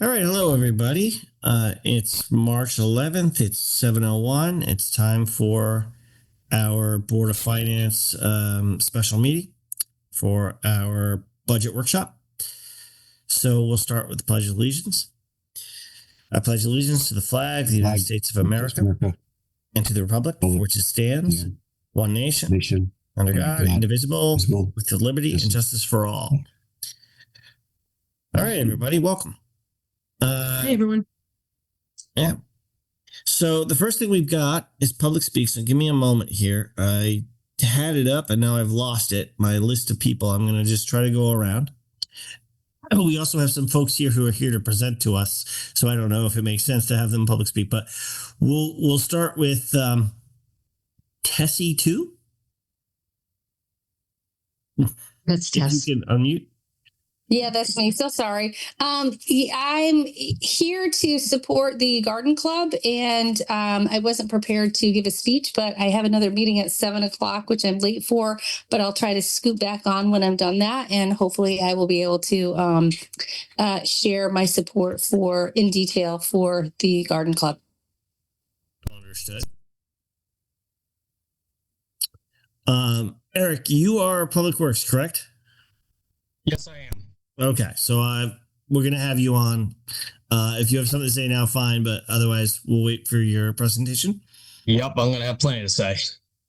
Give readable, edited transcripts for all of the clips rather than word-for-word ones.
All right, hello everybody. It's March 11th. It's 7:01. It's time for our Board of Finance special meeting for our budget workshop. So we'll start with the Pledge of Allegiance. I pledge allegiance to the flag of the United States of America and to the republic for which it stands, one nation, under God, indivisible, with liberty and justice for all. All right, everybody, welcome. Hey, everyone. Yeah. So the first thing we've got is public speak. So give me a moment here. I had it up and now I've lost it. My list of people. I'm going to just try to go around. Oh, we also have some folks here who are here to present to us. So I don't know if it makes sense to have them public speak, but we'll start with Tessie 2. That's Tess. You can unmute. Yeah, that's me. So sorry. I'm here to support the garden club, and I wasn't prepared to give a speech, but I have another meeting at 7:00, which I'm late for, but I'll try to scoot back on when I'm done that. And hopefully I will be able to share my support in detail for the garden club. Understood. Eric, you are Public Works, correct? Yes, I am. Okay, so we're going to have you on. If you have something to say now, fine, but otherwise we'll wait for your presentation. Yep, I'm going to have plenty to say.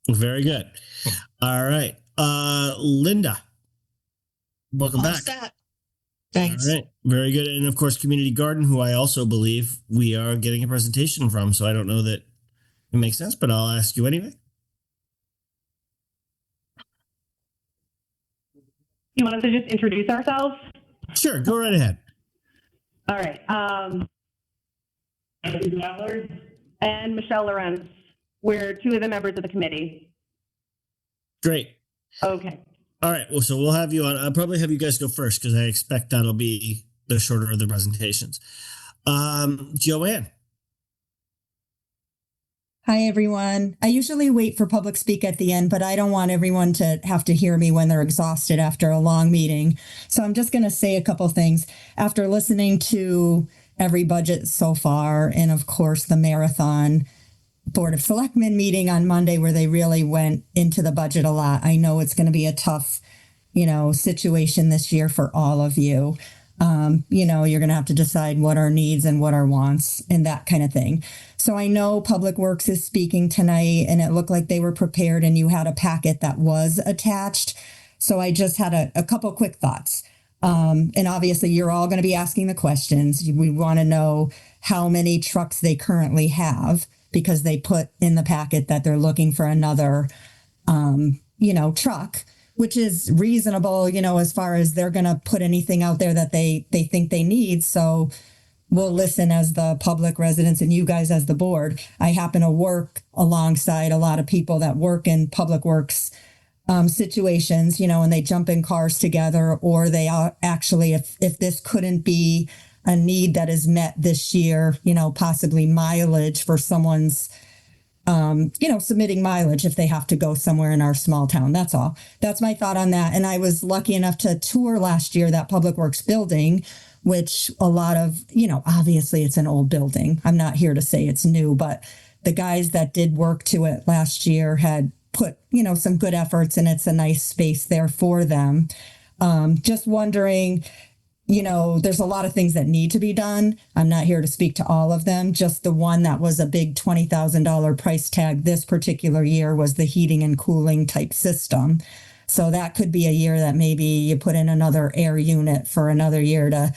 Very good. All right. Linda, welcome back. Thanks. All right, very good. And of course, Community Garden, who I also believe we are getting a presentation from, so I don't know that it makes sense, but I'll ask you anyway. You want us to just introduce ourselves? Sure, go right ahead. All right. And Michelle Lorenz. We're two of the members of the committee. Great. Okay. All right. Well, so we'll have you on. I'll probably have you guys go first because I expect that'll be the shorter of the presentations. Joanne. Hi, everyone. I usually wait for public speak at the end, but I don't want everyone to have to hear me when they're exhausted after a long meeting. So I'm just going to say a couple things. After listening to every budget so far, and of course, the marathon Board of Selectmen meeting on Monday where they really went into the budget a lot, I know it's going to be a tough, situation this year for all of you. You're going to have to decide what are needs and what are wants and that kind of thing. So I know Public Works is speaking tonight and it looked like they were prepared and you had a packet that was attached. So I just had a couple quick thoughts. And obviously you're all going to be asking the questions. We want to know how many trucks they currently have because they put in the packet that they're looking for another, truck, which is reasonable, as far as they're going to put anything out there that they think they need. So we'll listen as the public residents and you guys as the board. I happen to work alongside a lot of people that work in public works situations, and they jump in cars together, or they are actually, if this couldn't be a need that is met this year, possibly mileage for someone's submitting mileage if they have to go somewhere in our small town. That's all. That's my thought on that. And I was lucky enough to tour last year that Public Works building, which a lot of, obviously it's an old building. I'm not here to say it's new, but the guys that did work to it last year had put, some good efforts, and it's a nice space there for them. Just wondering, there's a lot of things that need to be done. I'm not here to speak to all of them. Just the one that was a big $20,000 price tag this particular year was the heating and cooling type system. So that could be a year that maybe you put in another air unit for another year to,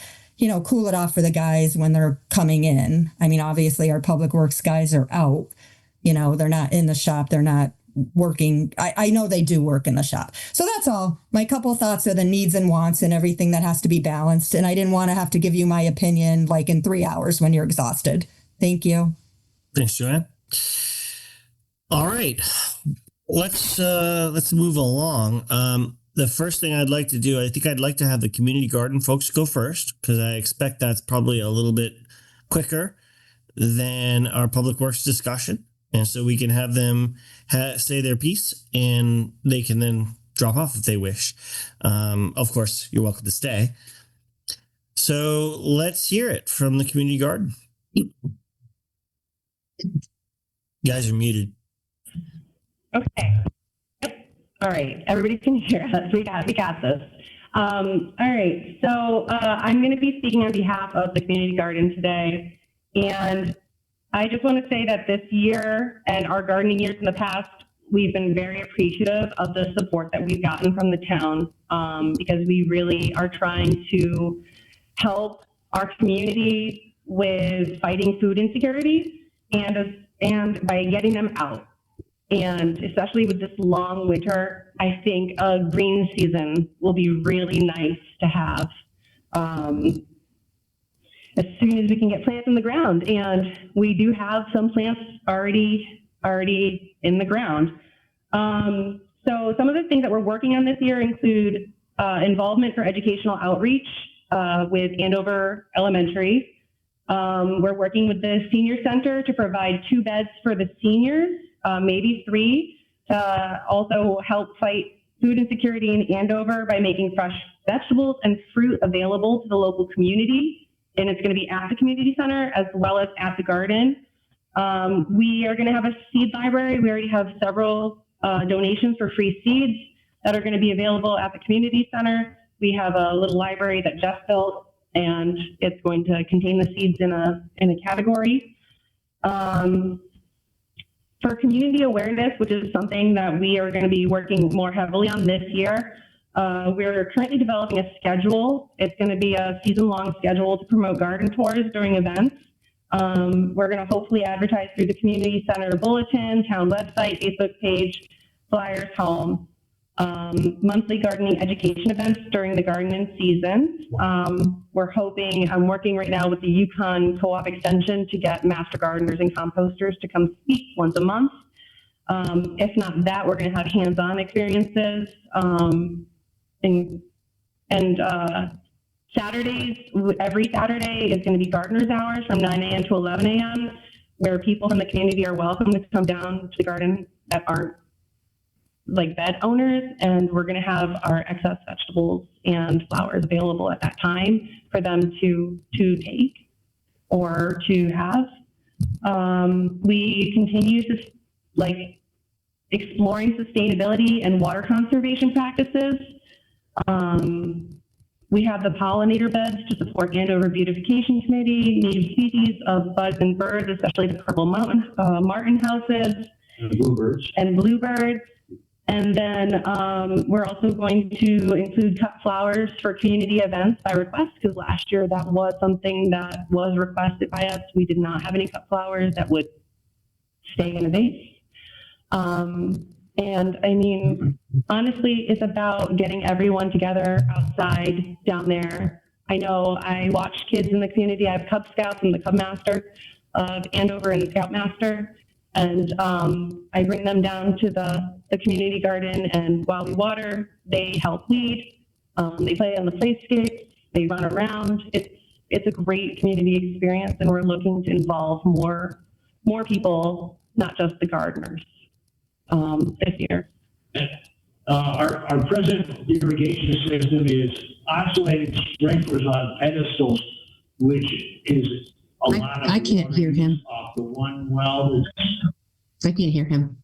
cool it off for the guys when they're coming in. I mean, obviously our Public Works guys are out, they're not in the shop. They're not working. I know they do work in the shop. So that's all. My couple thoughts are the needs and wants and everything that has to be balanced. And I didn't want to have to give you my opinion like in 3 hours when you're exhausted. Thank you. Thanks, Joanne. All right. Let's move along. The first thing I'd like to do, I think I'd like to have the Community Garden folks go first, because I expect that's probably a little bit quicker than our Public Works discussion. And so we can have them say their piece and they can then drop off if they wish. Of course, you're welcome to stay. So let's hear it from the community garden. You guys are muted. Okay. Yep. All right. Everybody can hear us. We got this. All right. So I'm going to be speaking on behalf of the community garden today. And I just want to say that this year and our gardening years in the past, we've been very appreciative of the support that we've gotten from the town because we really are trying to help our community with fighting food insecurity and by getting them out. And especially with this long winter, I think a green season will be really nice to have as soon as we can get plants in the ground. And we do have some plants already in the ground. So some of the things that we're working on this year include involvement for educational outreach with Andover Elementary. We're working with the senior center to provide 2 beds for the seniors, maybe 3, to also help fight food insecurity in Andover by making fresh vegetables and fruit available to the local community. And it's going to be at the community center as well as at the garden. We are going to have a seed library. We already have several donations for free seeds that are going to be available at the community center. We have a little library that Jeff built, and it's going to contain the seeds in a category. For community awareness, which is something that we are going to be working more heavily on this year, we're currently developing a schedule. It's going to be a season-long schedule to promote garden tours during events. We're going to hopefully advertise through the community center bulletin, town website, Facebook page, flyers home, monthly gardening education events during the gardening season. We're hoping, I'm working right now with the Yukon Co-op Extension to get master gardeners and composters to come speak once a month. If not that, we're going to have hands-on experiences. And Saturdays, every Saturday is going to be gardeners hours from 9 a.m. to 11 a.m., where people from the community are welcome to come down to the garden that aren't like bed owners, and we're going to have our excess vegetables and flowers available at that time for them to take or to have. We continue to exploring sustainability and water conservation practices. We have the pollinator beds to support Andover Beautification Committee, native species of bugs and birds, especially the purple martin houses and bluebirds. And then we're also going to include cut flowers for community events by request, because last year that was something that was requested by us. We did not have any cut flowers that would stay in a vase. And I mean, honestly, it's about getting everyone together outside down there. I know I watch kids in the community. I have Cub Scouts and the Cub Master of Andover and the Scoutmaster. And I bring them down to the community garden, and while we water, they help weed. They play on the playscapes. They run around. It's a great community experience, and we're looking to involve more people, not just the gardeners, this year. Our present irrigation system is oscillating sprinklers on pedestals, which is a lot of I can't hear him. Off the one well. I can't hear him.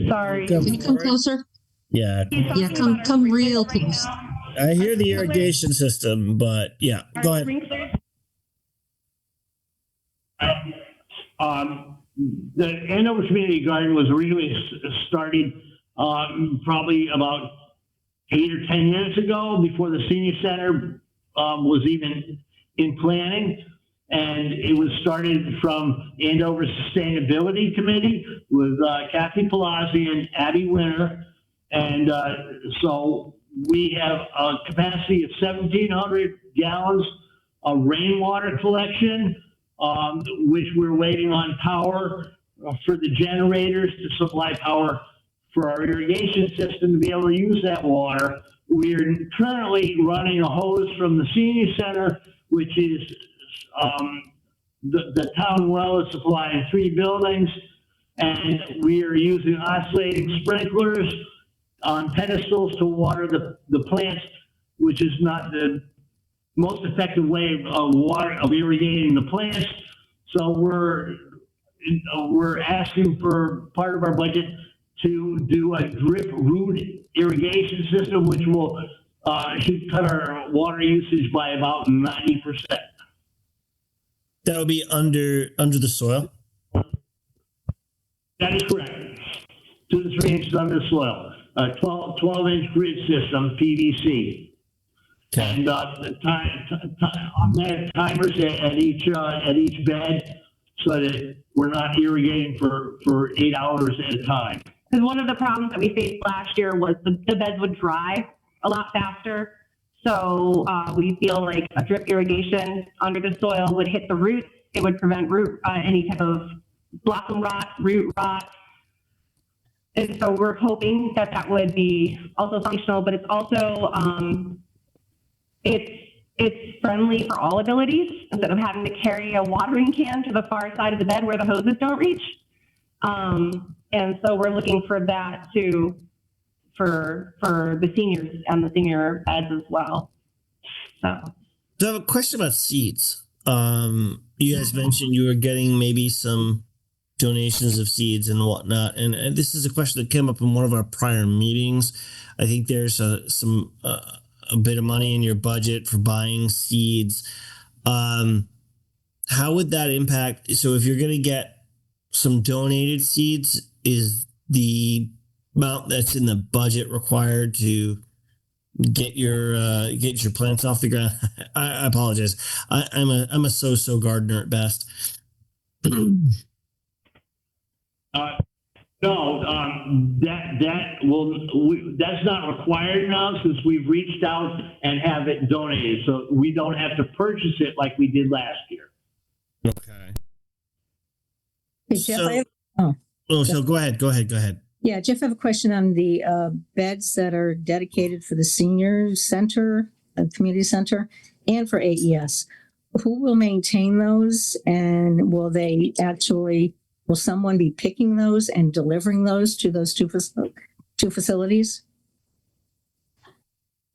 Sorry. Go Can you come closer? Yeah, Yeah, come real close. I hear the irrigation system, but yeah, go ahead. The Andover Community Garden was originally started probably about 8 or 10 years ago, before the senior center was even in planning. And it was started from Andover Sustainability Committee with Kathy Palazzi and Abby Winter. And so we have a capacity of 1,700 gallons of rainwater collection, which we're waiting on power for the generators to supply power for our irrigation system to be able to use that water. We're currently running a hose from the senior center, which is the town well is supplying 3 buildings, and we are using oscillating sprinklers on pedestals to water the plants, which is not the most effective way of water, of irrigating the plants. So we're asking for part of our budget to do a drip root irrigation system, which will should cut our water usage by about 90%. That would be under the soil. That is correct. 2 to 3 inches under the soil. 12-inch grid system, PVC. Okay. And automatic timers at each bed, so that we're not irrigating for 8 hours at a time. Because one of the problems that we faced last year was the beds would dry a lot faster. So we feel like a drip irrigation under the soil would hit the roots. It would prevent any type of blossom rot, root rot. And so we're hoping that that would be also functional, but it's also, it's friendly for all abilities instead of having to carry a watering can to the far side of the bed where the hoses don't reach. And so we're looking for that too, for the seniors and the senior beds as well. So I have a question about seeds. You guys mentioned you were getting maybe some donations of seeds and whatnot, and this is a question that came up in one of our prior meetings. I think there's a bit of money in your budget for buying seeds. How would that impact? So if you're going to get some donated seeds, is the amount that's in the budget required to get your plants off the ground? I apologize. I'm a so-so gardener at best. No, that's not required now, since we've reached out and have it donated. So we don't have to purchase it like we did last year. Okay. Hey, Jeff, So go ahead. Yeah, Jeff, I have a question on the beds that are dedicated for the senior center, community center, and for AES. Who will maintain those, and will someone be picking those and delivering those to those two facilities?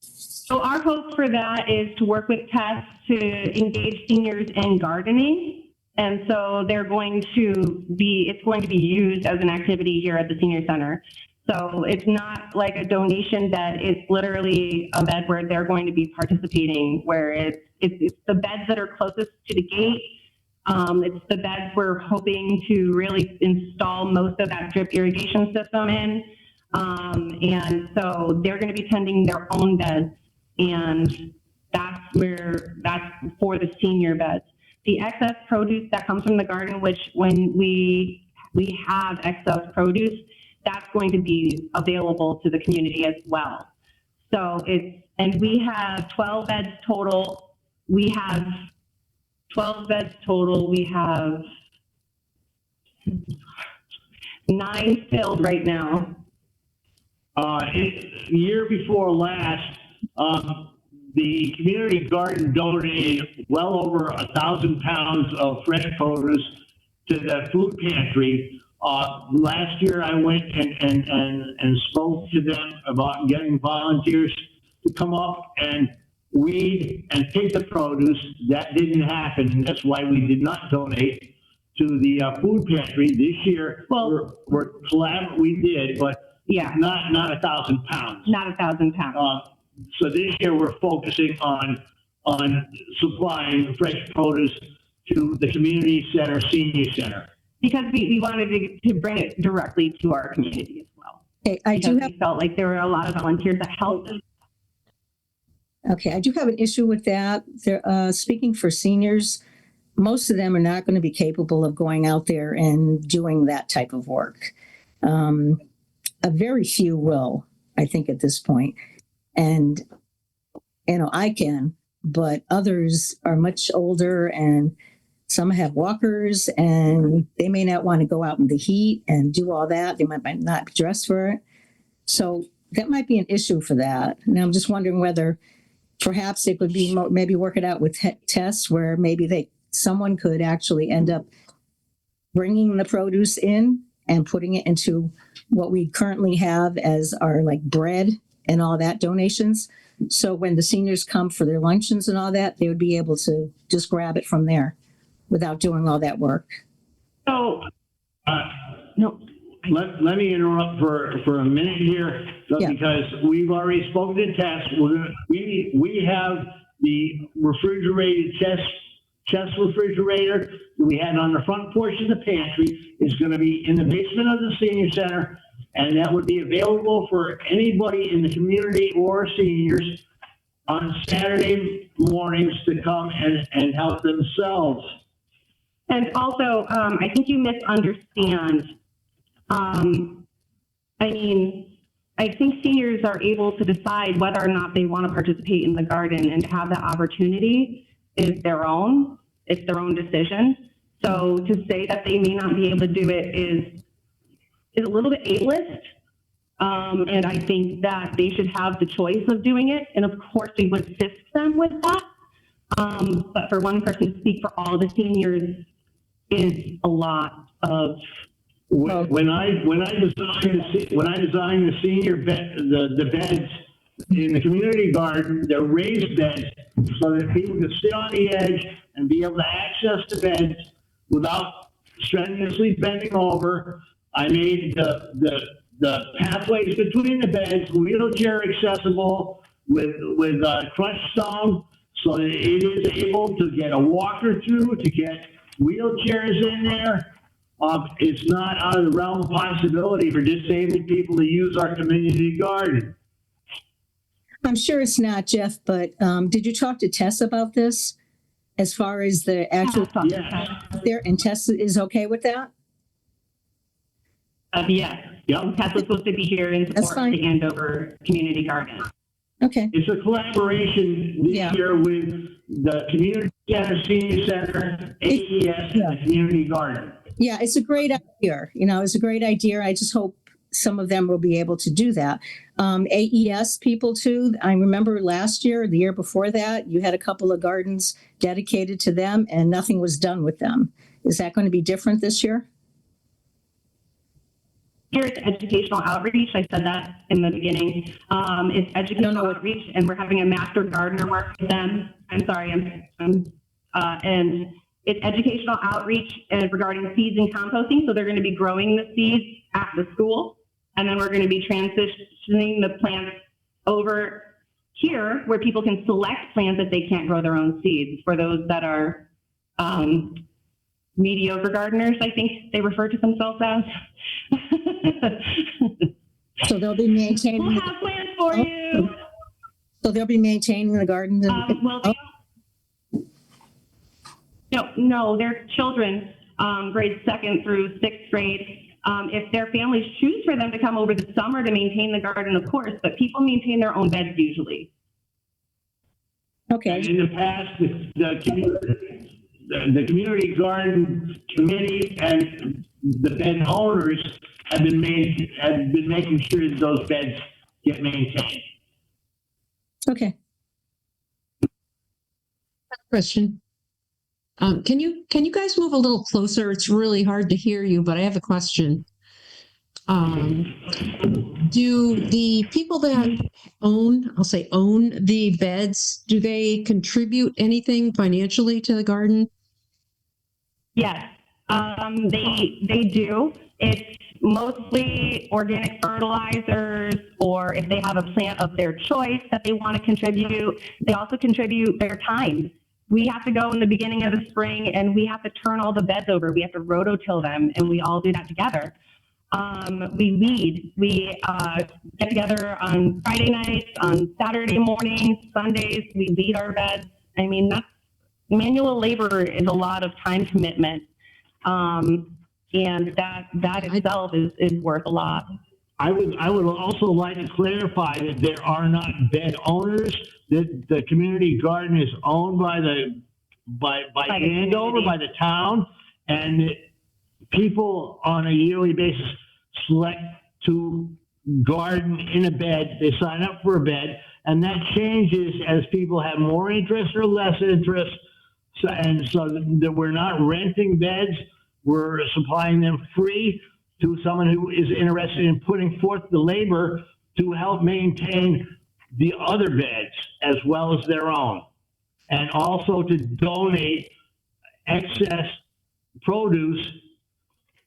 So our hope for that is to work with Tess to engage seniors in gardening. And so it's going to be used as an activity here at the senior center. So it's not like a donation bed. It's literally a bed where they're going to be participating, where it's the beds that are closest to the gate. It's the beds we're hoping to really install most of that drip irrigation system in. And so they're going to be tending their own beds, and that's for the senior beds. The excess produce that comes from the garden, which when we have excess produce, that's going to be available to the community as well. So we have 12 beds total. We have 9 filled right now. Year before last, the community garden donated well over 1,000 pounds of fresh produce to the food pantry. Last year, I went and spoke to them about getting volunteers to come up and weed and pick the produce. That didn't happen. That's why we did not donate to the food pantry this year. Well, we did, but yeah, not 1,000 pounds. Not 1,000 pounds. So this year we're focusing on supplying fresh produce to the community center, senior center. Because we wanted to bring it directly to our community as well. Okay, we felt like there were a lot of volunteers that helped. Okay, I do have an issue with that. Speaking for seniors, most of them are not going to be capable of going out there and doing that type of work. A very few will, I think, at this point. And, I can, but others are much older, and some have walkers, and they may not want to go out in the heat and do all that. They might not be dressed for it. So that might be an issue for that. And I'm just wondering whether perhaps it could be maybe work it out with tests where maybe someone could actually end up bringing the produce in and putting it into what we currently have as our like bread and all that donations, So when the seniors come for their luncheons and all that, they would be able to just grab it from there without doing all that work. So, Uh, no, let me interrupt for a minute here, Yeah. because we've already spoken to Tess. We have the refrigerated chest refrigerator that we had on the front porch of the pantry is going to be in the basement of the senior center, and that would be available for anybody in the community or seniors on Saturday mornings to come and help themselves. and also, I think you misunderstand. I mean, I think seniors are able to decide whether or not they want to participate in the garden, and to have that opportunity is their own. It's their own decision. So to say that they may not be able to do it is a little bit ableist. And I think that they should have the choice of doing it. And of course, we would assist them with that. But for one person to speak for all the seniors is a lot of. When I designed the senior bed, the beds in the community garden, they're raised beds so that people can sit on the edge and be able to access the beds without strenuously bending over. I made the pathways between the beds wheelchair accessible with crushed stone, so that it is able to get a walker through, to get wheelchairs in there. It's not out of the realm of possibility for disabled people to use our community garden. I'm sure it's not, Jeff, but did you talk to Tess about this as far as the actual Yes. there? And Tess is okay with that? Yes. Yep. Tess was supposed to be here in That's support of the fine. Andover Community Garden. Okay. It's a collaboration this Yeah. year with the Community Center, Senior Center, AES, and the Community Garden. Yeah, it's a great idea. It's a great idea. I just hope some of them will be able to do that. AES people too. I remember last year, the year before that, you had a couple of gardens dedicated to them and nothing was done with them. Is that going to be different this year? Here's educational outreach. I said that in the beginning. It's educational outreach, and we're having a master gardener work with them. I'm sorry, and it's educational outreach regarding seeds and composting. So they're going to be growing the seeds at the school, and then we're going to be transitioning the plants over here where people can select plants that they can't grow their own seeds for those that are mediocre gardeners, I think they refer to themselves as. So they'll be maintaining. We'll have plans for you. So they'll be maintaining the gardens. No, they're children, grades 2nd through 6th grade. If their families choose for them to come over the summer to maintain the garden, of course, but people maintain their own beds usually. Okay. And in the past, the community garden committee and the bed owners have been making sure that those beds get maintained. Okay. Question. Can you guys move a little closer? It's really hard to hear you, but I have a question. Do the people that own the beds, do they contribute anything financially to the garden? Yes, they do. It's mostly organic fertilizers, or if they have a plant of their choice that they want to contribute, they also contribute their time. We have to go in the beginning of the spring and we have to turn all the beds over. We have to rototill them, and we all do that together. We weed. We get together on Friday nights, on Saturday mornings, Sundays. We weed our beds. I mean, that's manual labor is a lot of time commitment, and that itself is worth a lot. I would also like to clarify that there are not bed owners. That the community garden is owned by Andover, by the town, and people on a yearly basis select to garden in a bed. They sign up for a bed, and that changes as people have more interest or less interest. So that we're not renting beds, we're supplying them free to someone who is interested in putting forth the labor to help maintain the other beds as well as their own, and also to donate excess produce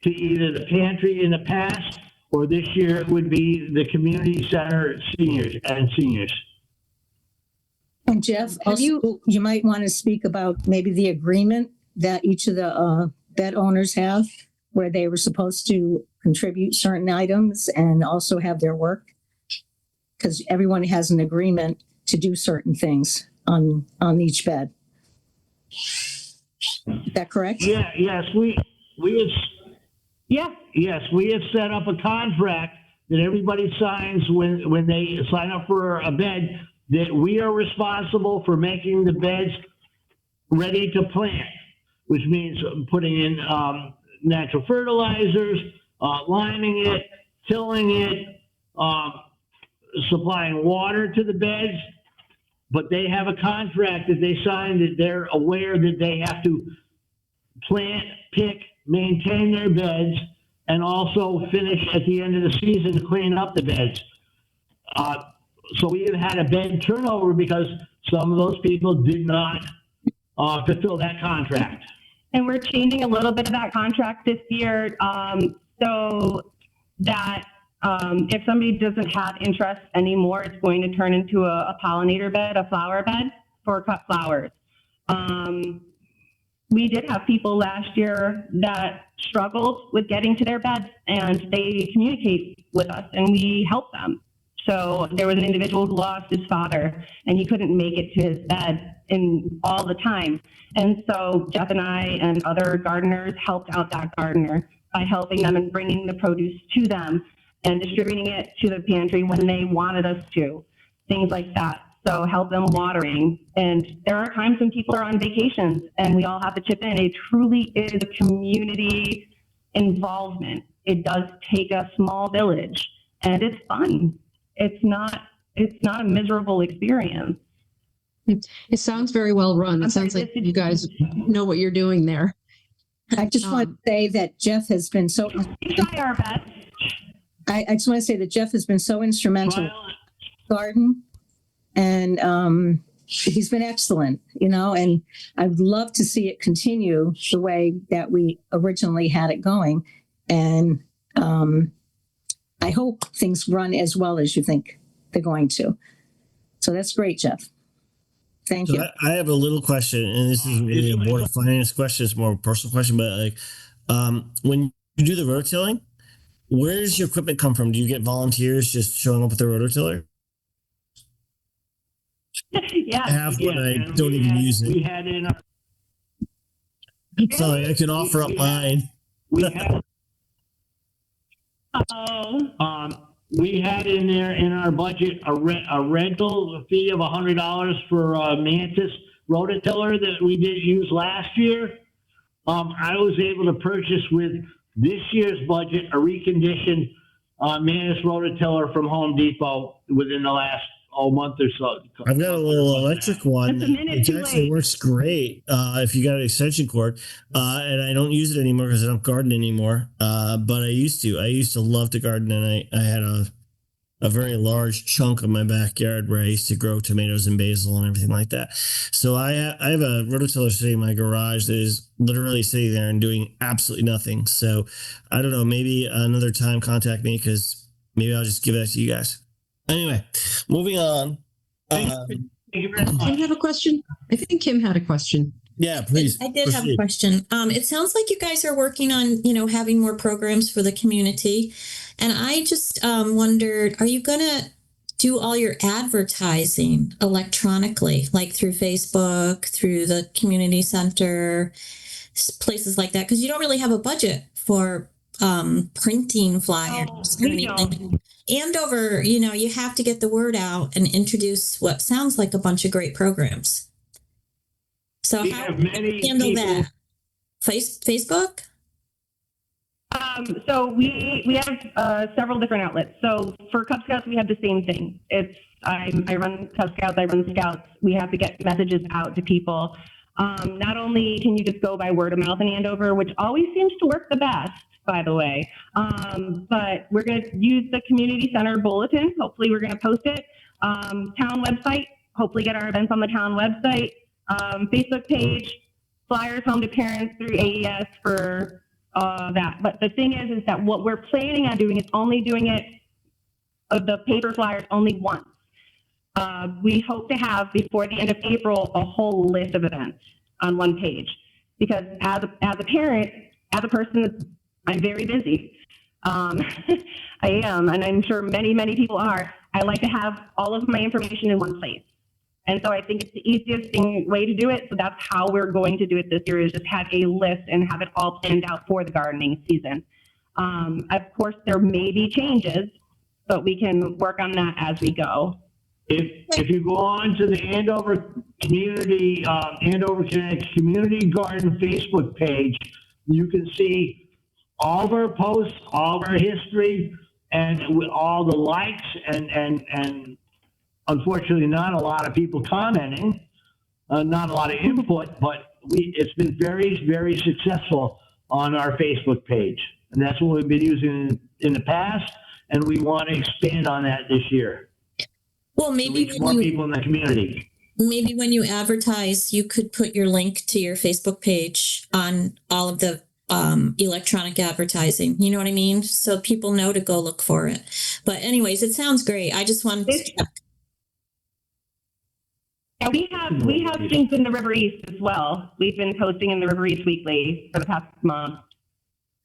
to either the pantry in the past, or this year it would be the community center seniors. And Jeff, also, you might want to speak about maybe the agreement that each of the bed owners have, where they were supposed to contribute certain items and also have their work, because everyone has an agreement to do certain things on each bed. Is that correct? Yes, we had set up a contract that everybody signs when they sign up for a bed, that we are responsible for making the beds ready to plant, which means putting in natural fertilizers, liming it, tilling it, supplying water to the beds. But they have a contract that they signed that they're aware that they have to plant, pick, maintain their beds, and also finish at the end of the season to clean up the beds. So we have had a bed turnover because some of those people did not fulfill that contract. And we're changing a little bit of that contract this year, so that if somebody doesn't have interest anymore, it's going to turn into a pollinator bed, a flower bed for cut flowers. We did have people last year that struggled with getting to their beds, and they communicate with us and we help them. So there was an individual who lost his father and he couldn't make it to his bed in all the time. And so Jeff and I and other gardeners helped out that gardener by helping them and bringing the produce to them and distributing it to the pantry when they wanted us to, things like that. So help them watering. And there are times when people are on vacations and we all have to chip in. It truly is a community involvement. It does take a small village and it's fun. It's not a miserable experience. It sounds very well run. It sounds like you guys know what you're doing there. I just want to say that Jeff has been so. We try our best. I just want to say that Jeff has been so instrumental in the garden, and he's been excellent, and I'd love to see it continue the way that we originally had it going. And I hope things run as well as you think they're going to. So that's great, Jeff. Thank you. I have a little question, and this is maybe a board of finance question. It's more of a personal question, but when you do the rototilling, where does your equipment come from? Do you get volunteers just showing up with the rototiller? Yeah. I have one. I don't even use it. We had in our, Sorry, I can offer up mine. we had we had in there in our budget a rental fee of $100 for a Mantis rototiller that we did use last year. I was able to purchase with this year's budget a reconditioned Mantis rototiller from Home Depot within the last month or so. I've got a little electric one. It's a minute It too actually late. works great if you got an extension cord. And I don't use it anymore because I don't garden anymore. But I used to. I used to love to garden, and I had a very large chunk of my backyard where I used to grow tomatoes and basil and everything like that. So I have a rototiller sitting in my garage that is literally sitting there and doing absolutely nothing. So I don't know, maybe another time contact me, because maybe I'll just give that to you guys. Anyway, moving on. Thank you very much. Kim have a question? I think Kim had a question. Yeah, please. I did have a proceed. question. It sounds like you guys are working on, having more programs for the community. And I just wondered, are you going to do all your advertising electronically, like through Facebook, through the community center, places like that? Because you don't really have a budget for printing flyers or anything. Andover, you have to get the word out and introduce what sounds like a bunch of great programs. So We how have do many you handle people- that? Facebook? So we have several different outlets. So for Cub Scouts, we have the same thing. I run Cub Scouts, I run Scouts. We have to get messages out to people. Not only can you just go by word of mouth in Andover, which always seems to work the best, by the way, but we're going to use the community center bulletin. Hopefully we're going to post it. Town website, hopefully get our events on the town website, Facebook page, flyers home to parents through AES for that. But the thing is that what we're planning on doing is only doing it, the paper flyers only once. We hope to have before the end of April a whole list of events on one page, because as a parent, as a person, I'm very busy. I am, and I'm sure many people are. I like to have all of my information in one place. And so I think it's the easiest way to do it. So that's how we're going to do it this year, is just have a list and have it all planned out for the gardening season. Of course, there may be changes, but we can work on that as we go. If you go on to the Andover Community, Andover Connect Community Garden Facebook page, you can see all of our posts, all of our history, and all the likes, and unfortunately not a lot of people commenting, not a lot of input, but it's been very successful on our Facebook page. And that's what we've been using in the past, and we want to expand on that this year. Well, maybe reach more people in the community. Maybe when you advertise, you could put your link to your Facebook page on all of the electronic advertising. You know what I mean? So people know to go look for it. But anyways, it sounds great. I just wanted to check. Yeah, we have things in the River East as well. We've been posting in the River East weekly for the past month.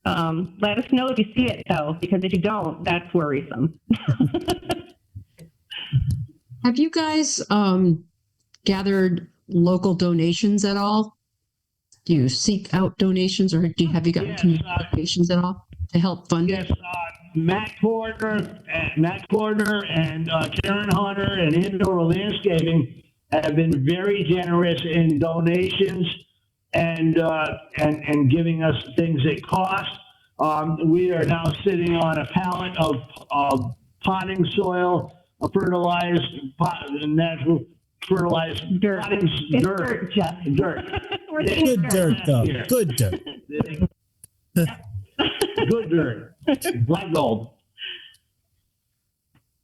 Let us know if you see it, though, because if you don't, that's worrisome. Have you guys gathered local donations at all? Do you seek out donations, or have you gotten communications at all to help fund it? Yes, Matt Corner and Karen Hunter and Andover Landscaping have been very generous in donations and giving us things at cost. We are now sitting on a pallet of potting soil, fertilized natural fertilized dirt. Dirt. Good dirt, though. Yeah. Good dirt. Good dirt. Black gold.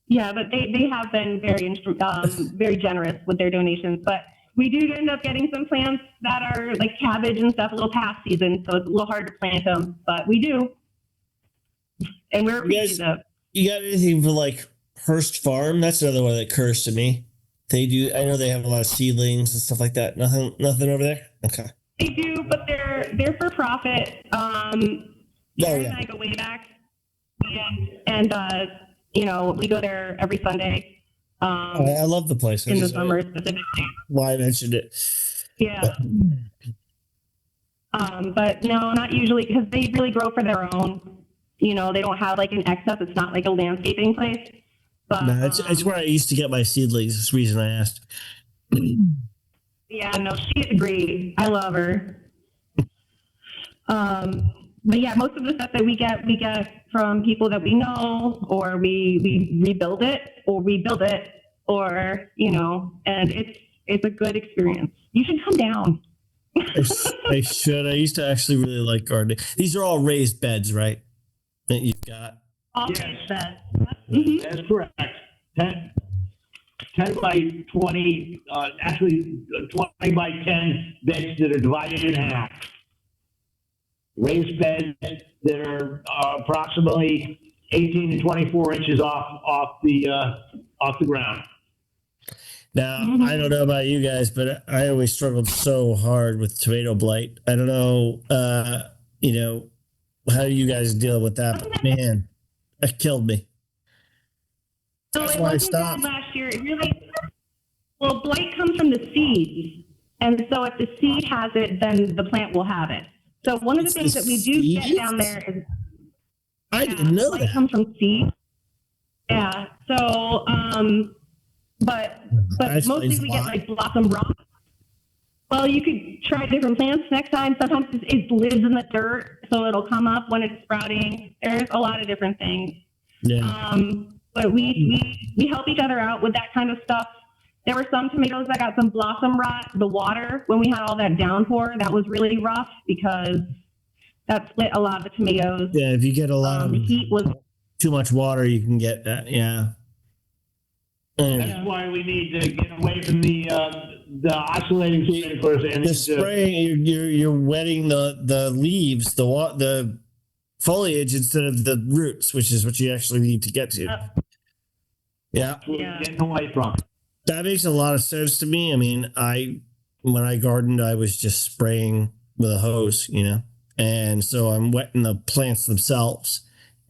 Yeah, but they have been very generous with their donations. But we do end up getting some plants that are like cabbage and stuff a little past season, so it's a little hard to plant them, but we do. And we're appreciative. You got anything for like Hearst Farm? That's another one that occurs to me. They do. I know they have a lot of seedlings and stuff like that. Nothing over there. Okay. They do, but they're for profit. Karen and I go way back, and we go there every Sunday. I love the place. In the summer specifically. Why I mentioned it. Yeah. But no, not usually, because they really grow for their own. They don't have like an excess. It's not like a landscaping place. But, no, it's where I used to get my seedlings. That's the reason I asked. Yeah, no, she's great. I love her. But yeah, most of the stuff that we get from people that we know, or we rebuild it, or and it's a good experience. You should come down. I should. I used to actually really like gardening. These are all raised beds, right? That you've got. All yes. raised beds. Mm-hmm. That's correct. 10 by 20, actually 20 by 10 beds that are divided in half. Raised beds that are approximately 18 to 24 inches off the ground. Now, I don't know about you guys, but I always struggled so hard with tomato blight. I don't know, how you guys deal with that, but man, that killed me. So That's it why I wasn't stopped. bad last year. Well, blight comes from the seeds. And so if the seed has it, then the plant will have it. So one of the things that we do get down there is I didn't know blight that. comes from seeds. Yeah. So, but mostly we get like blossom rot. Well, you could try different plants next time. Sometimes it lives in the dirt, so it'll come up when it's sprouting. There's a lot of different things. Yeah. But we help each other out with that kind of stuff. There were some tomatoes that got some blossom rot. The water, when we had all that downpour, that was really rough because that split a lot of the tomatoes. Yeah, if you get a lot of heat was too much water, you can get that. Yeah. That's why we need to get away from the oscillating sprinklers and The spraying, you're wetting the leaves, the foliage instead of the roots, which is what you actually need to get to. Yeah. That's what we're getting away from. That makes a lot of sense to me. I mean, when I gardened, I was just spraying with a hose, and so I'm wetting the plants themselves,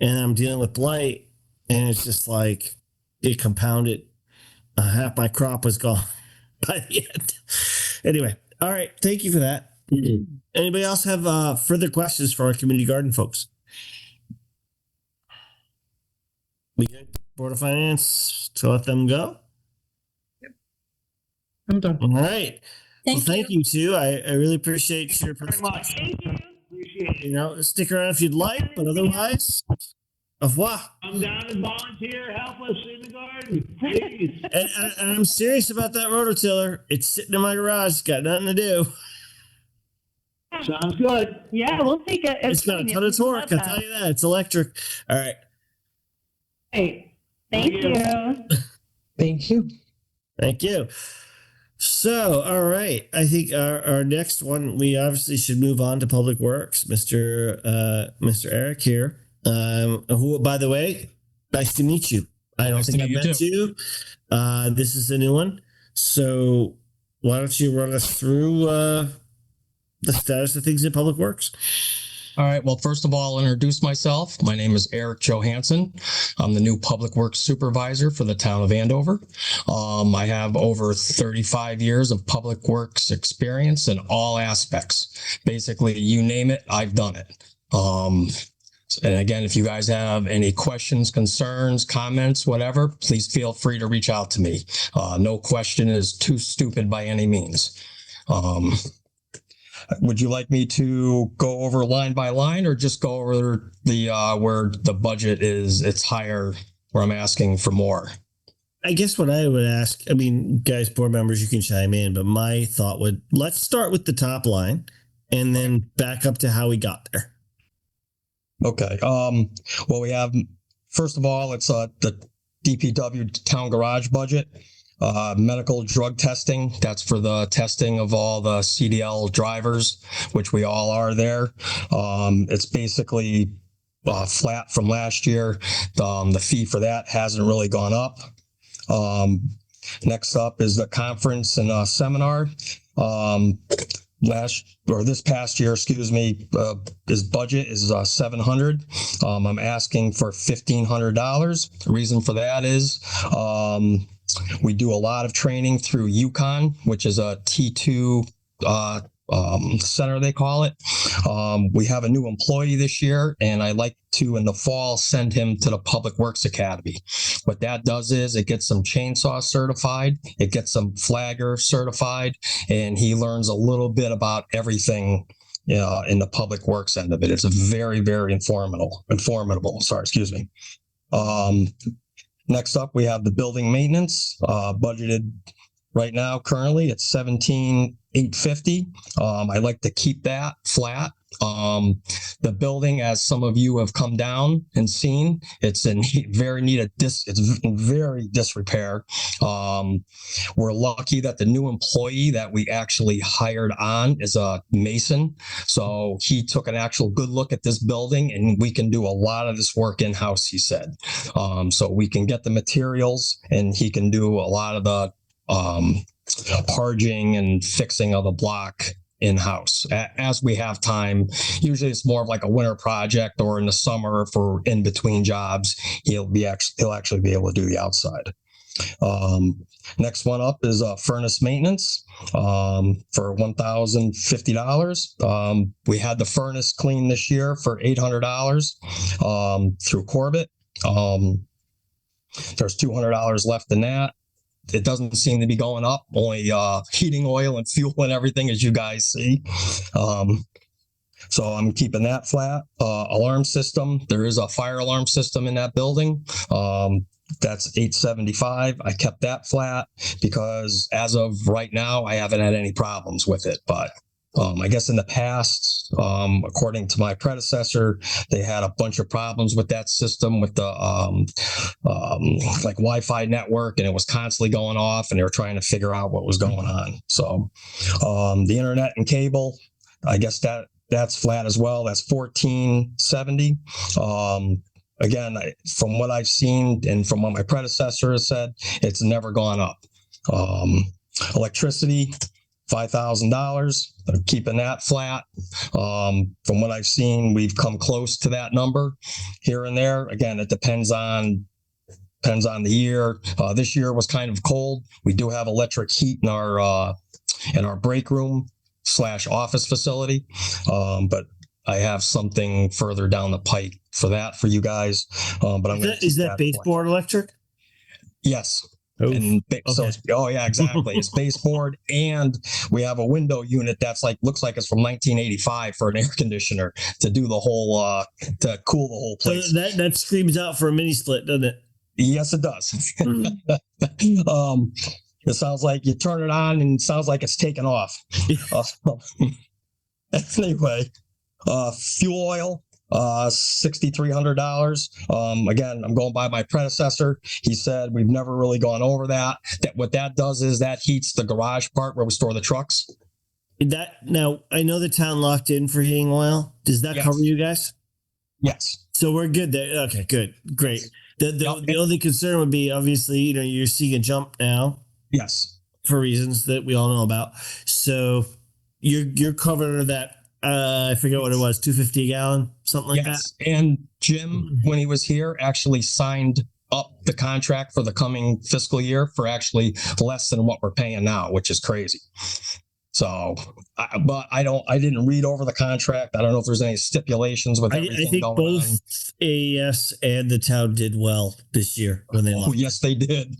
and I'm dealing with blight, and it's just like it compounded. Half my crop was gone by the end. Anyway, all right. Thank you for that. Anybody else have further questions for our community garden folks? We got Board of Finance to let them go. I'm done. All right. Thank you too. I really appreciate your Much. Thank you. Appreciate it. Stick around if you'd like, but otherwise, au revoir. Come down and volunteer, help us in the garden, please. And I'm serious about that rototiller. It's sitting in my garage. Got nothing to do. Sounds good. Yeah, we'll take it. It's got a ton of torque. I'll tell you that. It's electric. All right. Great. Thank you. Thank you. Thank you. So, all right. I think our next one, we obviously should move on to Public Works. Mr. Eric here, who, by the way, nice to meet you. I don't think I've met you. This is a new one. So why don't you run us through the status of things in Public Works? All right. Well, first of all, I'll introduce myself. My name is Eric Johansson. I'm the new Public Works Supervisor for the town of Andover. I have over 35 years of Public Works experience in all aspects. Basically, you name it, I've done it. And again, if you guys have any questions, concerns, comments, whatever, please feel free to reach out to me. No question is too stupid by any means. Would you like me to go over line by line or just go over the where the budget is, it's higher, where I'm asking for more? I guess what I would ask, I mean, guys, board members, you can chime in, but my thought let's start with the top line and then back up to how we got there. Okay. Well, we have, first of all, it's the DPW town garage budget. Medical drug testing, that's for the testing of all the CDL drivers, which we all are there. It's basically flat from last year. The fee for that hasn't really gone up. Next up is the conference and seminar. This past year, his budget is $700. I'm asking for $1,500. The reason for that is we do a lot of training through UConn, which is a T2 center, they call it. We have a new employee this year, and I like to, in the fall, send him to the Public Works Academy. What that does is it gets some chainsaw certified, it gets some flagger certified, and he learns a little bit about everything in the Public Works end of it. It's a very, very informative. Next up, we have the building maintenance, budgeted right now. Currently, it's $17,850. I like to keep that flat. The building, as some of you have come down and seen, it's in very disrepair. We're lucky that the new employee that we actually hired on is a mason. So he took an actual good look at this building, and we can do a lot of this work in-house, he said. So we can get the materials, and he can do a lot of the parging and fixing of the block in-house as we have time. Usually it's more of like a winter project, or in the summer for in between jobs, he'll actually be able to do the outside. Next one up is furnace maintenance for $1,050. We had the furnace cleaned this year for $800 through Corbett. There's $200 left in that. It doesn't seem to be going up, only heating oil and fuel and everything, as you guys see. So I'm keeping that flat. Alarm system, there is a fire alarm system in that building. That's $875. I kept that flat because as of right now, I haven't had any problems with it, but I guess in the past, according to my predecessor, they had a bunch of problems with that system with the like Wi-Fi network, and it was constantly going off, and they were trying to figure out what was going on. So the internet and cable, I guess that's flat as well. That's $14.70. Again, from what I've seen and from what my predecessor has said, it's never gone up. Electricity, $5,000, keeping that flat. From what I've seen, we've come close to that number here and there. Again, it depends on the year. This year was kind of cold. We do have electric heat in our break room / office facility, but I have something further down the pike for you guys. But I'm going to Is that baseboard electric? Yes. Oof. And so Okay. oh yeah, exactly. It's baseboard, and we have a window unit that's looks like it's from 1985 for an air conditioner to do the whole to cool the whole So place. that screams out for a mini split, doesn't it? Yes, it does. It sounds like you turn it on and it sounds like it's taken off. Anyway, fuel oil, $6,300. Again, I'm going by my predecessor. He said we've never really gone over that. What that does is that heats the garage part where we store the trucks. Now I know the town locked in for heating oil. Does that cover you guys? Yes. So we're good there. Okay, good, great. The only concern would be obviously you're seeing a jump now. Yes. For reasons that we all know about. So you're covered under that. I forget what it was, $2.50 a gallon, something like that. And Jim, when he was here, actually signed up the contract for the coming fiscal year for actually less than what we're paying now, which is crazy. So, but I didn't read over the contract. I don't know if there's any stipulations with everything I think going both on. AES and the town did well this year when they lost. Yes, they did.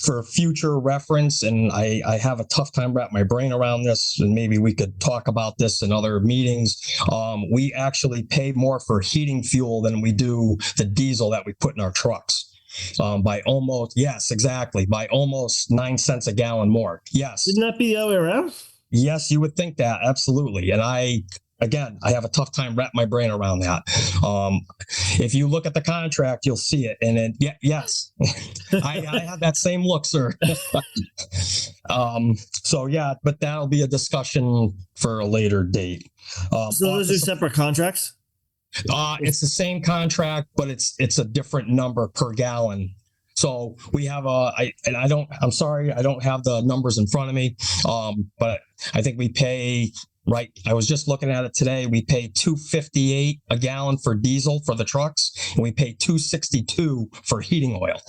For future reference, and I have a tough time wrapping my brain around this, and maybe we could talk about this in other meetings. We actually pay more for heating fuel than we do the diesel that we put in our trucks. By almost 9 cents a gallon more. Yes. Shouldn't that be the other way around? Yes, you would think that. Absolutely. And I have a tough time wrapping my brain around that. If you look at the contract, you'll see it. And then, yes, I have that same look, sir. So yeah, but that'll be a discussion for a later date. So those are separate contracts? It's the same contract, but it's a different number per gallon. So we have I'm sorry, I don't have the numbers in front of me. But I think we pay, right, I was just looking at it today. We pay $2.58 a gallon for diesel for the trucks, and we pay $2.62 for heating oil.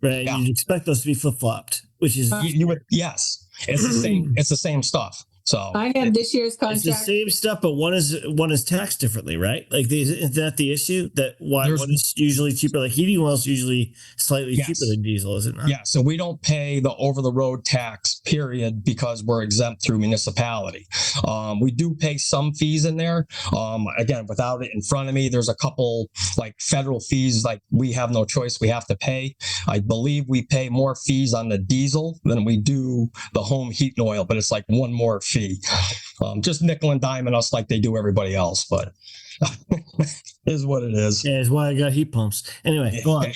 Right. Yeah. You'd expect those to be flip-flopped, which is you would, yes. It's the same. It's the same stuff. So I have this year's contract. It's the same stuff, but one is taxed differently, right? Like, is that the issue? That one is usually cheaper? Like heating oil is usually slightly cheaper than diesel, is it not? Yeah. So we don't pay the over-the-road tax, period, because we're exempt through municipality. We do pay some fees in there. Again, without it in front of me, there's a couple like federal fees. Like we have no choice; we have to pay. I believe we pay more fees on the diesel than we do the home heat and oil, but it's like one more fee. Just nickel and diming us like they do everybody else, but is what it is. Yeah, it's why I got heat pumps. Anyway, go on.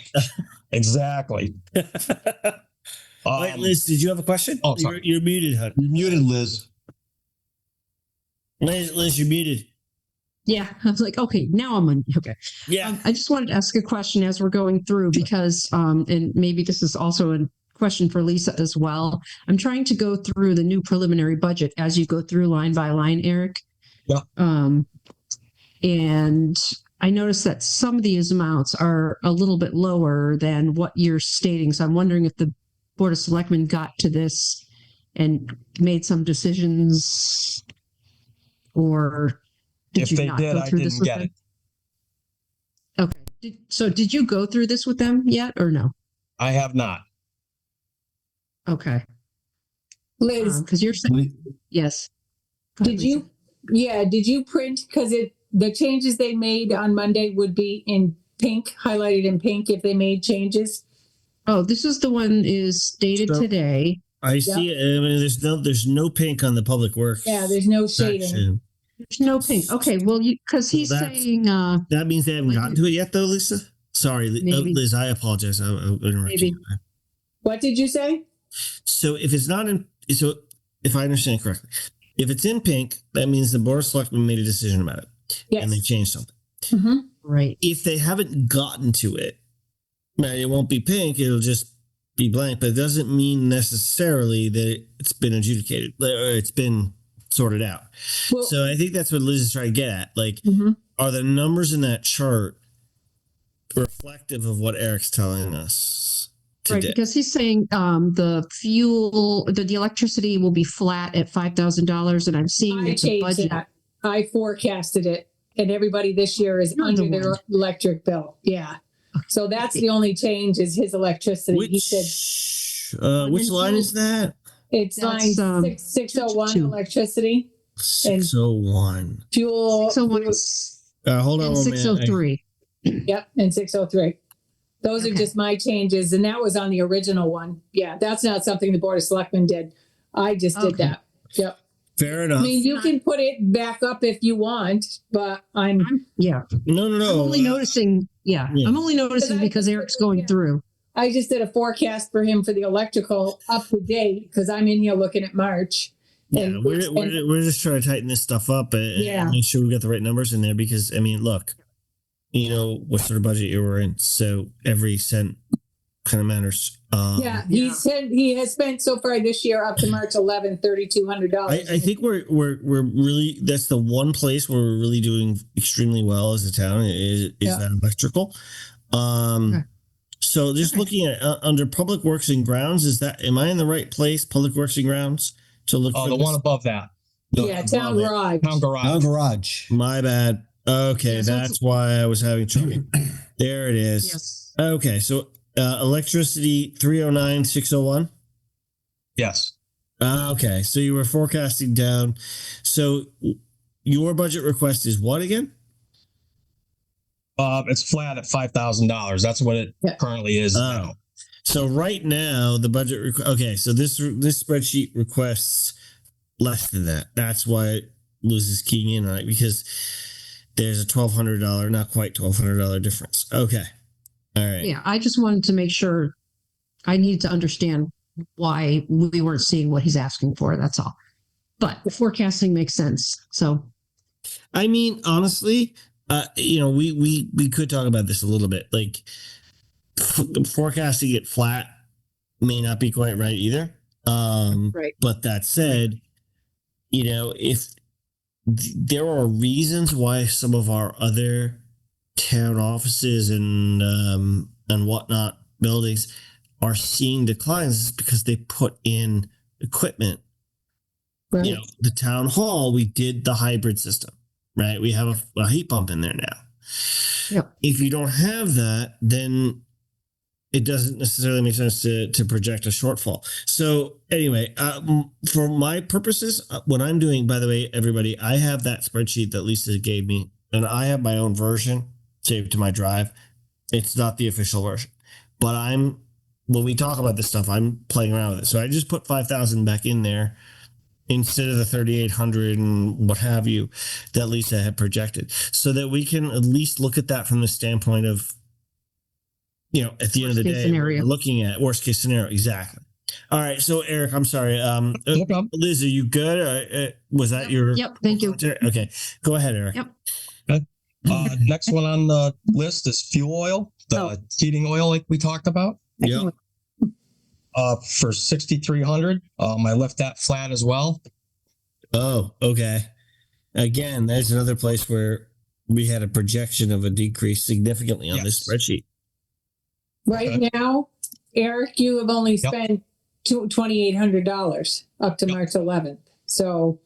Exactly. Wait, Liz, did you have a question? Oh, sorry. You're muted, hun. You're muted, Liz. Liz, you're muted. Yeah, I was like, okay, now I'm on. Okay. Yeah. I just wanted to ask a question as we're going through because, and maybe this is also a question for Lisa as well. I'm trying to go through the new preliminary budget as you go through line by line, Eric. Yeah. And I noticed that some of these amounts are a little bit lower than what you're stating. So I'm wondering if the Board of Selectmen got to this and made some decisions, or did you not go through this with them? Okay. So did you go through this with them yet or no? I have not. Okay. Liz, because you're saying, yes. Did you print, because the changes they made on Monday would be in pink, highlighted in pink if they made changes? Oh, this is the one is dated today. I see. I mean, there's no pink on the public works. Yeah, there's no shading. section. There's no pink. Okay, well, because he's that's- saying, That means they haven't Like- gotten to it yet, though, Lisa. Sorry, Maybe. Liz. I apologize. I interrupted Maybe. you. What did you say? So if it's not in, so if I understand correctly, if it's in pink, that means the board of selectmen made a decision about it Yes. and they changed something. Mm-hmm. right. If they haven't gotten to it, now it won't be pink. It'll just be blank, but it doesn't mean necessarily that it's been adjudicated or it's been sorted out. Well, So I think that's what Liz is trying to get at. Like, Mhm. are the numbers in that chart reflective of what Eric's telling us Right, today? because he's saying the fuel, the electricity will be flat at $5,000, and I'm seeing I that the changed budget. that. I forecasted it, and everybody this year is You're the under their one. electric bill. Yeah. So that's the only change is his electricity. He said Which line is that? it's That's, line 601 222. electricity, 601. fuel. So fuel- Hold on and one minute. 603. Yep, and 603. Those are Okay. just my changes, and that was on the original one. Yeah, that's not something the Board of Selectmen did. I just did Okay. that. Yep. Fair I enough. mean, you can put it back up if you want, but Yeah, No. I'm only noticing. Yeah, yeah. I'm only noticing because Eric's going through. I just did a forecast for him for the electrical up to date because I'm in here looking at March. Yeah, And- we're just trying to tighten this stuff up and Yeah. make sure we got the right numbers in there because I mean, look, you know what sort of budget you were in, so every cent kind of matters. Yeah, he Yeah. said he has spent so far this year up to March 11th, $3,200. I think we're really that's the one place where we're really doing extremely well as a town is Yeah. that electrical. Okay. So just Okay. looking at under public works and grounds, am I in the right place? Public works and grounds to look for The this? one above that, Yeah, town above it. garage. town garage. Now garage. My bad. Okay, Yeah, so that's why I was having trouble. There it is. Yes. Okay, so electricity 309 601. Yes. Okay, so you were forecasting down. So your budget request is what again? It's flat at $5,000. That's what it Yeah. currently is now. So right now the budget. Okay, so this spreadsheet requests less than that. That's why it loses keying in on it because there's a $1,200, not quite $1,200 difference. Okay, all right. Yeah, I just wanted to make sure. I need to understand why we weren't seeing what he's asking for. That's all. But the forecasting makes sense. So I mean, honestly, we could talk about this a little bit. Like forecasting it flat may not be quite right either. Right. But that said, if there are reasons why some of our other town offices and whatnot buildings are seeing declines, is because they put in equipment. Right. The town hall, we did the hybrid system, right? We have a heat pump in there now. Yep. If you don't have that, then it doesn't necessarily make sense to project a shortfall. So anyway, for my purposes, what I'm doing, by the way, everybody, I have that spreadsheet that Lisa gave me, and I have my own version saved to my drive. It's not the official version, but when we talk about this stuff, I'm playing around with it. So I just put 5,000 back in there instead of the 3,800 and what have you that Lisa had projected, so that we can at least look at that from the standpoint of, at the end of the day, we're looking at worst case scenario. Exactly. All right. So Eric, I'm sorry. No problem. Liz, are you good? Was that your? Yep. Thank you. Okay. Go ahead, Eric. Yep. Next one on the list is fuel oil, the heating oil like we talked about. Yep. For 6,300. I left that flat as well. Oh, okay. Again, there's another place where we had a projection of a decrease significantly on this spreadsheet. Right now, Eric, you have only spent $2,800 up to March 11th. So,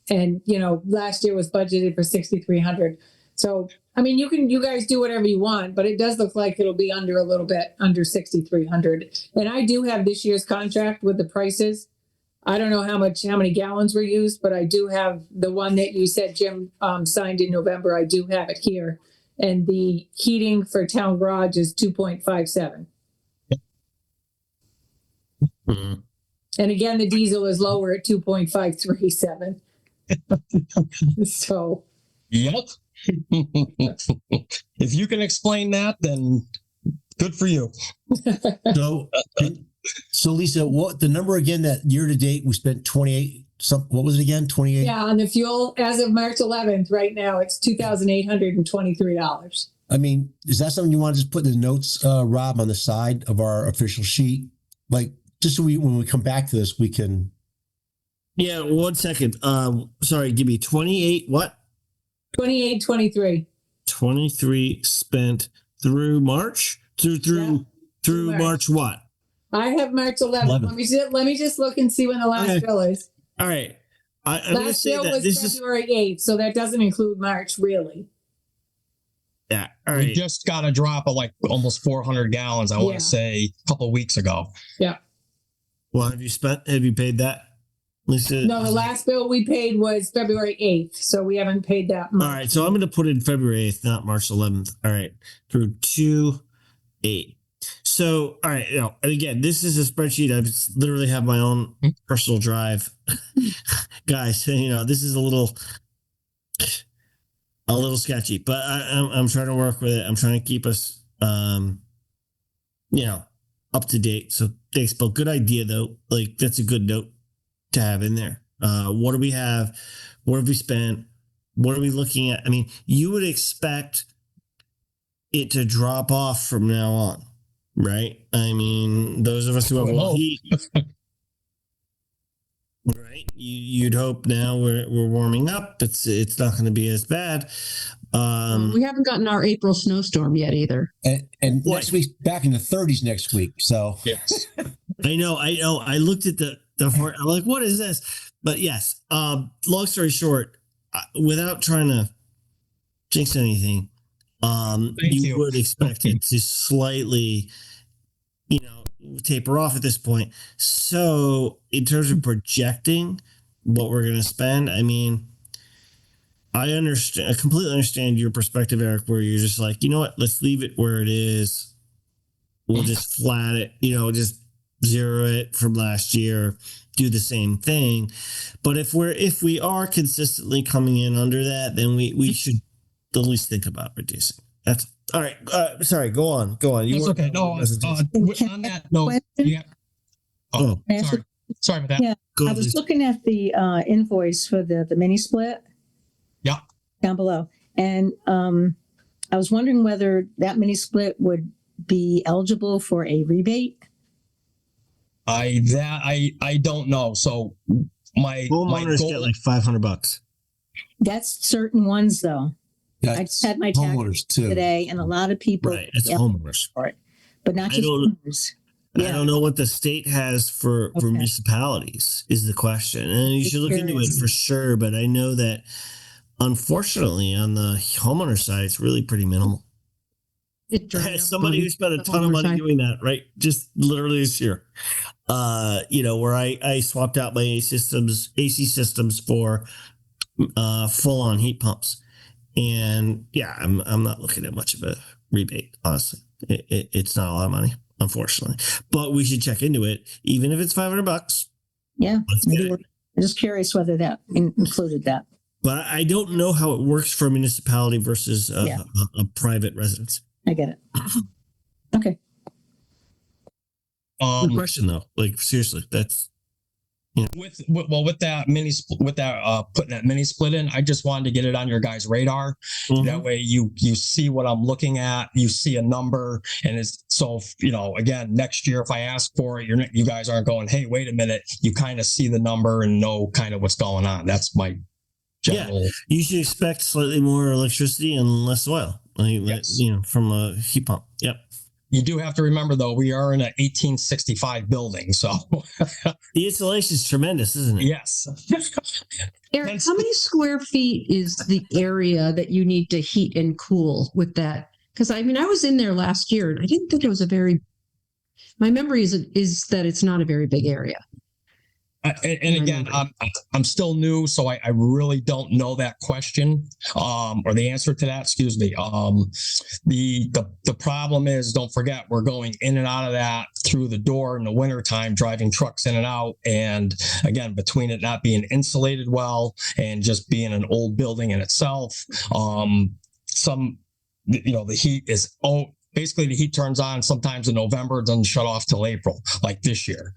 and last year was budgeted for 6,300. So, I mean, you guys do whatever you want, but it does look like it'll be under a little bit under 6,300. And I do have this year's contract with the prices. I don't know how many gallons were used, but I do have the one that you said Jim signed in November. I do have it here. And the heating for town garage is 2.57. Mm-hmm. And again, the diesel is lower at 2.537. So, Yep. If you can explain that, then good for you. So Lisa, what the number again? That year to date we spent 28. What was it again? 28. yeah, on the fuel as of March 11th, right now it's $2,823. I mean, is that something you want to just put in the notes, Rob, on the side of our official sheet, like just so when we come back to this, we can. Yeah, 1 second. Sorry, give me 28. What? 2823. 23 spent through March. Through March. What? I have March 11th. Let me just look and see when the last bill is. All right. I'm going to Last say bill that was this February 8th, so that doesn't include March, really. Yeah. All We right. just got a drop of like almost 400 gallons, I want Yeah. to say, a couple of weeks ago. Yeah. Well, have you paid that, Lisa? No, the last bill we paid was February 8th, so we haven't paid that All much. right. So I'm going to put in February 8th, not March 11th. All right. Through 2/8. So, all right. And again, this is a spreadsheet. I literally have my own personal drive. Guys, this is a little sketchy, but I'm trying to work with it. I'm trying to keep us, up to date. So thanks, Bill. Good idea though. Like that's a good note to have in there. What do we have? What have we spent? What are we looking at? I mean, you would expect it to drop off from now on, right? I mean, those of us who have heat, right? You'd hope now we're warming up. It's not going to be as bad. We haven't gotten our April snowstorm yet either. And next week's back in the 30s next week. So yes, I know. I looked at the I'm like, what is this? But yes. Long story short, without trying to jinx anything, you would expect it to slightly, taper off at this point. So in terms of projecting what we're going to spend, I mean, I completely understand your perspective, Eric, where you're just like, you know what, let's leave it where it is. We'll just flat it, just zero it from last year, do the same thing. But if we are consistently coming in under that, then we should at least think about reducing. That's all right. Sorry, go on. That's okay. No, on that note, yeah. Sorry about that. Yeah, I was looking at the invoice for the mini split. Yeah. Down below. And I was wondering whether that mini split would be eligible for a rebate. I don't know. So my homeowners get like $500. That's certain ones though. That's I just had my tax today, and a lot of people it's homeowners for it, but not just homeowners. Yeah. I don't know what the state has for municipalities is the question, and you should look into it for sure. But I know that unfortunately on the homeowner side, it's really pretty minimal. As somebody who spent a ton of money doing that, right? Just literally this year, where I swapped out my AC systems for full on heat pumps. And yeah, I'm not looking at much of a rebate, honestly. It's not a lot of money, unfortunately. But we should check into it, even if it's $500. Yeah, I'm just curious whether that included that. But I don't know how it works for a municipality versus a private residence. I get it. Okay. Good question though. Like seriously, that's. With that putting that mini split in, I just wanted to get it on your guys' radar. Mm-hmm. That way you see what I'm looking at, you see a number, and it's so again next year if I ask for it, you guys aren't going, hey, wait a minute. You kind of see the number and know kind of what's going on. That's my general. Yeah, you should expect slightly more electricity and less oil. Yes. From a heat pump. Yep. You do have to remember, though, we are in an 1865 building, so the insulation is tremendous, isn't it? Yes. Eric, how many square feet is the area that you need to heat and cool with that? Because I was in there last year, and I didn't think it was my memory is that it's not a very big area. And again, I'm still new, so I really don't know that question, or the answer to that. Excuse me. The problem is, don't forget, we're going in and out of that through the door in the wintertime, driving trucks in and out. And again, between it not being insulated well and just being an old building in itself, the heat is basically the heat turns on sometimes in November, it doesn't shut off till April, like this year.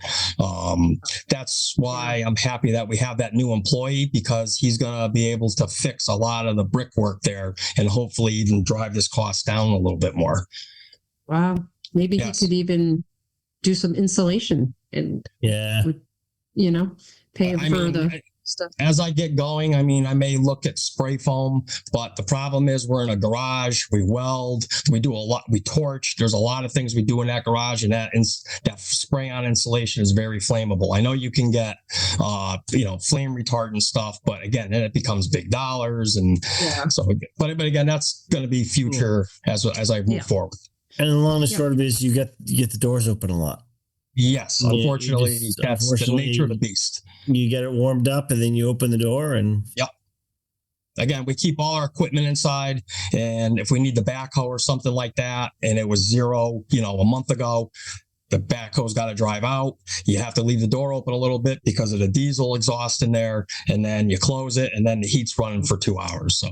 That's why I'm happy that we have that new employee, because he's going to be able to fix a lot of the brickwork there and hopefully even drive this cost down a little bit more. Wow. Maybe Yes. he could even do some insulation and, pay him for the stuff. As I get going, I may look at spray foam, but the problem is we're in a garage. We weld, we do a lot, we torch. There's a lot of things we do in that garage, and that spray on insulation is very flammable. I know you can get, flame retardant stuff, but again, then it becomes big dollars. And so, but again, that's going to be future as I move forward. And the long and short of it is you get the doors open a lot. Yes, unfortunately, that's the nature of the beast. You get it warmed up and then you open the door and... Yep. Again, we keep all our equipment inside, and if we need the backhoe or something like that, and it was zero, a month ago, the backhoe's got to drive out. You have to leave the door open a little bit because of the diesel exhaust in there, and then you close it, and then the heat's running for 2 hours. So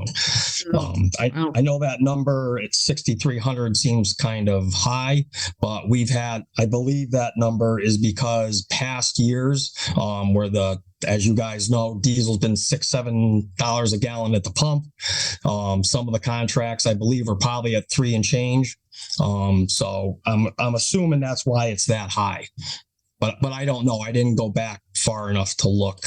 I know that number at 6,300 seems kind of high, but I believe that number is because past years where as you guys know, diesel's been $6-7 a gallon at the pump. Some of the contracts, I believe, are probably at $3 and change. So I'm assuming that's why it's that high, but I don't know. I didn't go back far enough to look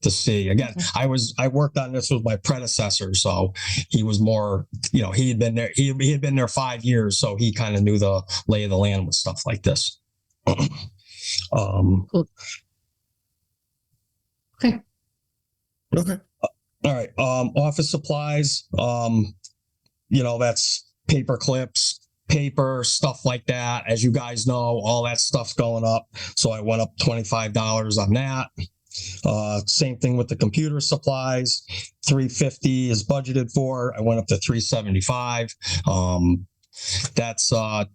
to see. Again, I worked on this with my predecessor, so he was more, he had been there. He had been there 5 years, so he kind of knew the lay of the land with stuff like this. Cool. Okay. All right. Office supplies. That's paper clips, paper, stuff like that. As you guys know, all that stuff's going up. So I went up $25 on that. Same thing with the computer supplies. $350 is budgeted for. I went up to $375. That's the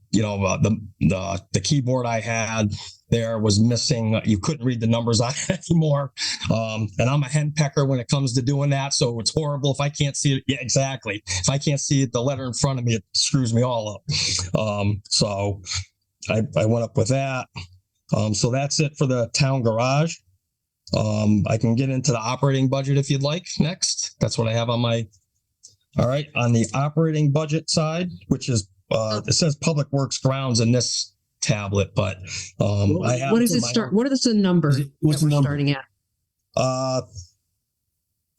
keyboard I had there was missing. You couldn't read the numbers on it anymore. And I'm a henpecker when it comes to doing that. So it's horrible if I can't see it. Yeah, exactly. If I can't see the letter in front of me, it screws me all up. So I went up with that. So that's it for the town garage. I can get into the operating budget if you'd like next. That's what I have on my, all right. On the operating budget side, which is, it says Public Works grounds in this tablet, but I have. What does it start? What is the number? What's the number starting at?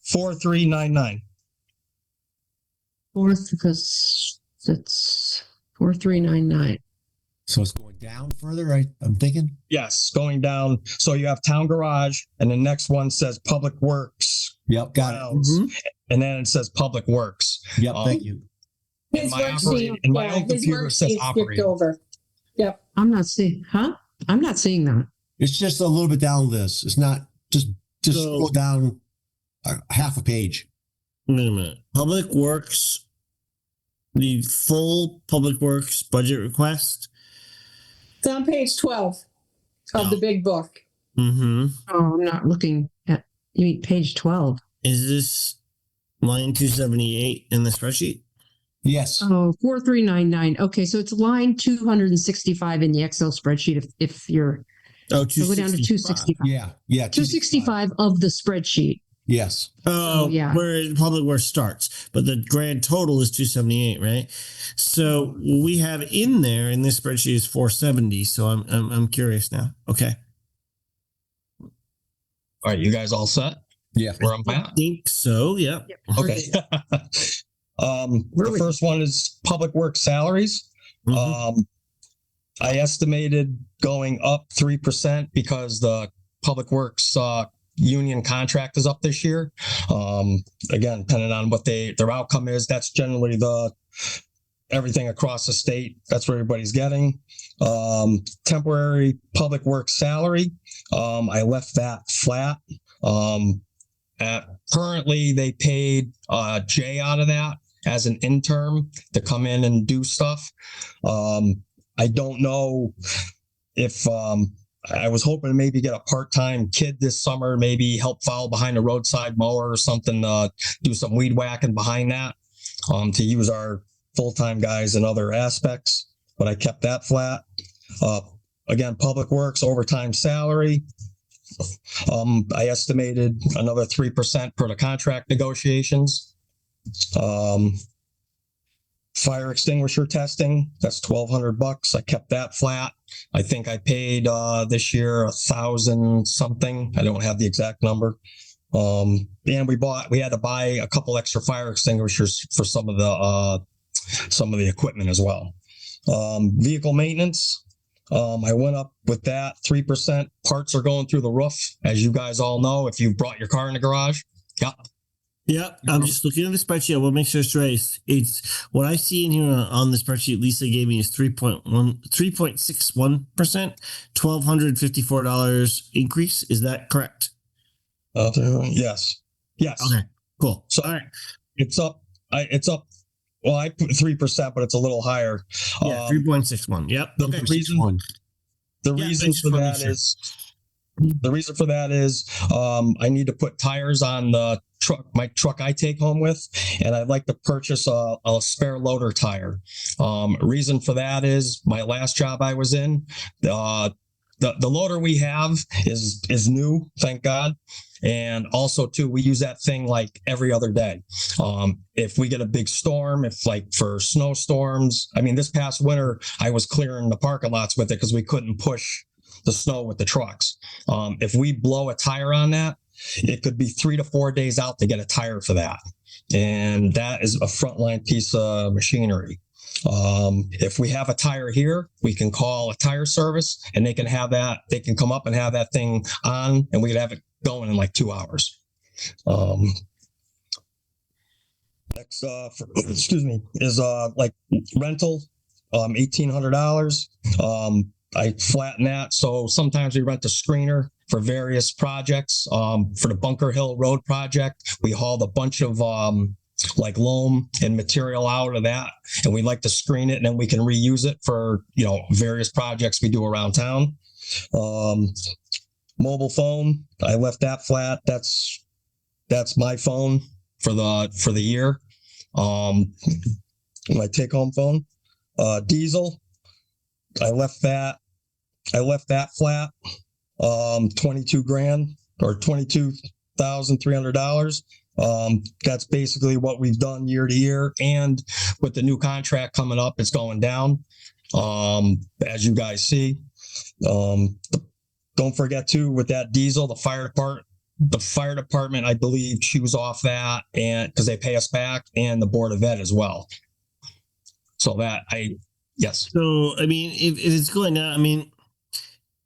4399. Because it's 4399. So it's going down further, I'm thinking? Yes, going down. So you have town garage, and the next one says Public Works. Yep, got it. Mm-hmm. And then it says Public Works. Yep, thank you. My own computer says operating. Over. Yep. I'm not seeing that. It's just a little bit down this. It's not just scroll down half a page. Wait a minute. Public Works, the full Public Works budget request. It's on page 12 of the big book. Mm-hmm. Oh, I'm not looking at, you mean page 12. Is this line 278 in the spreadsheet? Yes. Oh, 4399. Okay, so it's line 265 in the Excel spreadsheet. If you're, go down to 265. Yeah. 265 of the spreadsheet. Yes. Oh, yeah. Where Public Works starts, but the grand total is 278, right? So we have in there in this spreadsheet is 470. So I'm curious now. Okay. All right, you guys all set? Yeah. Where I'm at? I think so. Yeah. Okay. The first one is Public Works salaries. Mm-hmm. I estimated going up 3% because the Public Works union contract is up this year. Again, depending on what their outcome is, that's generally everything across the state. That's what everybody's getting. Temporary public works salary. I left that flat. Currently, they paid Jay out of that as an intern to come in and do stuff. I don't know if I was hoping to maybe get a part-time kid this summer, maybe help foul behind a roadside mower or something, do some weed whacking behind that, to use our full-time guys in other aspects, but I kept that flat. Again, public works, overtime salary. I estimated another 3% per the contract negotiations. Fire extinguisher testing, that's $1,200. I kept that flat. I think I paid this year $1,000 something. I don't have the exact number. And we had to buy a couple extra fire extinguishers for some of the equipment as well. Vehicle maintenance, I went up with that 3%. Parts are going through the roof, as you guys all know, if you've brought your car in the garage. Yep. Yeah, I'm just looking at the spreadsheet. I will make sure it's right. It's what I see in here on the spreadsheet Lisa gave me is 3.61%, $1,254 increase. Is that correct? Yes. Okay, cool. So all right, it's up. Well, I put 3%, but it's a little higher. Yeah, 3.61. Yep. The reason for that is I need to put tires on my truck I take home with, and I'd like to purchase a spare loader tire. Reason for that is my last job I was in, the loader we have is new, thank God. And also too, we use that thing like every other day. If we get a big storm, if like for snowstorms, I mean, this past winter, I was clearing the parking lots with it because we couldn't push the snow with the trucks. If we blow a tire on that, it could be 3 to 4 days out to get a tire for that. And that is a frontline piece of machinery. If we have a tire here, we can call a tire service and they can come up and have that thing on, and we can have it going in like 2 hours. Next, is like rental, $1,800. I flatten that. So sometimes we rent a screener for various projects. For the Bunker Hill Road project, we hauled a bunch of like loam and material out of that, and we like to screen it, and then we can reuse it for various projects we do around town. Mobile phone, I left that flat. That's my phone for the year. My take home phone. Diesel, I left that flat. 22 grand or $22,300. That's basically what we've done year to year. And with the new contract coming up, it's going down. As you guys see, don't forget too, with that diesel, the fire department, I believe, chews off that, and because they pay us back, and the Board of Ed as well. So yes. So, I mean, if it's going down, I mean,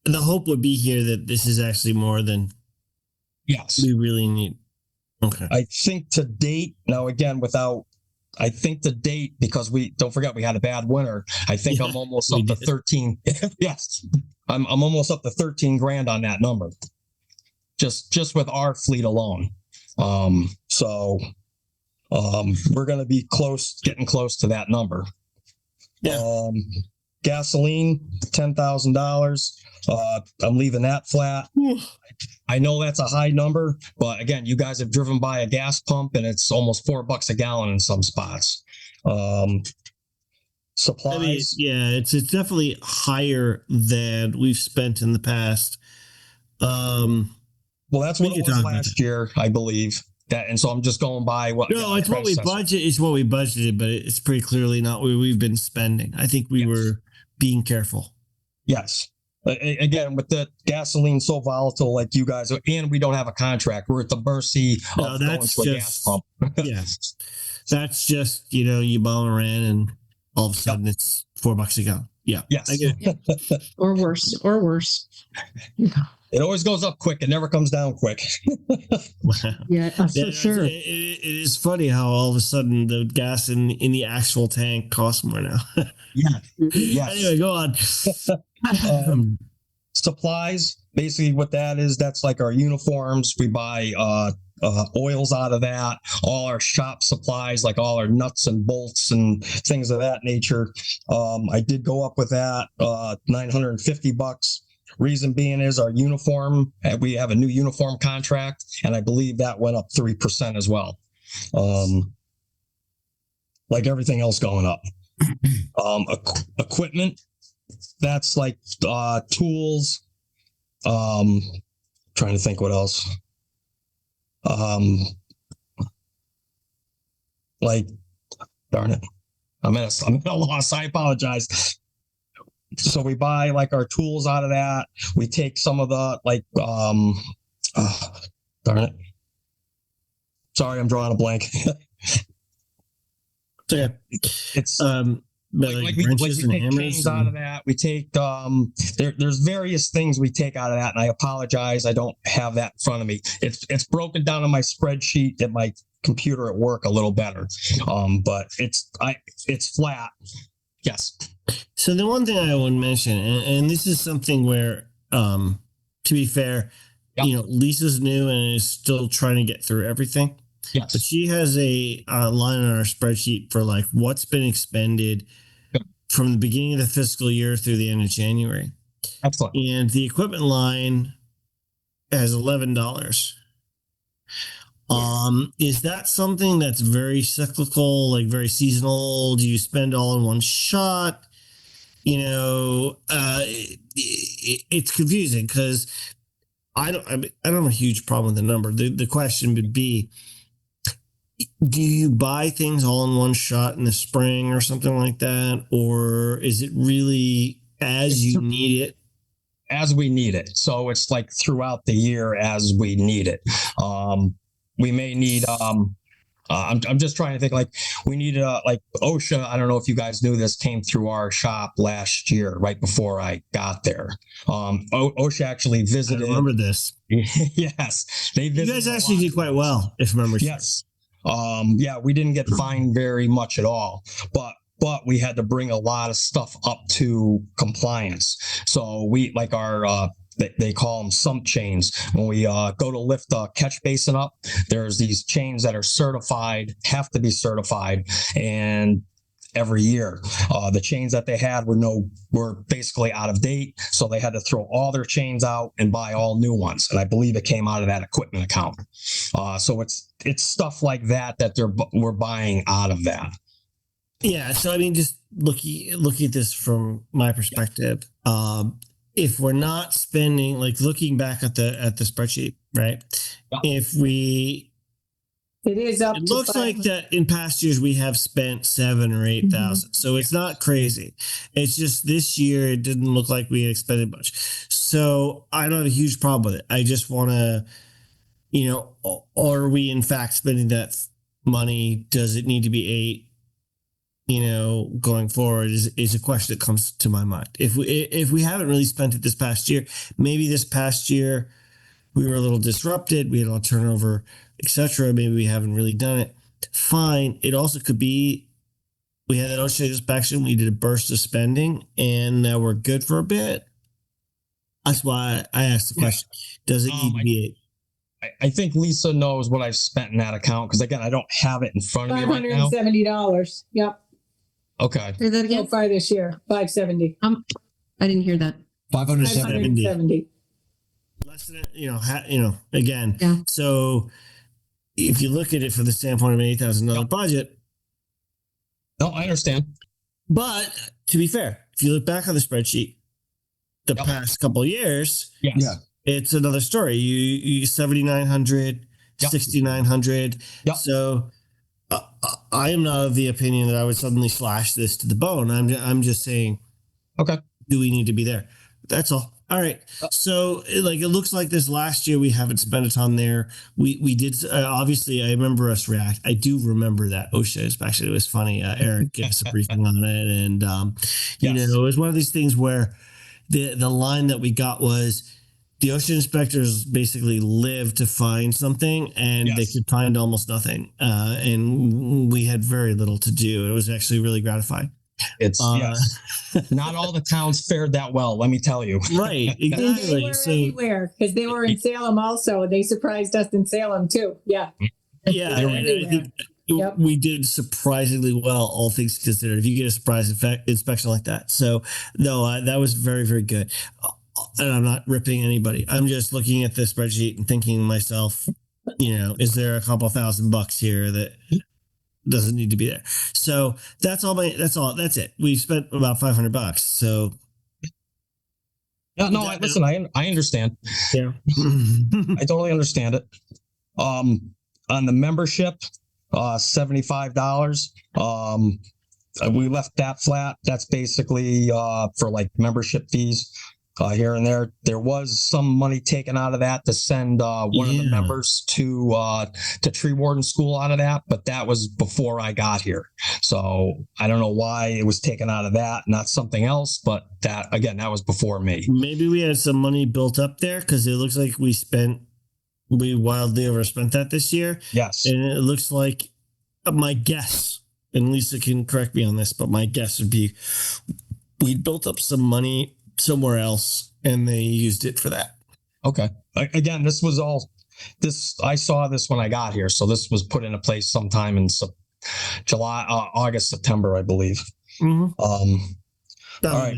the hope would be here that this is actually more than we really need. Okay. I think to date, now again, because we don't forget we had a bad winter. I think I'm almost up to 13. Yes. I'm almost up to 13 grand on that number. Just with our fleet alone. So we're going to be getting close to that number. Yeah. Gasoline, $10,000. I'm leaving that flat. I know that's a high number, but again, you guys have driven by a gas pump and it's almost $4 a gallon in some spots. Supplies. I mean, yeah, it's definitely higher than we've spent in the past. Well, that's what it was last year, I believe. And so I'm just going by what. No, it's what we budget. It's what we budgeted, but it's pretty clearly not what we've been spending. I think we were being careful. Yes. Again, with the gasoline so volatile, like you guys, and we don't have a contract. We're at the mercy of going to a gas pump. Yes, that's just you bomb Iran, and all of a sudden it's $4 a gallon. Yeah. Yes. I get it. Or worse. It always goes up quick. It never comes down quick. Yeah, Yeah, for sure. it is funny how all of a sudden the gas in the actual tank costs more now. Yeah. Mhm. Yes. Anyway, go on. Supplies, basically what that is, that's like our uniforms. We buy oils out of that, all our shop supplies, like all our nuts and bolts and things of that nature. I did go up with that, $950. Reason being is our uniform, we have a new uniform contract, and I believe that went up 3% as well. Like everything else going up. Equipment, that's like tools. Trying to think what else. Like, darn it, I'm at a loss. I apologize. So we buy like our tools out of that. We take some of the darn it. Sorry, I'm drawing a blank. Yeah. It's like we wrenches and take hammers chains out of that. We take there's various things we take out of that, and I apologize, I don't have that in front of me. It's broken down on my spreadsheet at my computer at work a little better. But it's flat. Yes. So the one thing I would mention, and this is something where, to be fair, Yep. Lisa's new and is still trying to get through everything. Yes. But she has a line on our spreadsheet for like what's been expended from the beginning of the fiscal year through the end of January. Excellent. And the equipment line has $11. Is that something that's very cyclical, like very seasonal? Do you spend all in one shot? It's confusing because I don't have a huge problem with the number. The question would be, do you buy things all in one shot in the spring or something like that? Or is it really as you need it? As we need it. So it's like throughout the year as we need it. We may need I'm just trying to think, like we need like OSHA. I don't know if you guys knew this, came through our shop last year, right before I got there. OSHA actually visited. I remember this. Yes, they visited. You guys actually did quite well, if memory serves. Yes. Yeah, we didn't get fined very much at all, but we had to bring a lot of stuff up to compliance. So we like our they call them sump chains. When we go to lift a catch basin up, there's these chains that are certified, have to be certified, and every year the chains that they had were basically out of date, so they had to throw all their chains out and buy all new ones, and I believe it came out of that equipment account. So it's stuff like that we're buying out of that. Yeah, so I mean, just looking at this from my perspective, if we're not spending, like looking back at the spreadsheet, right? Yeah. It is up. It looks like that in past years we have spent 7,000 or 8,000, so it's not crazy. It's just this year it didn't look like we had expended much. So I don't have a huge problem with it. I just want to, are we in fact spending that money? Does it need to be 8? Going forward is a question that comes to my mind. If we haven't really spent it this past year, maybe this past year we were a little disrupted, we had a lot of turnover, etc. Maybe we haven't really done it. Fine. It also could be we had that OSHA inspection, we did a burst of spending, and now we're good for a bit. That's why I asked the question. Does it need to be 8? I think Lisa knows what I've spent in that account, because again, I don't have it in front of me right now. $570. Yep. Okay. Say that So again. far this year, 570. I didn't hear that. 570. Less than again. Yeah. So if you look at it from the standpoint of an $8,000 budget, no, I understand. But to be fair, if you look back on the spreadsheet, the past couple of years, it's another story. You 7,900, 6,900. So I am not of the opinion that I would suddenly slash this to the bone. I'm just saying, okay, do we need to be there? That's all. All right. So it looks like this last year we haven't spent a ton there. We did obviously. I remember us react. I do remember that OSHA inspection. It was funny. Eric gave us a briefing on it, and it was one of these things where the line that we got was the ocean inspectors basically live to find something, and they Yes. could find almost nothing. And we had very little to do. It was actually really gratifying. It's yes. Not all the towns fared that well, let me tell you. Right, And they exactly. were So everywhere because they were in Salem also. And they surprised us in Salem too. Yeah. yeah, They were and I everywhere. think Yep. we did surprisingly well, all things considered. If you get a surprise inspection like that, so no, that was very, very good. And I'm not ripping anybody. I'm just looking at the spreadsheet and thinking to myself, is there a couple $1,000 here that doesn't need to be there? So that's that's it. We spent about $500. So Yeah, no, listen, I understand. yeah. I totally understand it. On the membership, $75. We left that flat. That's basically for like membership fees here and there. There was some money taken out of that to send one of the members to tree warden school out of that, but that was before I got here. So I don't know why it was taken out of that, not something else, but that was before me. Maybe we had some money built up there because it looks like we wildly overspent that this year. Yes. And it looks like my guess, and Lisa can correct me on this, but my guess would be we built up some money somewhere else and they used it for that. Okay. Again, I saw this when I got here. So this was put into place sometime in July, August, September, I believe. Mm-hmm. All right.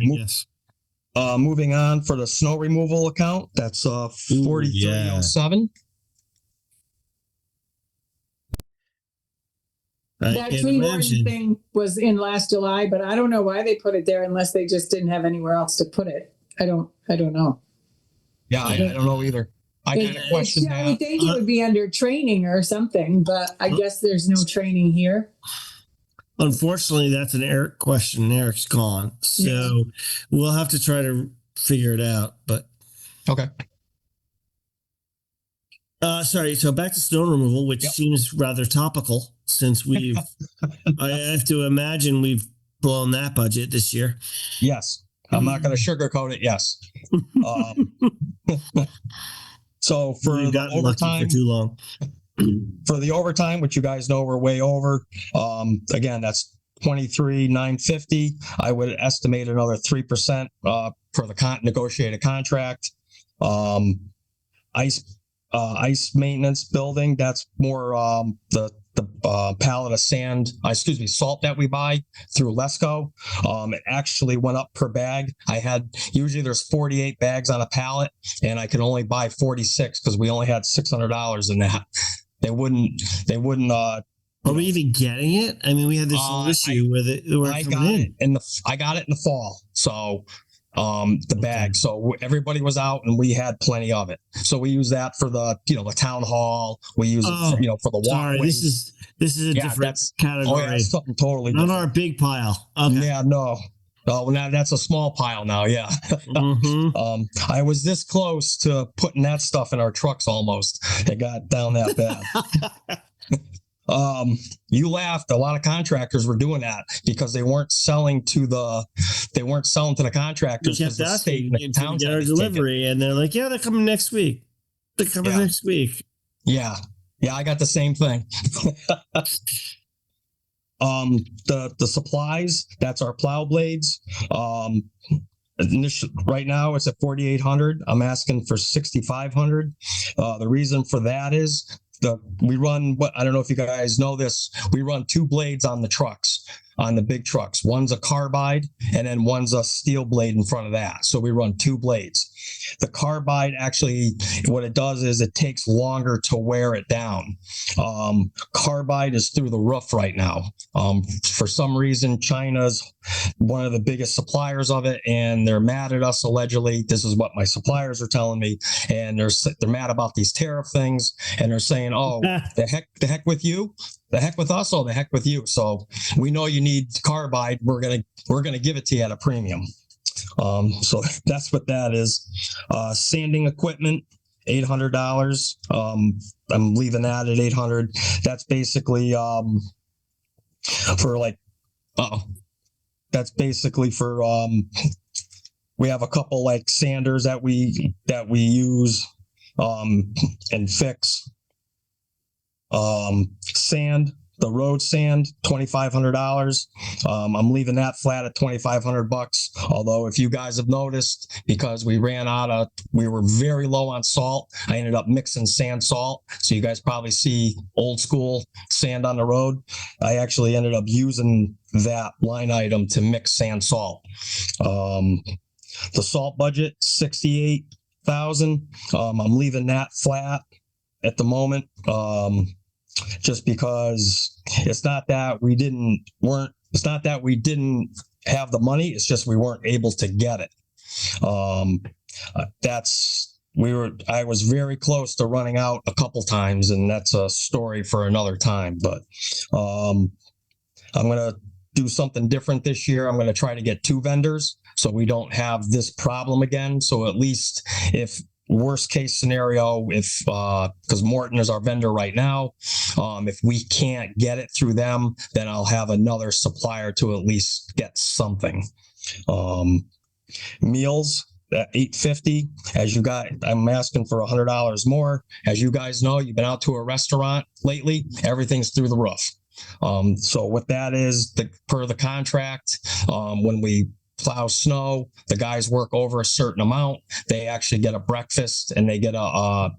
Moving on for the snow removal account. That's 4307. That tree warden thing was in last July, but I don't know why they put it there unless they just didn't have anywhere else to put it. I don't know. Yeah, I don't know either. I kind of question that. I would think it would be under training or something, but I guess there's no training here. Unfortunately, that's an Eric question. Eric's gone. So we'll have to try to figure it out. But okay. Sorry. So back to snow removal, which seems rather topical since I have to imagine we've blown that budget this year. Yes. I'm not going to sugarcoat it. Yes. So for the overtime, for too long. For the overtime, which you guys know we're way over. Again, that's 23,950. I would estimate another 3% for the negotiated contract. Ice maintenance building. That's more the pallet of salt that we buy through Lesco. It actually went up per bag. Usually there's 48 bags on a pallet, and I can only buy 46 because we only had $600 in that. They wouldn't. Are we even getting it? I mean, we had this little issue with it. I got it in the fall. So the bag. So everybody was out and we had plenty of it. So we use that for the town hall. We use it for the walkway. Sorry, this is a different category. Oh, yeah, something totally different. Not our big pile. Okay. Yeah, no. Oh, now that's a small pile now. Yeah. Mm-hmm. I was this close to putting that stuff in our trucks almost. It got down that bad. You laughed. A lot of contractors were doing that because they weren't selling to the contractors. We kept asking to get our delivery, and they're like, "Yeah, they're coming next week. They're coming next week." Yeah, I got the same thing. The supplies, that's our plow blades. Right now it's at 4,800. I'm asking for 6,500. The reason for that is we run I don't know if you guys know this. We run two blades on the trucks, on the big trucks. One's a carbide and then one's a steel blade in front of that. So we run two blades. The carbide actually, what it does is it takes longer to wear it down. Carbide is through the roof right now. For some reason, China's one of the biggest suppliers of it, and they're mad at us allegedly. This is what my suppliers are telling me, and they're mad about these tariff things, and they're saying, "Oh, the heck with you, the heck with us, oh, the heck with you." So we know you need carbide. We're gonna give it to you at a premium. So that's what that is. Sanding equipment, $800. I'm leaving that at 800. That's basically for we have a couple like sanders that we use and fix. Sand, the road sand, $2,500. I'm leaving that flat at $2,500. Although if you guys have noticed, because we were very low on salt, I ended up mixing sand salt. So you guys probably see old school sand on the road. I actually ended up using that line item to mix sand salt. The salt budget, 68,000. I'm leaving that flat at the moment. Just because it's not that we didn't have the money, it's just we weren't able to get it. I was very close to running out a couple times, and that's a story for another time. But I'm gonna do something different this year. I'm gonna try to get 2 vendors so we don't have this problem again. So at least if worst case scenario, if because Morton is our vendor right now, if we can't get it through them, then I'll have another supplier to at least get something. Meals at $850. I'm asking for $100 more. As you guys know, you've been out to a restaurant lately, everything's through the roof. So what that is, per the contract, when we plow snow, the guys work over a certain amount, they actually get a breakfast and they get a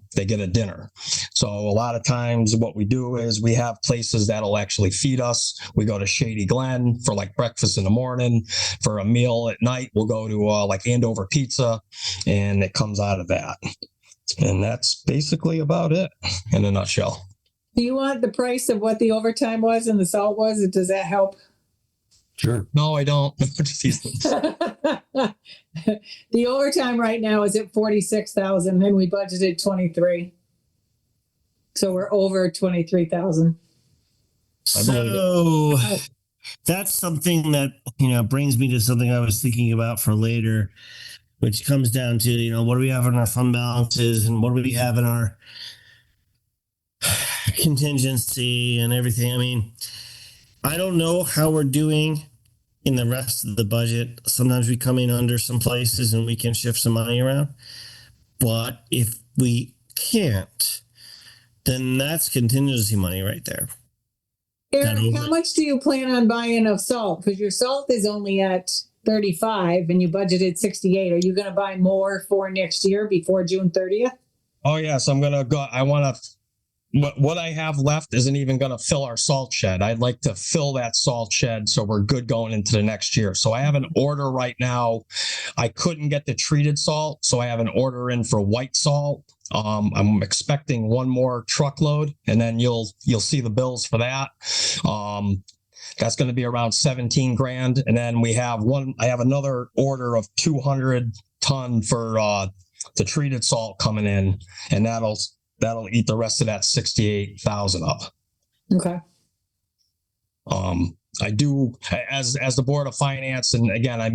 dinner. So a lot of times what we do is we have places that'll actually feed us. We go to Shady Glen for like breakfast in the morning. For a meal at night, we'll go to like Andover Pizza, and it comes out of that. And that's basically about it in a nutshell. Do you want the price of what the overtime was and the salt was? Does that help? Sure. No, I don't. The overtime right now is at 46,000 and we budgeted 23. So we're over 23,000. So that's something that, brings me to something I was thinking about for later, which comes down to, what do we have in our fund balances and what do we have in our contingency and everything. I mean, I don't know how we're doing in the rest of the budget. Sometimes we come in under some places and we can shift some money around. But if we can't, then that's contingency money right there. Eric, how much do you plan on buying of salt? Because your salt is only at 35 and you budgeted 68. Are you going to buy more for next year before June 30th? Oh, yes. I'm going to go. I want to. What I have left isn't even going to fill our salt shed. I'd like to fill that salt shed so we're good going into the next year. So I have an order right now. I couldn't get the treated salt, so I have an order in for white salt. I'm expecting one more truckload, and then you'll see the bills for that. That's going to be around 17 grand. And then I have another order of 200 ton for the treated salt coming in, and that'll eat the rest of that 68,000 up. Okay. I do, as the Board of Finance, and again, I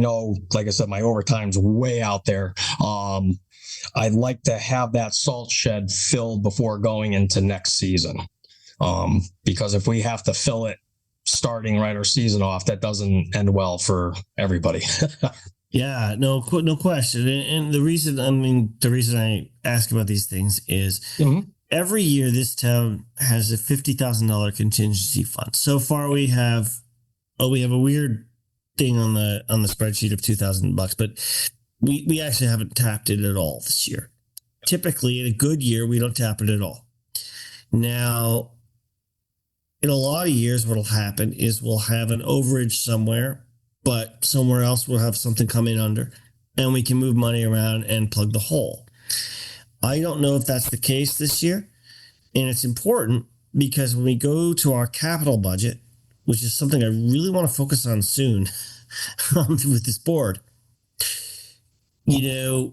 know, like I said, my overtime's way out there. I'd like to have that salt shed filled before going into next season. Because if we have to fill it starting right our season off, that doesn't end well for everybody. Yeah, no question. And the reason I ask about these things is every year this town has a $50,000 contingency fund. So far we have a weird thing on the spreadsheet of $2,000, but we actually haven't tapped it at all this year. Typically in a good year, we don't tap it at all. Now, in a lot of years, what'll happen is we'll have an overage somewhere, but somewhere else we'll have something come in under, and we can move money around and plug the hole. I don't know if that's the case this year, and it's important because when we go to our capital budget, which is something I really want to focus on soon with this board, if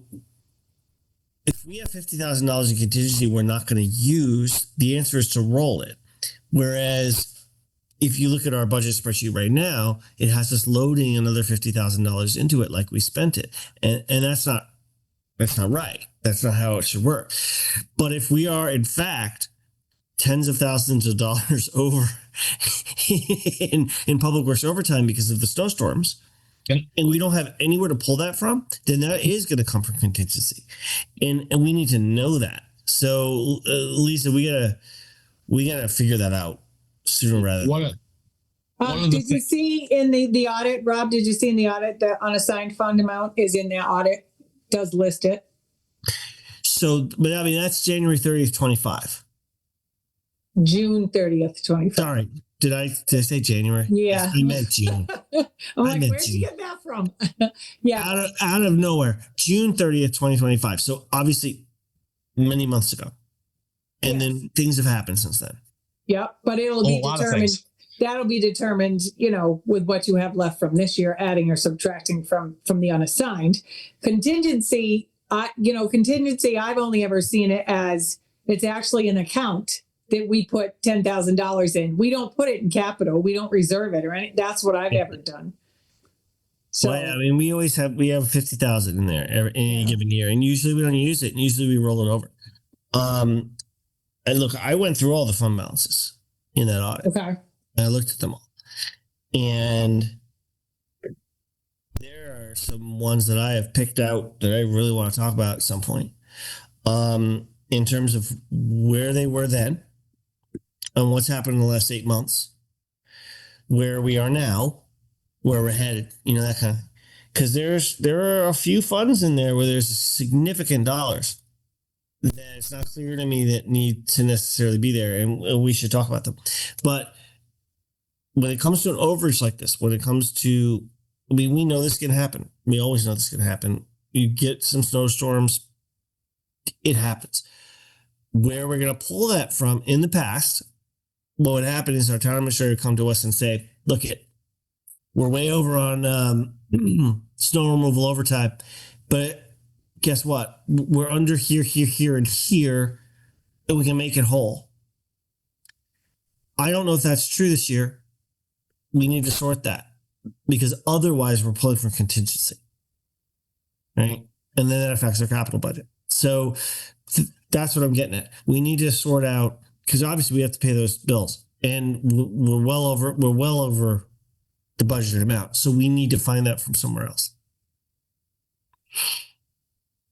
we have $50,000 in contingency we're not going to use, the answer is to roll it. Whereas if you look at our budget spreadsheet right now, it has us loading another $50,000 into it like we spent it. And that's not right. That's not how it should work. But if we are, in fact, tens of thousands of dollars over in public works overtime because of the snowstorms, and we don't have anywhere to pull that from, then that is going to come from contingency, and we need to know that. So, Lisa, we gotta figure that out sooner rather. One of the Did you see in the audit, Rob? Did you see in the audit that unassigned fund amount is in that audit? Does list it? So, but I mean that's January 30th, 25. June 30th, 25. Sorry, did I say January? Yeah. I meant June. I'm I like, meant where'd you June. get that from? Yeah. Out of nowhere, June 30th, 2025. So obviously many months ago. And then things have happened since then. Yeah, but it'll be a lot of determined. things. That'll be determined, with what you have left from this year, adding or subtracting from the unassigned. Contingency, I've only ever seen it as it's actually an account that we put $10,000 in. We don't put it in capital. We don't reserve it or anything. That's what I've ever done. So Well, I mean, we have 50,000 in there in any given year, and usually we don't use it. And usually we roll it over. And look, I went through all the fund balances in that audit. okay. I looked at them all, and there are some ones that I have picked out that I really want to talk about at some point. In terms of where they were then, and what's happened in the last 8 months, where we are now, where we're headed, that kind of. Because there are a few funds in there where there's significant dollars that it's not clear to me that need to necessarily be there, and we should talk about them. But when it comes to an overage like this, when it comes to, we know this can happen. We always know this can happen. You get some snowstorms, it happens. Where we're going to pull that from in the past, what would happen is our town administrator would come to us and say, look, we're way over on snow removal overtime, but guess what? We're under here, and here, and we can make it whole. I don't know if that's true this year. We need to sort that because otherwise we're pulling from contingency, right? And then that affects our capital budget. So that's what I'm getting at. We need to sort out, because obviously we have to pay those bills, and we're well over the budgeted amount. So we need to find that from somewhere else.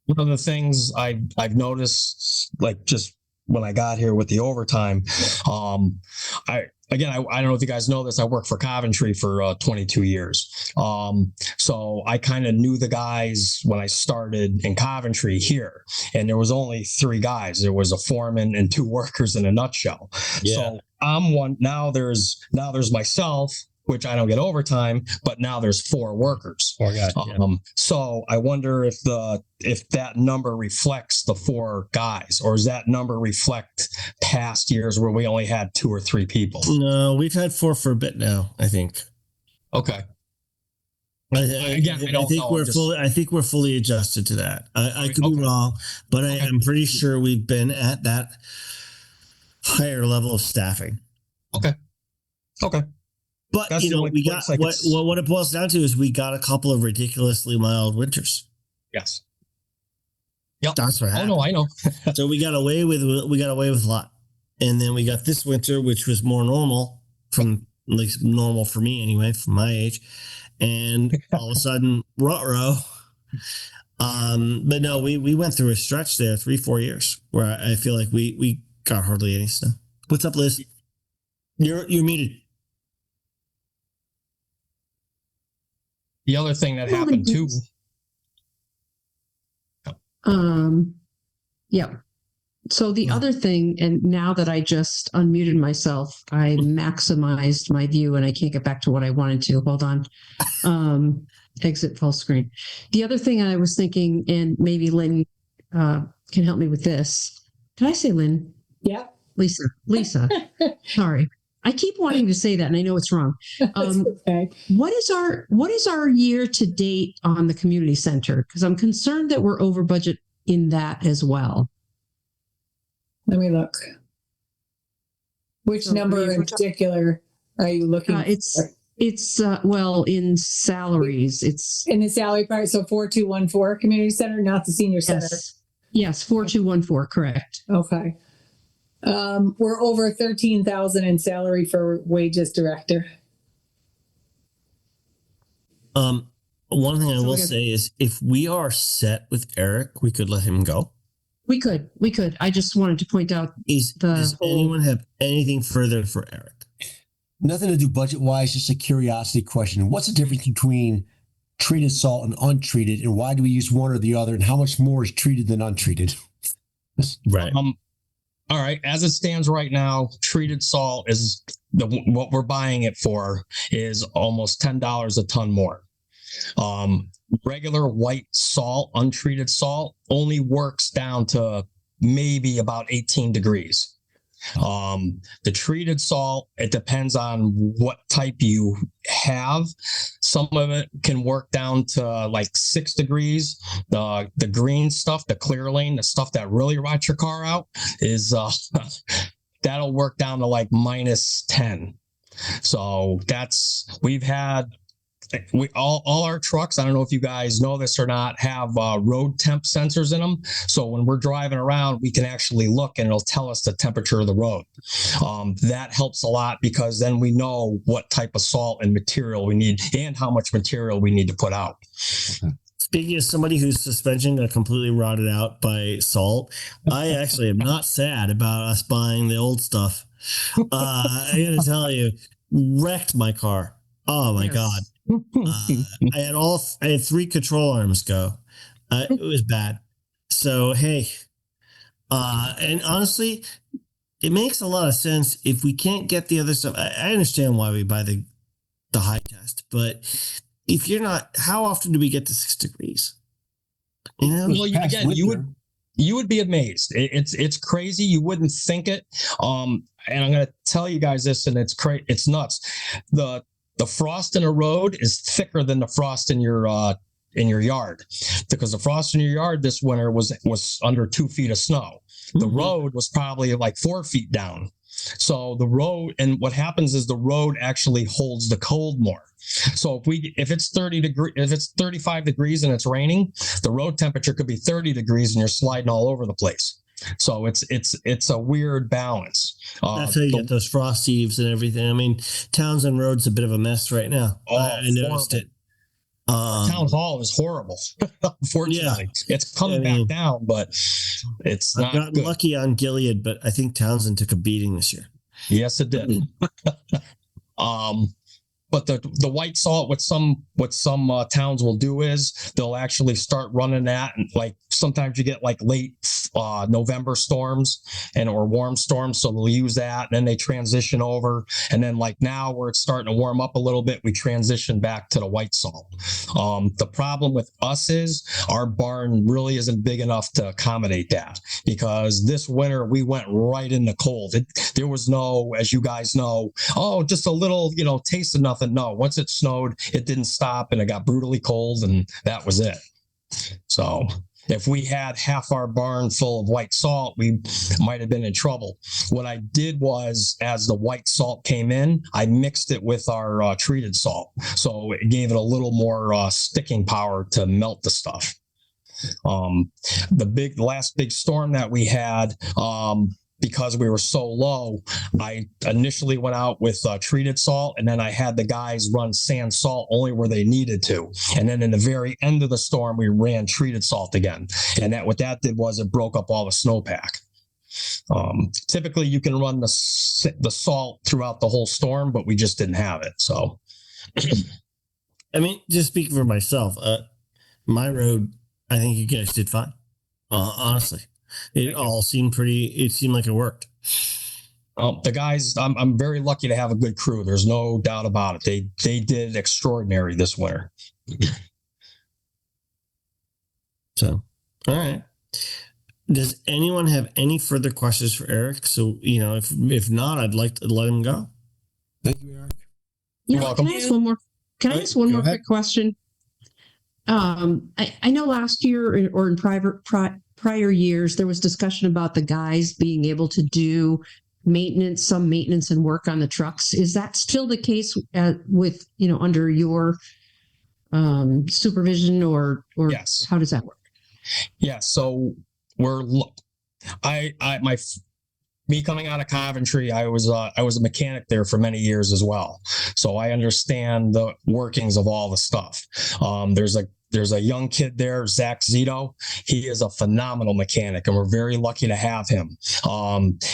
One of the things I've noticed, like just when I got here with the overtime, I don't know if you guys know this. I worked for Coventry for 22 years. So I kind of knew the guys when I started in Coventry here, and there was only 3 guys. There was a foreman and 2 workers in a nutshell. Yeah. So I'm one. Now there's myself, which I don't get overtime, but now there's 4 workers. 4 guys. So I wonder if that number reflects the 4 guys, or does that number reflect past years where we only had 2 or 3 people? No, we've had 4 for a bit now, I think. Okay. I think we're fully adjusted to that. I could be wrong, but I'm pretty sure we've been at that higher level of staffing. Okay. But That's we got what it boils down to is we got a couple of ridiculously mild winters. Yes. Yep. That's what happened. Oh no, I know. So we got away with a lot, and then we got this winter, which was more normal, from at least normal for me anyway, from my age, and all of a sudden, ruh-roh. But no, we went through a stretch there, 3-4 years, where I feel like we got hardly any snow. What's up, Liz? You're muted. The other thing that happened too. Yeah. So the other thing, and now that I just unmuted myself, I maximized my view and I can't get back to what I wanted to. Hold on. Exit full screen. The other thing I was thinking, and maybe Lynn can help me with this. Did I say Lynn? Yeah. Lisa. Sorry. I keep wanting to say that, and I know it's wrong. Okay. What is our year to date on the community center? Because I'm concerned that we're over budget in that as well. Let me look. Which number in particular are you looking for? It's in salaries. It's in the salary part. So 4214 community center, not the senior center. Yes, 4214, correct. Okay. We're over 13,000 in salary for wages director. One thing I So we will got- say is if we are set with Eric, we could let him go. We could. I just wanted to point out Does anyone have anything further for Eric? Nothing to do budget wise, just a curiosity question. What's the difference between treated salt and untreated, and why do we use one or the other, and how much more is treated than untreated? Right. All right. As it stands right now, treated salt is what we're buying it for is almost $10 a ton more. Regular white salt, untreated salt, only works down to maybe about 18 degrees. The treated salt, it depends on what type you have. Some of it can work down to like 6 degrees. The green stuff, the clear lane, the stuff that really rots your car out is that'll work down to like -10. So we've had all our trucks, I don't know if you guys know this or not, have road temp sensors in them. So when we're driving around, we can actually look and it'll tell us the temperature of the road. That helps a lot because then we know what type of salt and material we need and how much material we need to put out. Speaking of somebody whose suspension got completely rotted out by salt, I actually am not sad about us buying the old stuff. I gotta tell you, wrecked my car. Oh my God. I had 3 control arms go. It was bad. So, hey, and honestly, it makes a lot of sense if we can't get the other stuff. I understand why we buy the high test, but if you're not, how often do we get to 6 degrees? You know, well, again, you would be amazed. It's crazy. You wouldn't think it. And I'm going to tell you guys this, and it's nuts. The frost in a road is thicker than the frost in your yard, because the frost in your yard this winter was under 2 feet of snow. The road was probably like 4 feet down. So the road, and what happens is the road actually holds the cold more. So if it's 35 degrees and it's raining, the road temperature could be 30 degrees and you're sliding all over the place. So it's a weird balance. That's how you get those frost eaves and everything. I mean, Townsend Road's a bit of a mess right now. I noticed it. Town Hall is horrible. Unfortunately, it's coming back down, but it's not. I've gotten lucky on Gilead, but I think Townsend took a beating this year. Yes, it did. But the white salt, what some towns will do is they'll actually start running that, and like sometimes you get like late November storms or warm storms, so they'll use that, and then they transition over, and then like now where it's starting to warm up a little bit, we transition back to the white salt. The problem with us is our barn really isn't big enough to accommodate that, because this winter we went right in the cold. There was no, as you guys know, just a little taste of nothing. No, once it snowed, it didn't stop, and it got brutally cold, and that was it. So if we had half our barn full of white salt, we might have been in trouble. What I did was, as the white salt came in, I mixed it with our treated salt. So it gave it a little more sticking power to melt the stuff. The last big storm that we had, because we were so low, I initially went out with treated salt, and then I had the guys run sand salt only where they needed to. And then in the very end of the storm, we ran treated salt again. And what that did was it broke up all the snowpack. Typically, you can run the salt throughout the whole storm, but we just didn't have it. So, I mean, just speaking for myself, my road, I think you guys did fine. Honestly. It seemed like it worked. The guys, I'm very lucky to have a good crew. There's no doubt about it. They did extraordinary this winter. So, all right. Does anyone have any further questions for Eric? So, if not, I'd like to let him go. Thank you, Eric. You're welcome. Can I ask one more? Can I ask one more quick question? I know last year or in prior years, there was discussion about the guys being able to do some maintenance and work on the trucks. Is that still the case with, under your supervision or yes. How does that work? Yeah. So me coming out of Coventry, I was a mechanic there for many years as well, so I understand the workings of all the stuff. There's a young kid there, Zach Zito. He is a phenomenal mechanic, and we're very lucky to have him.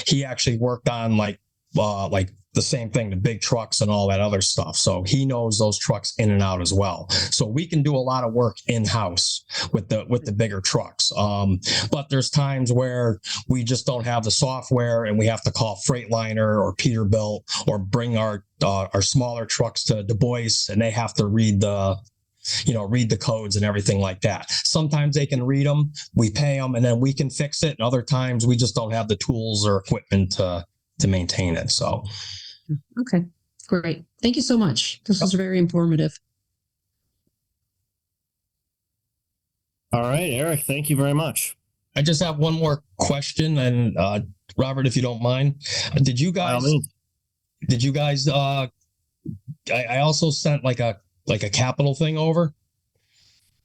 He actually worked on like the same thing, the big trucks and all that other stuff. So he knows those trucks in and out as well. So we can do a lot of work in-house with the bigger trucks. But there's times where we just don't have the software and we have to call Freightliner or Peterbilt or bring our smaller trucks to Du Bois, and they have to read the codes and everything like that. Sometimes they can read them, we pay them, and then we can fix it. And other times we just don't have the tools or equipment to maintain it. So. Okay, great. Thank you so much. This was very informative. All right, Eric, thank you very much. I just have one more question, and Robert, if you don't mind, did you guys? I also sent like a capital thing over.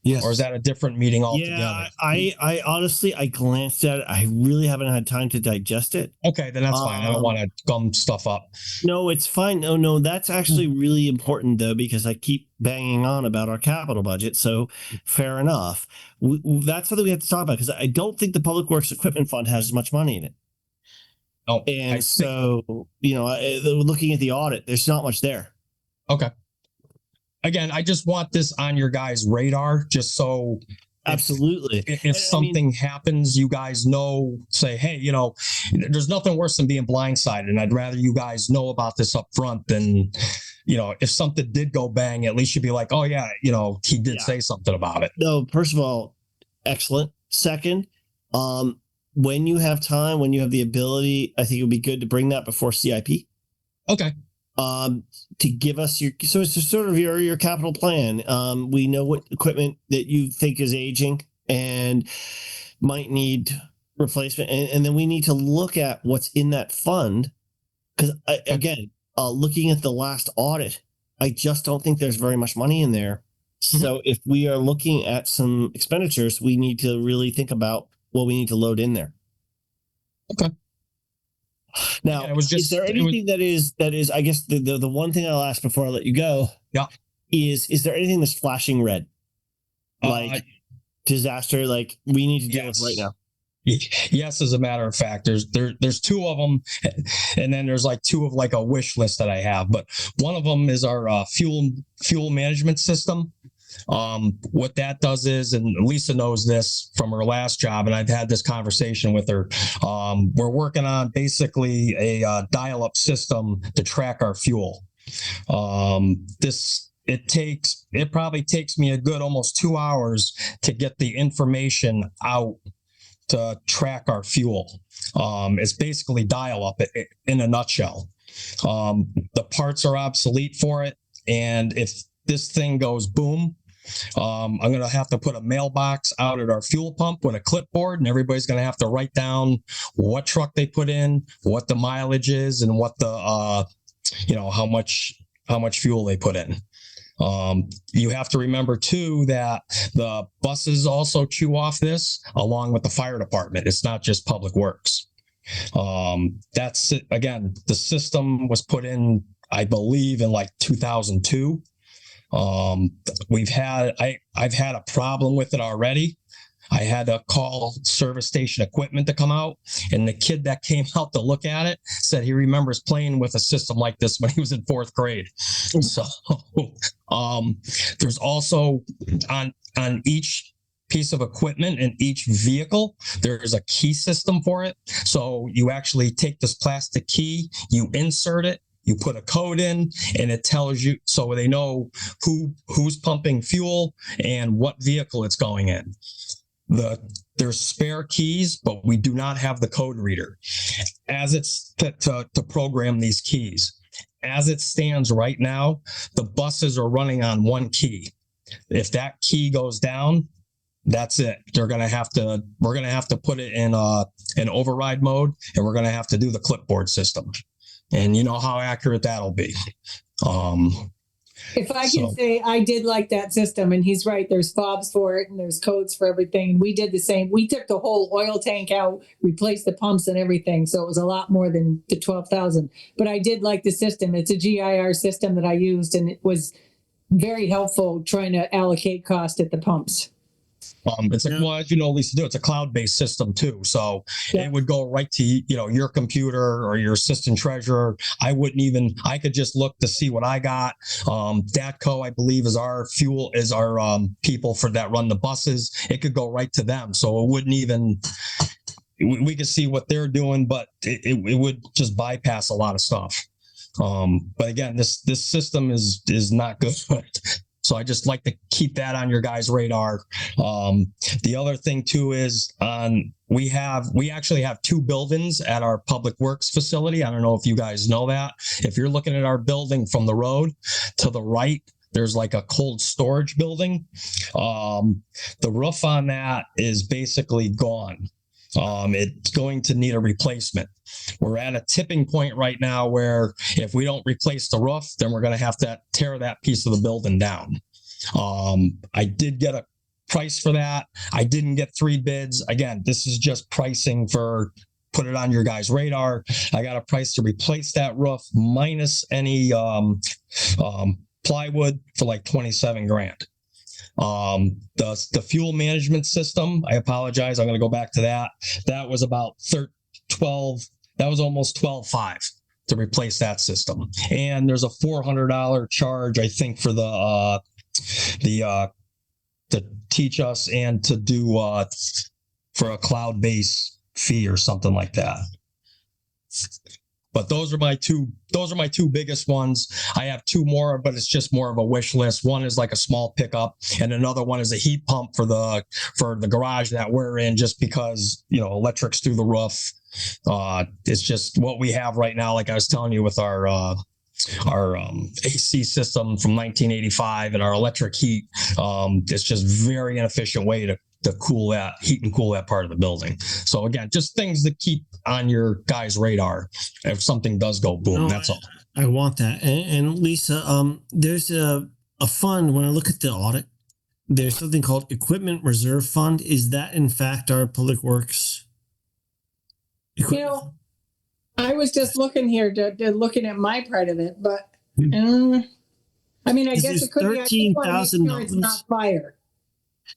Yes. Or is that a different meeting altogether? Yeah, I honestly, I glanced at it. I really haven't had time to digest it. Okay, then that's fine. I don't want to gum stuff up. No, it's fine. No, that's actually really important though, because I keep banging on about our capital budget. So fair enough. That's something we have to talk about, because I don't think the Public Works Equipment Fund has as much money in it. Oh, and so, looking at the audit, there's not much there. Okay. Again, I just want this on your guys' radar, just so absolutely, if something happens, you guys know, say, hey, there's nothing worse than being blindsided, and I'd rather you guys know about this up front than, if something did go bang, at least you'd be like, oh yeah, he did say something about it. No, first of all, excellent. Second, when you have time, when you have the ability, I think it would be good to bring that before CIP. Okay. To give us so it's sort of your capital plan. We know what equipment that you think is aging and might need replacement, and then we need to look at what's in that fund, because again, looking at the last audit, I just don't think there's very much money in there. Mm-hmm. So if we are looking at some expenditures, we need to really think about what we need to load in there. Okay. Now, is there anything that is, I guess the one thing I'll ask before I let you go, is there anything that's flashing red? Like disaster, like we need to deal with right now? Yes, as a matter of fact, there's two of them, and then there's like two of like a wish list that I have, but one of them is our fuel management system. What that does is, and Lisa knows this from her last job, and I've had this conversation with her. We're working on basically a dial-up system to track our fuel. It probably takes me a good almost 2 hours to get the information out to track our fuel. It's basically dial-up in a nutshell. The parts are obsolete for it, and if this thing goes boom, I'm going to have to put a mailbox out at our fuel pump with a clipboard, and everybody's going to have to write down what truck they put in, what the mileage is, and what the, how much fuel they put in. You have to remember too that the buses also chew off this along with the fire department. It's not just Public Works. That's it. Again, the system was put in, I believe, in like 2002. I've had a problem with it already. I had to call service station equipment to come out, and the kid that came out to look at it said he remembers playing with a system like this when he was in 4th grade. So, there's also on each piece of equipment in each vehicle, there's a key system for it. So you actually take this plastic key, you insert it, you put a code in, and it tells you, so they know who's pumping fuel and what vehicle it's going in. There's spare keys, but we do not have the code reader as it's to program these keys. As it stands right now, the buses are running on one key. If that key goes down, that's it. We're going to have to put it in an override mode, and we're going to have to do the clipboard system. And you know how accurate that'll be. If I can So- say, I did like that system, and he's right. There's fobs for it, and there's codes for everything. And we did the same. We took the whole oil tank out, replaced the pumps and everything, so it was a lot more than the 12,000. But I did like the system. It's a GIR system that I used, and it was very helpful trying to allocate cost at the pumps. It's like, well, as you know, Lisa, it's a cloud-based system too. So Yeah. it would go right to, your computer or your assistant treasurer. I could just look to see what I got. DATCO, I believe, is our people for that run the buses. It could go right to them. So it wouldn't even, we could see what they're doing, but it would just bypass a lot of stuff. But again, this system is not good. So I just like to keep that on your guys' radar. The other thing too is we actually have 2 buildings at our public works facility. I don't know if you guys know that. If you're looking at our building from the road to the right, there's like a cold storage building. The roof on that is basically gone. It's going to need a replacement. We're at a tipping point right now where if we don't replace the roof, then we're going to have to tear that piece of the building down. I did get a price for that. I didn't get 3 bids. Again, this is just pricing for put it on your guys' radar. I got a price to replace that roof minus any plywood for like 27 grand. The fuel management system, I apologize. I'm going to go back to that. That was about 12. That was almost 12.5 to replace that system. And there's a $400 charge, I think, for to teach us and to do for a cloud-based fee or something like that. But those are my two biggest ones. I have 2 more, but it's just more of a wish list. One is like a small pickup, and another one is a heat pump for the garage that we're in, just because, electric's through the roof. It's just what we have right now. Like I was telling you with our AC system from 1985 and our electric heat, it's just very inefficient way to heat and cool that part of the building. So again, just things to keep on your guys' radar if something does go boom. No, That's all. I want that. And Lisa, there's a fund. When I look at the audit, there's something called Equipment Reserve Fund. Is that in fact our public works equipment? I was just looking here, looking at my part of it, but I mean, I guess it could be. I just want to make sure it's not fire.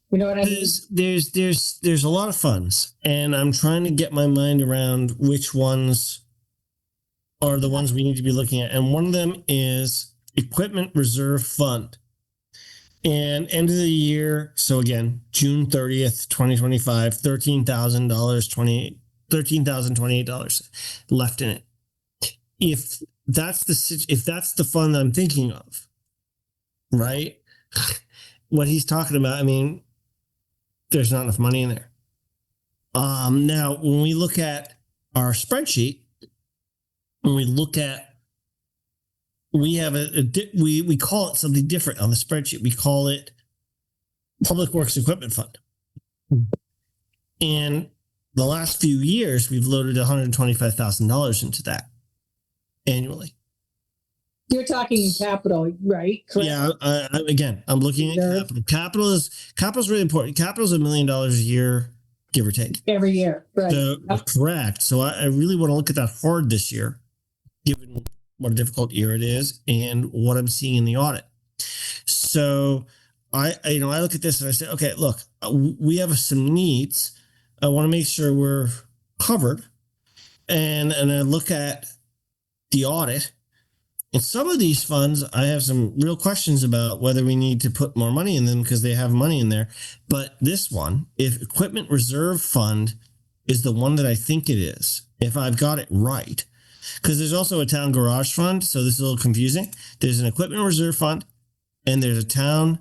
You know what I mean? There's a lot of funds, and I'm trying to get my mind around which ones are the ones we need to be looking at. And one of them is Equipment Reserve Fund. And end of the year, so again, June 30th, 2025, $13,028 left in it. If that's the fund that I'm thinking of, right? What he's talking about, I mean, there's not enough money in there. Now, when we look at our spreadsheet, we have we call it something different on the spreadsheet. We call it Public Works Equipment Fund. And the last few years, we've loaded $125,000 into that annually. You're talking in capital, right? Correct? Yeah. I'm looking at capital. Capital's really important. Capital's $1 million a year, give or take. Every year, right? So, correct. So I really want to look at that hard this year, given what a difficult year it is and what I'm seeing in the audit. So I look at this and I say, okay, look, we have some needs. I want to make sure we're covered, and I look at the audit. And some of these funds, I have some real questions about whether we need to put more money in them because they have money in there. But this one, if Equipment Reserve Fund is the one that I think it is, if I've got it right, because there's also a town garage fund, so this is a little confusing. There's an Equipment Reserve Fund, and there's a town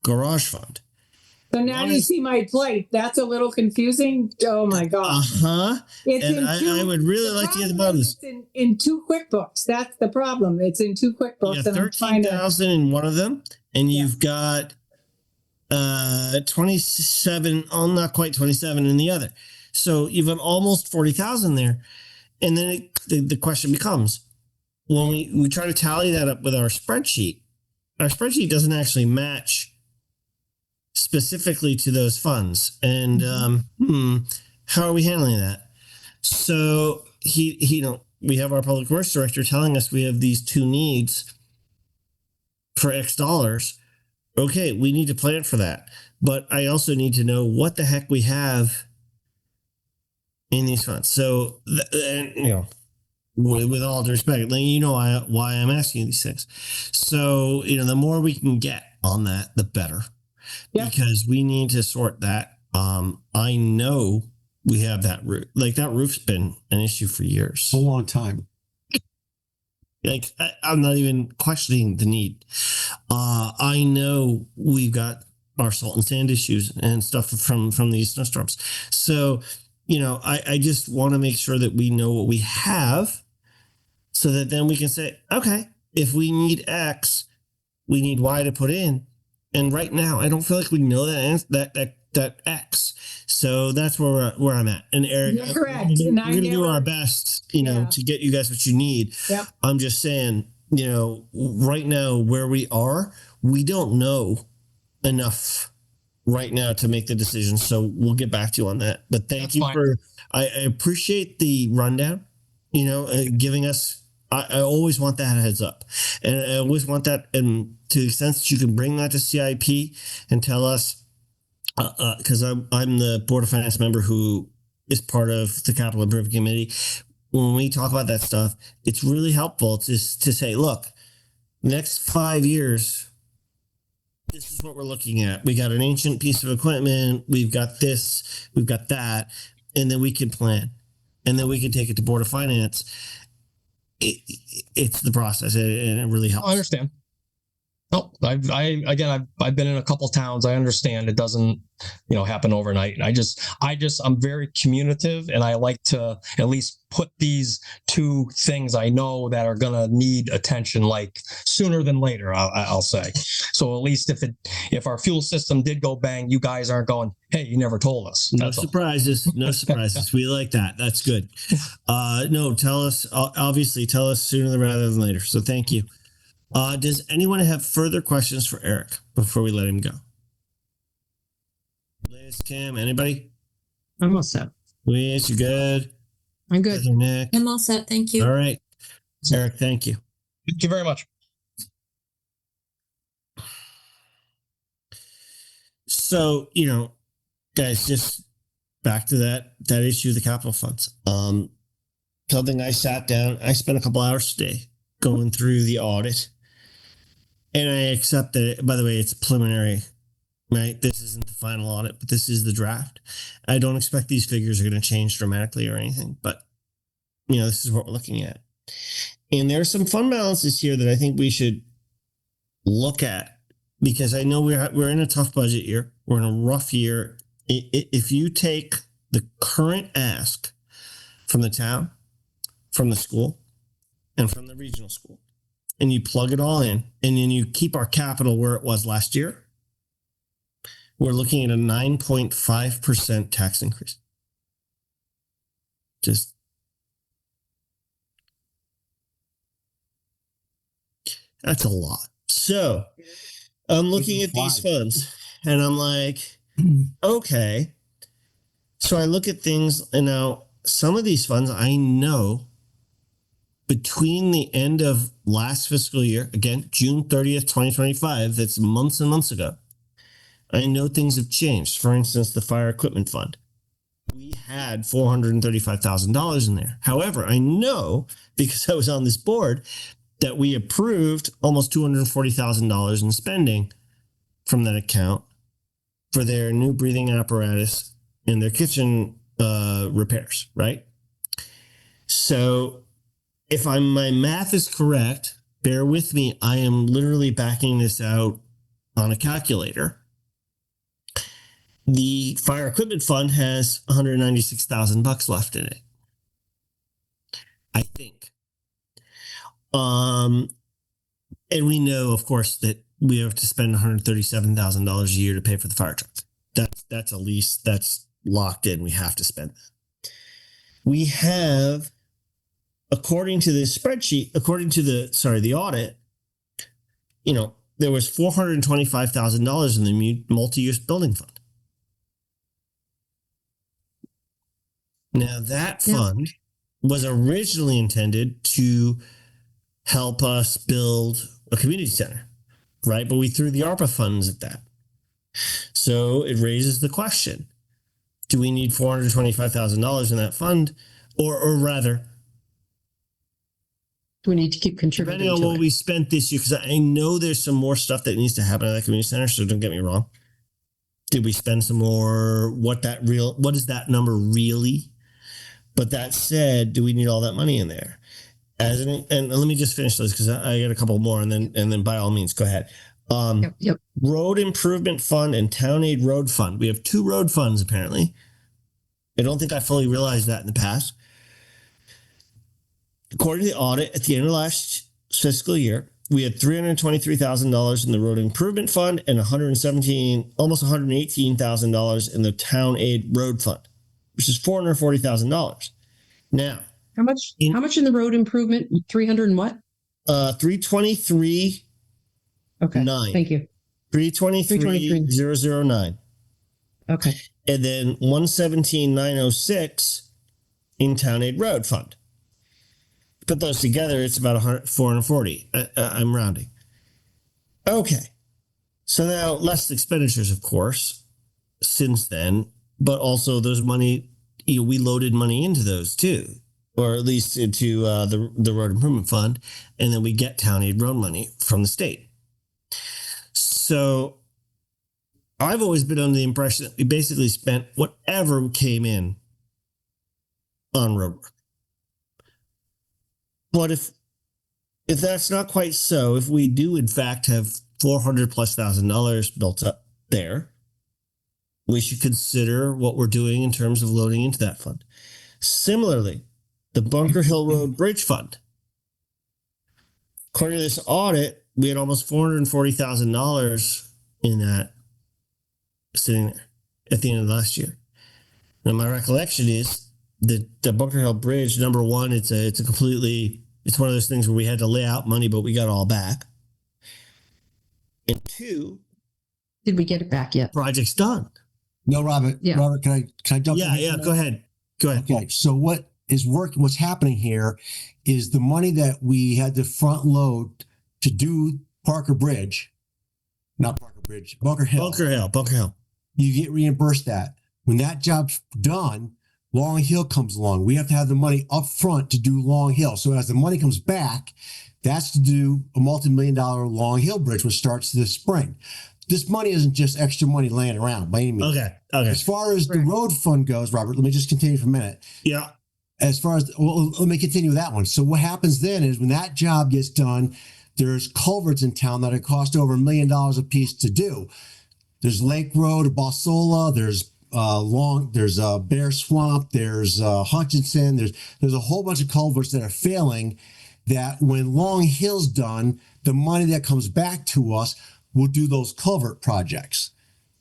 garage fund. So now you see my plate. That's a little confusing. Oh my God. And I would really like to get the bottom of this. It's in 2 QuickBooks. That's the problem. It's in 2 QuickBooks. You have 13,000 in one of them, and you've got 27, not quite 27 in the other. So you've got almost 40,000 there. And then the question becomes, when we try to tally that up with our spreadsheet, our spreadsheet doesn't actually match specifically to those funds. And how are we handling that? So we have our public works director telling us we have these two needs for X dollars. Okay, we need to plan for that. But I also need to know what the heck we have in these funds. So, with all due respect, why I'm asking these things. So, the more we can get on that, the better. Yep. Because we need to sort that. I know we have that roof. Like, that roof's been an issue for years. A long time. Like, I'm not even questioning the need. I know we've got our salt and sand issues and stuff from these snowstorms. So, I just want to make sure that we know what we have so that then we can say, okay, if we need X, we need Y to put in. And right now, I don't feel like we know that X. So that's where I'm at. And Eric, You're correct. we're going to do our best, to get you guys what you need. Yep. I'm just saying, right now where we are, we don't know enough right now to make the decision. So we'll get back to you on that. But thank you for, I appreciate the rundown, giving us, I always want that heads up. And I always want that, and to the extent that you can bring that to CIP and tell us, because I'm the Board of Finance member who is part of the Capital Improvement Committee. When we talk about that stuff, it's really helpful to say, look, next 5 years, this is what we're looking at. We got an ancient piece of equipment. We've got this, we've got that, and then we can plan, and then we can take it to Board of Finance. It's the process, and it really helps. I understand. No, I've been in a couple towns. I understand it doesn't, happen overnight. And I'm very communicative, and I like to at least put these two things I know that are going to need attention, like sooner than later, I'll say. So at least if our fuel system did go bang, you guys aren't going, hey, you never told us. No surprises. We like that. That's good. No, tell us sooner rather than later. So thank you. Does anyone have further questions for Eric before we let him go? Liz, Kim, anybody? I'm all set. Liz, you good? I'm good. Nick? I'm all set. Thank you. All right. Eric, thank you. Thank you very much. So, guys, just back to that issue of the capital funds. Something I sat down, I spent a couple hours today going through the audit. And I accept that, by the way, it's preliminary, right? This isn't the final audit, but this is the draft. I don't expect these figures are going to change dramatically or anything, but, this is what we're looking at. And there are some fund balances here that I think we should look at, because I know we're in a tough budget year. We're in a rough year. If you take the current ask from the town, from the school, and from the regional school, and you plug it all in, and then you keep our capital where it was last year, we're looking at a 9.5% tax increase. That's a lot. So I'm looking at these funds and I'm like, okay. So I look at things, and now some of these funds I know between the end of last fiscal year, again, June 30th, 2025, that's months and months ago, I know things have changed. For instance, the fire equipment fund. We had $435,000 in there. However, I know, because I was on this board, that we approved almost $240,000 in spending from that account for their new breathing apparatus and their kitchen repairs, right? So if my math is correct, bear with me, I am literally backing this out on a calculator. The fire equipment fund has $196,000 left in it, I think. And we know, of course, that we have to spend $137,000 a year to pay for the fire truck. That's a lease. That's locked in. We have to spend that. We have, according to this spreadsheet, according to the audit, there was $425,000 in the multi-use building fund. Now that fund was originally intended to help us build a community center, right? But we threw the ARPA funds at that. So it raises the question, do we need $425,000 in that fund? Or rather, Do we need to keep contributing depending on to what it? we spent this year, because I know there's some more stuff that needs to happen at that community center, so don't get me wrong. Did we spend some more? What is that number really? But that said, do we need all that money in there? And let me just finish those because I got a couple more, and then by all means, go ahead. Yep. Road Improvement Fund and Town Aid Road Fund. We have two road funds apparently. I don't think I fully realized that in the past. According to the audit at the end of last fiscal year, we had $323,000 in the Road Improvement Fund and almost $118,000 in the Town Aid Road Fund, which is $440,000. Now, How much in the road improvement? 300 and what? 323. Okay. 9. Thank you. 323,009. Okay. And then 117,906 in Town Aid Road Fund. Put those together, it's about 440. I'm rounding. Okay. So now less expenditures, of course, since then, but also those money, we loaded money into those too, or at least into the Road Improvement Fund, and then we get Town Aid Road money from the state. So I've always been under the impression that we basically spent whatever came in on road work. But if that's not quite so, if we do in fact have $400,000+ built up there, we should consider what we're doing in terms of loading into that fund. Similarly, the Bunker Hill Road Bridge Fund. According to this audit, we had almost $440,000 in that sitting there at the end of last year. Now, my recollection is that the Bunker Hill Bridge, number one, it's one of those things where we had to lay out money, but we got it all back. And two, did we get it back yet? Project's done. No, Robert. Yeah. Robert, can I jump in? Yeah. Go ahead. Okay. So what's happening here is the money that we had to front load to do Bunker Hill. You get reimbursed that. When that job's done, Long Hill comes along. We have to have the money up front to do Long Hill. So as the money comes back, that's to do a multi-million-dollar Long Hill Bridge, which starts this spring. This money isn't just extra money laying around by any means. Okay. As far as the road fund goes, Robert, let me just continue for a minute. Yeah. Let me continue with that one. So what happens then is when that job gets done, there's culverts in town that cost over $1 million a piece to do. There's Lake Road, Bossola, there's Bear Swamp, there's Hutchinson, there's a whole bunch of culverts that are failing, that when Long Hill's done, the money that comes back to us will do those culvert projects.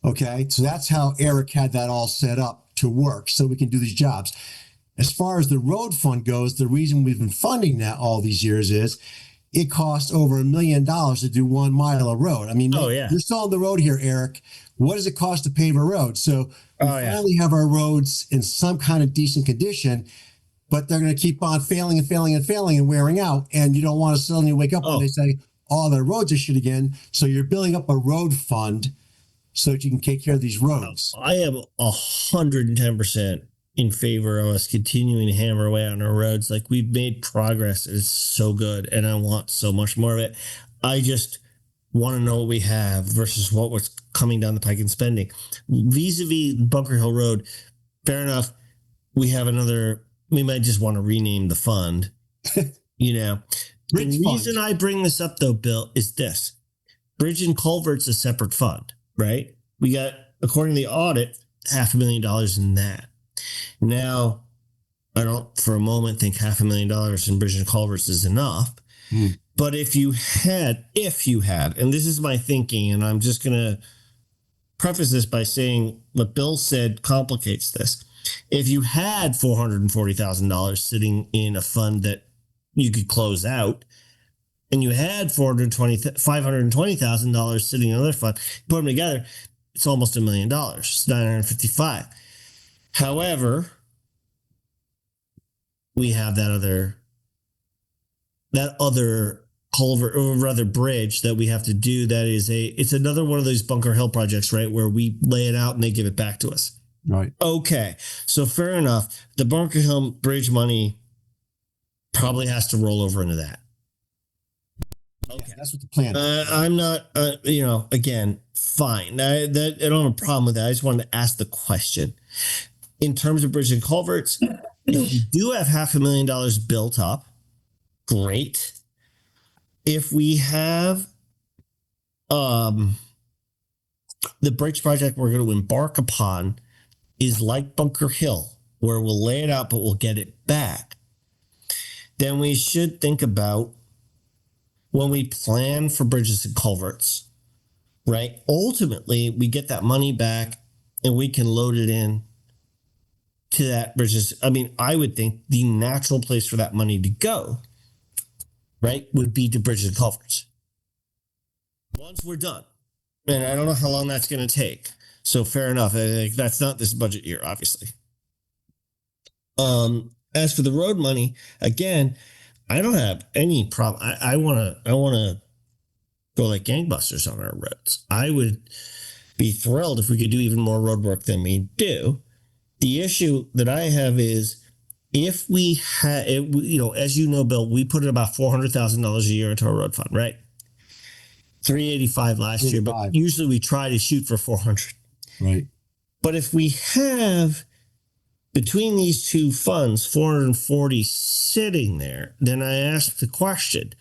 Okay, so that's how Eric had that all set up to work so we can do these jobs. As far as the road fund goes, the reason we've been funding that all these years is it costs over $1 million to do 1 mile of road. I mean, you're still on the road here, Eric. What does it cost to pave a road? So we finally have our roads in some kind of decent condition, but they're going to keep on failing and wearing out. And you don't want to suddenly wake up when they say, the roads are shit again. So you're building up a road fund so that you can take care of these roads. I am 110% in favor of us continuing to hammer away on our roads. Like, we've made progress. It's so good, and I want so much more of it. I just want to know what we have versus what was coming down the pike in spending. Vis-a-vis Bunker Hill Road, fair enough. We might just want to rename the fund. The reason I bring this up, though, Bill, is this. Bridge and Culvert's a separate fund, right? We got, according to the audit, $500,000 in that. Now, I don't for a moment think $500,000 in Bridge and Culverts is enough. But if you had, and this is my thinking, and I'm just going to preface this by saying what Bill said complicates this. If you had $440,000 sitting in a fund that you could close out and you had $520,000 sitting in another fund, put them together, it's almost $1 million. It's 955. However, we have that other culvert, or rather bridge, that we have to do. That is it's another one of those Bunker Hill projects, right, where we lay it out and they give it back to us. Right. Okay, so fair enough. The Bunker Hill bridge money probably has to roll over into that. Okay, Yeah, that's what the plan is. I'm not, again, fine. I don't have a problem with that. I just wanted to ask the question. In terms of bridge and culverts, if we do have $500,000 built up, great. If we have the bridge project we're going to embark upon is like Bunker Hill, where we'll lay it out, but we'll get it back, then we should think about, when we plan for bridges and culverts, right? Ultimately, we get that money back and we can load it in to that bridges. I mean, I would think the natural place for that money to go, right, would be to bridges and culverts. Once we're done, and I don't know how long that's going to take. So fair enough. That's not this budget year, obviously. As for the road money, again, I don't have any problem. I want to go like gangbusters on our roads. I would be thrilled if we could do even more road work than we do. The issue that I have is, if we had, as you know, Bill, we put in about $400,000 a year into our road fund, right? 385 last year, but usually we try to shoot for 400. Right. But if we have, between these two funds, 440 sitting there, then I ask the question,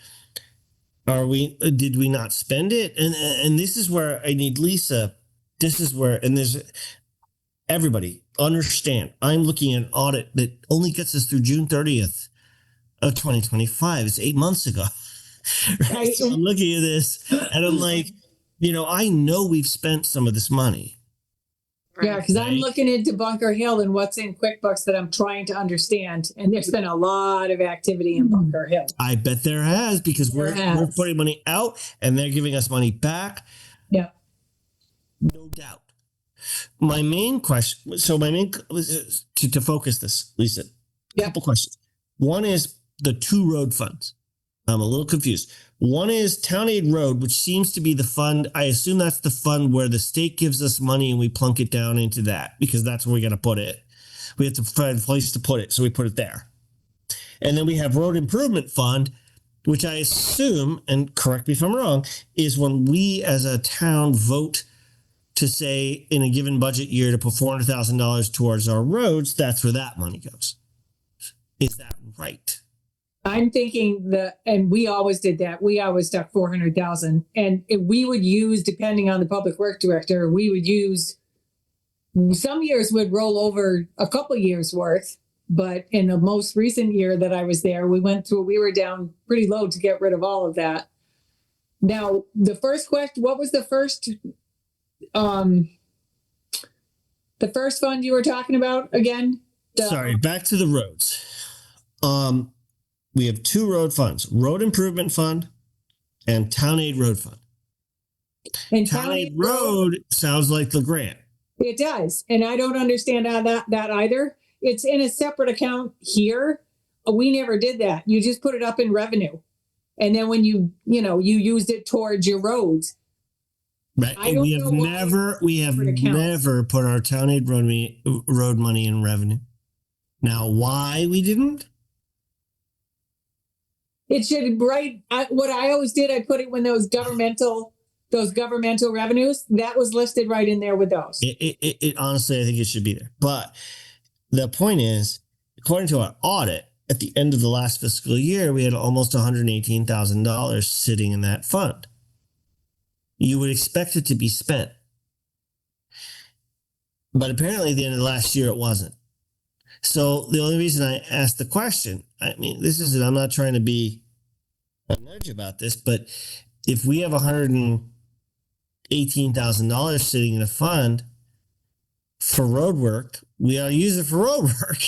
did we not spend it? And this is where I need Lisa. This is where, and there's, everybody understand, I'm looking at an audit that only gets us through June 30th of 2025. It's 8 months ago. Right? So I'm looking at this and I'm like, I know we've spent some of this money. Yeah, because I'm looking into Bunker Hill and what's in QuickBooks that I'm trying to understand. And there's been a lot of activity in Bunker Hill. I bet there has, because we're putting money out and they're giving us money back. Yeah. No doubt. My main question, to focus this, Lisa, a couple questions. One is the two road funds. I'm a little confused. One is Town Aid Road, which seems to be the fund. I assume that's the fund where the state gives us money and we plunk it down into that, because that's where we got to put it. We have to find a place to put it, so we put it there. And then we have Road Improvement Fund, which I assume, and correct me if I'm wrong, is when we as a town vote to say in a given budget year to put $400,000 towards our roads, that's where that money goes. Is that right? I'm thinking and we always did that. We always stuck 400,000, and we would use, depending on the public work director, we would use, some years would roll over a couple years worth, but in the most recent year that I was there, we were down pretty low to get rid of all of that. Now, the first question, what was the first fund you were talking about again? Sorry, back to the roads. We have two road funds, Road Improvement Fund and Town Aid Road Fund. And Town Aid Road sounds like the grant. It does. And I don't understand how that either. It's in a separate account here. We never did that. You just put it up in revenue. And then when you used it towards your roads. Right. And we have never put our Town Aid road money in revenue. Now, why we didn't? It should, what I always did, I put it when those governmental revenues, that was listed right in there with those. It honestly, I think it should be there. But the point is, according to our audit, at the end of the last fiscal year, we had almost $118,000 sitting in that fund. You would expect it to be spent. But apparently at the end of last year, it wasn't. So the only reason I asked the question, I mean, I'm not trying to be a nudge about this, but if we have $118,000 sitting in a fund for road work, we ought to use it for road work.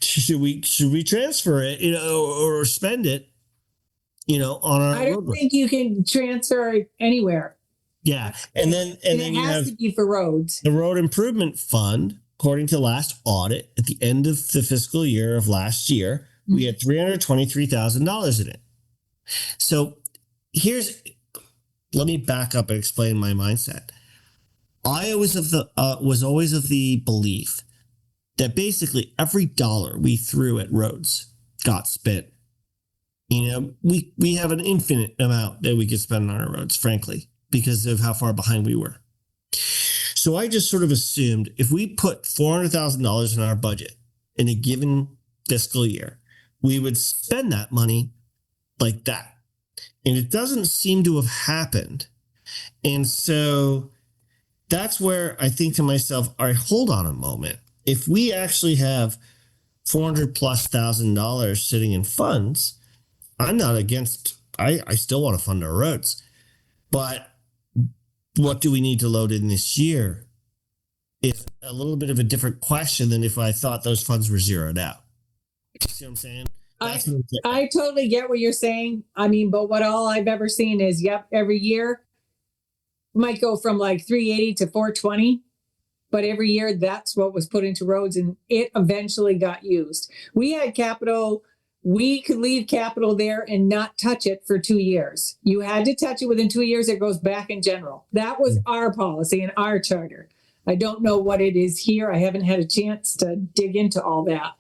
Should we transfer it, or spend it on our I road don't work. think you can transfer it anywhere. Yeah. And then And then it you has have to be for roads. the road improvement fund. According to last audit, at the end of the fiscal year of last year, we had $323,000 in it. So let me back up and explain my mindset. I was always of the belief that basically every dollar we threw at roads got spent. We have an infinite amount that we could spend on our roads, frankly, because of how far behind we were. So I just sort of assumed if we put $400,000 in our budget in a given fiscal year, we would spend that money like that. And it doesn't seem to have happened. And so that's where I think to myself, all right, hold on a moment. If we actually have $400,000+ sitting in funds, I'm not against, I still want to fund our roads. But what do we need to load in this year is a little bit of a different question than if I thought those funds were zeroed out. You see what I'm saying? I totally get what you're saying. I mean, but what all I've ever seen is, every year might go from like 380 to 420, but every year that's what was put into roads and it eventually got used. We had capital. We could leave capital there and not touch it for 2 years. You had to touch it within 2 years. It goes back in general. That was our policy and our charter. I don't know what it is here. I haven't had a chance to dig into all that,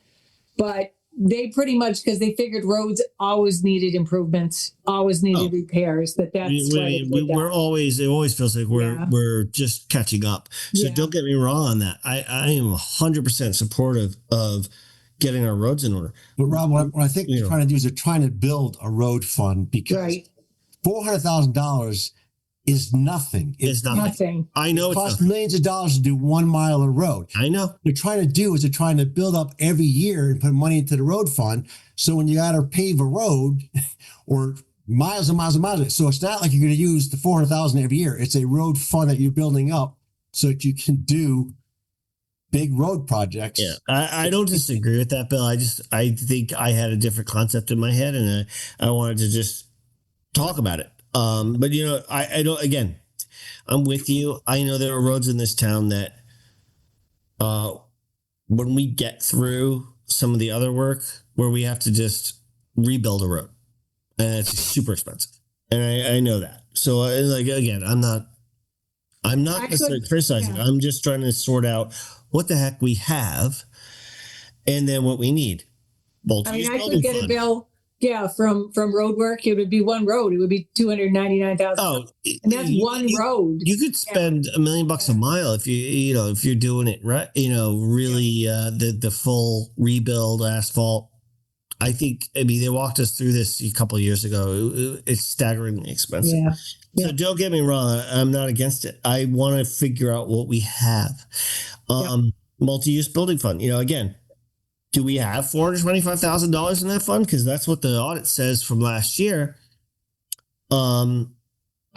but they pretty much, because they figured roads always needed improvements, always needed repairs. It always feels like we're just catching up. So don't get me wrong on that. I am 100% supportive of getting our roads in order. But Rob, what I think they're trying to do is they're trying to build a road fund because $400,000 is nothing. It's nothing. I know it costs millions of dollars to do 1 mile of road. I know. What they're trying to do is they're trying to build up every year and put money into the road fund. So when you got to pave a road or miles and miles and miles, so it's not like you're going to use the $400,000 every year. It's a road fund that you're building up so that you can do big road projects. Yeah, I don't disagree with that, Bill. I think I had a different concept in my head, and I wanted to just talk about it. But I don't. Again, I'm with you. I know there are roads in this town that, when we get through some of the other work, where we have to just rebuild a road, and it's super expensive, and I know that. So, again, I'm not necessarily criticizing. I'm just trying to sort out what the heck we have, and then what we need. I could get a bill, from road work. It would be one road. It would be $299,000. Oh, and that's one road. You could spend $1 million a mile if if you're doing it right. Really, the full rebuild asphalt. I think. They walked us through this a couple of years ago. It's staggeringly expensive. Yeah. So don't get me wrong. I'm not against it. I want to figure out what we have. Multi-use building fund. Again, do we have $425,000 in that fund? Because that's what the audit says from last year. I'm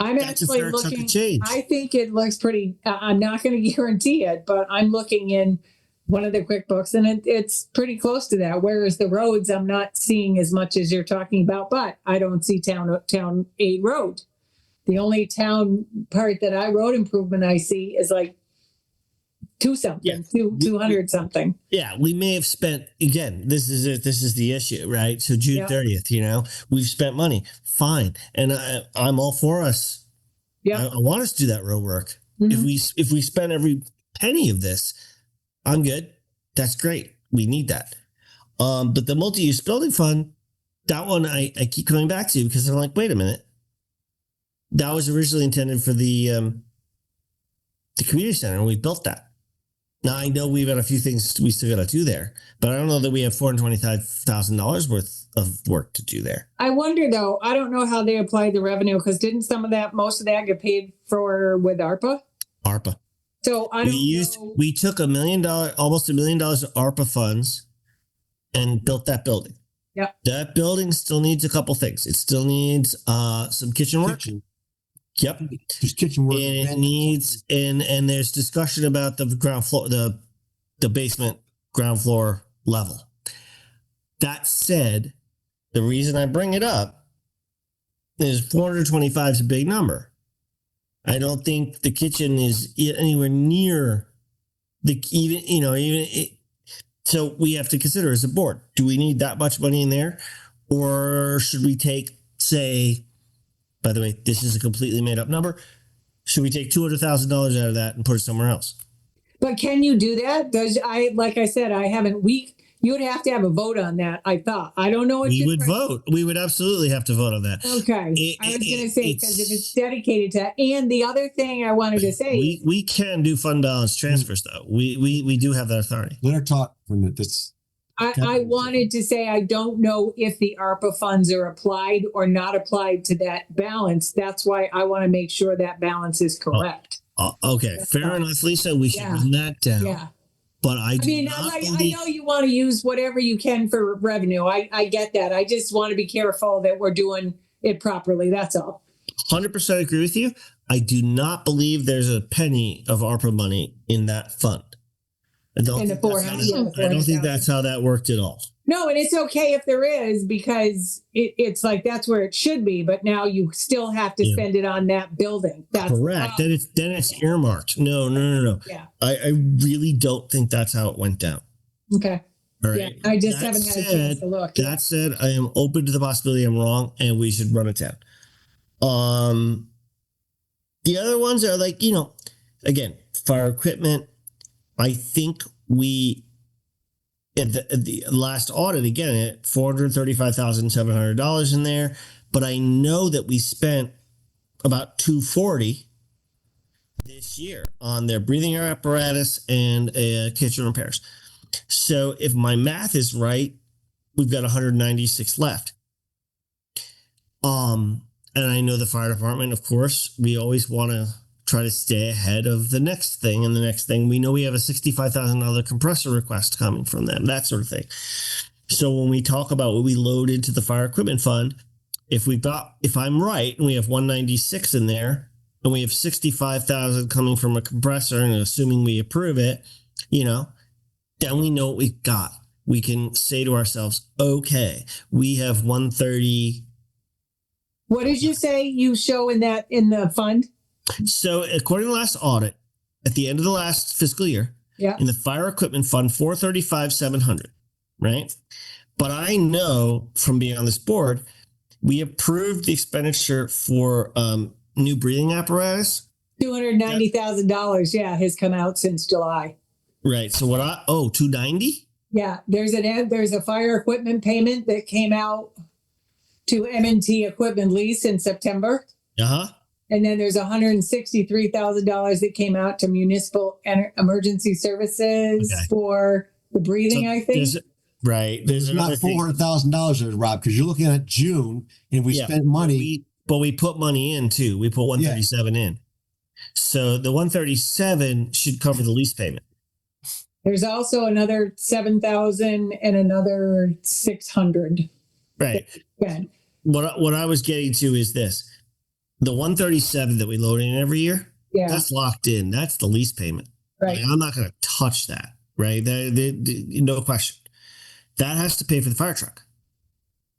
actually looking. I think it looks pretty. I'm not going to guarantee it, but I'm looking in one of the QuickBooks, and it's pretty close to that. Whereas the roads, I'm not seeing as much as you're talking about, but I don't see town 8 road. The only town part that road improvement I see is like 200 something. Yeah, we may have spent, again, this is it. This is the issue, right? So June 30th, we've spent money. Fine. And I'm all for us. Yeah. I want us to do that road work. Mm-hmm. If we spend every penny of this, I'm good. That's great. We need that. But the multi-use building fund, that one I keep coming back to because I'm like, wait a minute. That was originally intended for the community center, and we built that. Now, I know we've got a few things we still got to do there, but I don't know that we have $425,000 worth of work to do there. I wonder, though, I don't know how they applied the revenue, because didn't most of that get paid for with ARPA? ARPA. So we took almost $1 million of ARPA funds and built that building. Yeah. That building still needs a couple things. It still needs some kitchen work. Yep. There's kitchen work. And it needs, and there's discussion about the ground floor, the basement ground floor level. That said, the reason I bring it up is 425 is a big number. I don't think the kitchen is anywhere near so we have to consider as a board, do we need that much money in there? Or should we take, say, by the way, this is a completely made up number. Should we take $200,000 out of that and put it somewhere else? But can you do that? Like I said, I haven't, you would have to have a vote on that, I thought. I don't know what We would vote. We would absolutely have to vote on that. Okay. I was going to say, because if it's dedicated to that. And the other thing I wanted to say, we can do fund balance transfers, though. We do have that authority. Let her talk for a minute. I wanted to say, I don't know if the ARPA funds are applied or not applied to that balance. That's why I want to make sure that balance is correct. Okay, fair enough, Lisa. We should run that down. Yeah. But I know you want to use whatever you can for revenue. I get that. I just want to be careful that we're doing it properly. That's all. 100% agree with you. I do not believe there's a penny of ARPA money in that fund. I don't think that's how that worked at all. No, and it's okay if there is, because it's like that's where it should be. But now you still have to spend it on that building. That's correct. Then it's earmarked. No. Yeah. I really don't think that's how it went down. Okay. All right. Yeah, I just haven't had a chance to look. That said, I am open to the possibility I'm wrong, and we should run it down. The other ones are like, again, fire equipment. I think we, at the last audit, again, at $435,700 in there, but I know that we spent about $240 this year on their breathing air apparatus and kitchen repairs. So if my math is right, we've got 196 left. And I know the fire department, of course, we always want to try to stay ahead of the next thing. And the next thing, we know we have a $65,000 compressor request coming from them, that sort of thing. So when we talk about what we load into the fire equipment fund, if I'm right, and we have 196 in there, and we have 65,000 coming from a compressor, and assuming we approve it, then we know what we've got. We can say to ourselves, okay, we have 130. What did you say you show in the fund? So according to the last audit, at the end of the last fiscal year, in the fire equipment fund, 435,700, right? But I know from being on this board, we approved the expenditure for new breathing apparatus. $290,000, has come out since July. Right. So $290? Yeah, there's a fire equipment payment that came out to M&T Equipment Lease in September. And then there's $163,000 that came out to Municipal Emergency Services for the breathing, I think. There's not $400,000 there, Rob, because you're looking at June and we spent money. But we put money in too. We put 137 in. So the 137 should cover the lease payment. There's also another 7,000 and another 600. Right. What I was getting to is this. The 137 that we load in every year, that's locked in. That's the lease payment. Right. I'm not going to touch that. Right. No question. That has to pay for the fire truck.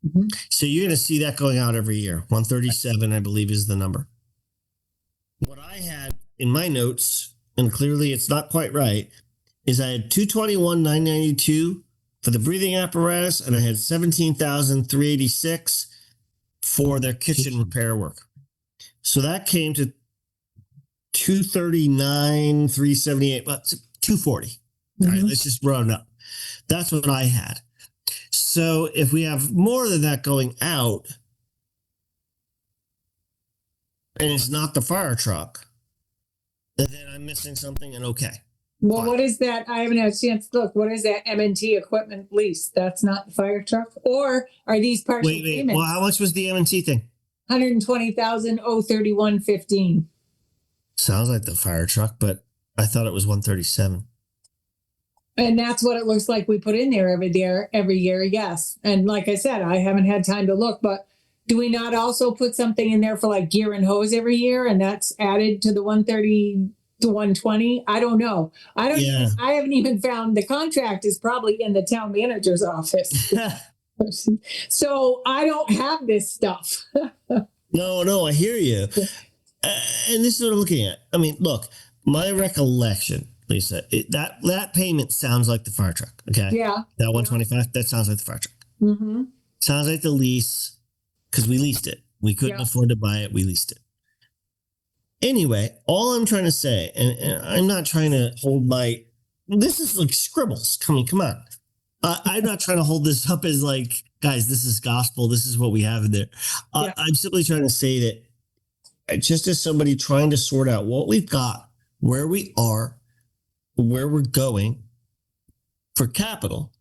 Mm-hmm. So you're going to see that going out every year. 137, I believe, is the number. What I had in my notes, and clearly it's not quite right, is I had 221,992 for the breathing apparatus, and I had 17,386 for their kitchen repair work. So that came to 239,378, but 240. All right, let's just round up. That's what I had. So if we have more than that going out, and it's not the fire truck, then I'm missing something, and okay. Well, what is that? I haven't had a chance to look. What is that M&T Equipment Lease? That's not the fire truck? Or are these partial payments? Well, how much was the M&T thing? $120,031.15. Sounds like the fire truck, but I thought it was 137. And that's what it looks like we put in there every year, yes. And like I said, I haven't had time to look, but do we not also put something in there for like gear and hose every year, and that's added to the 130 to 120? I don't know. I haven't even found, the contract is probably in the town manager's office. So I don't have this stuff. No, I hear you. And this is what I'm looking at. I mean, look, my recollection, Lisa, that payment sounds like the fire truck. Okay. Yeah. That 125, that sounds like the fire truck. Mm-hmm. Sounds like the lease because we leased it. We couldn't Yeah. afford to buy it. We leased it. Anyway, all I'm trying to say, and I'm not trying to hold this is like scribbles. Come on. I'm not trying to hold this up as like, guys, this is gospel. This is what we have in there. Yeah. I'm simply trying to say that just as somebody trying to sort out what we've got, where we are, where we're going for capital,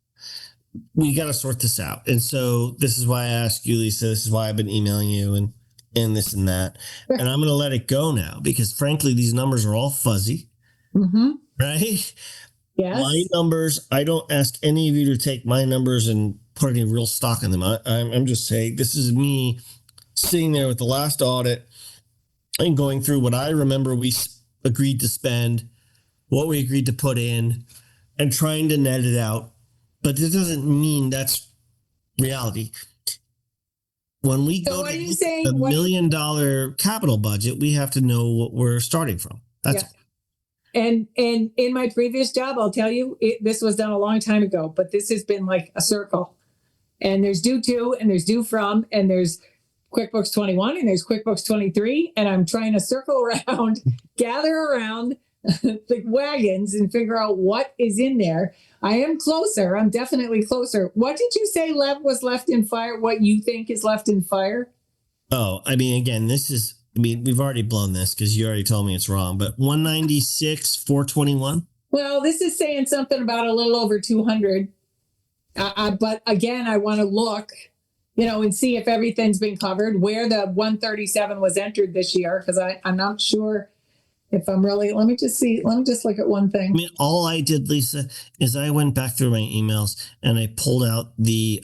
we got to sort this out. And so this is why I asked you, Lisa. This is why I've been emailing you and this and that. And I'm going to let it go now because frankly, these numbers are all fuzzy, Mm-hmm. right? Yes. My numbers, I don't ask any of you to take my numbers and put any real stock in them. I'm just saying this is me sitting there with the last audit and going through what I remember we agreed to spend, what we agreed to put in, and trying to net it out. But this doesn't mean that's reality. When we So go what to are you saying? a $1 million capital budget, we have to know what we're starting from. That's Yeah. And in my previous job, I'll tell you, this was done a long time ago, but this has been like a circle. And there's due to, and there's due from, and there's QuickBooks 21, and there's QuickBooks 23. And I'm trying to circle around, gather around the wagons and figure out what is in there. I am closer. I'm definitely closer. What did you say was left in fire? What you think is left in fire? Oh, I mean, again, we've already blown this because you already told me it's wrong, but 196, 421. Well, this is saying something about a little over 200. But again, I want to look, and see if everything's been covered, where the 137 was entered this year, because I'm not sure if I'm really, let me just look at one thing. I mean, all I did, Lisa, is I went back through my emails and I pulled out the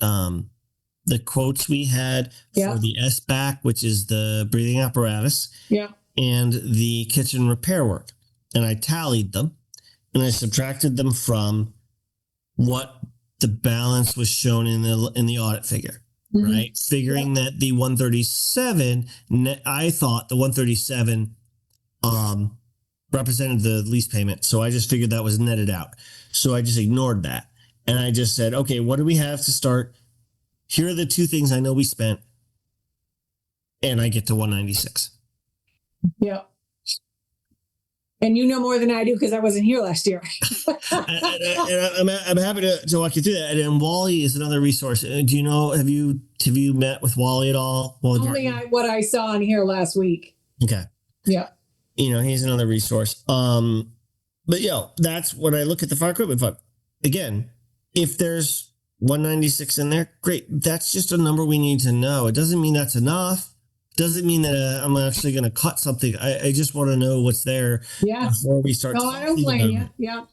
quotes we had for the SBAC, which is the breathing apparatus, and the kitchen repair work. And I tallied them and I subtracted them from what the balance was shown in the audit figure, right? Figuring that the 137, I thought the 137 represented the lease payment. So I just figured that was netted out. So I just ignored that. And I just said, okay, what do we have to start? Here are the two things I know we spent. And I get to 196. Yeah. And you know more than I do because I wasn't here last year. and I'm happy to walk you through that. And Wally is another resource. Do you know, have you met with Wally at all? Only what I saw in here last week. Okay. Yeah. He's another resource. But that's when I look at the fire equipment fund. Again, if there's 196 in there, great. That's just a number we need to know. It doesn't mean that's enough. Doesn't mean that I'm actually going to cut something. I just want to know what's there before we start. No, I don't blame you. Yeah.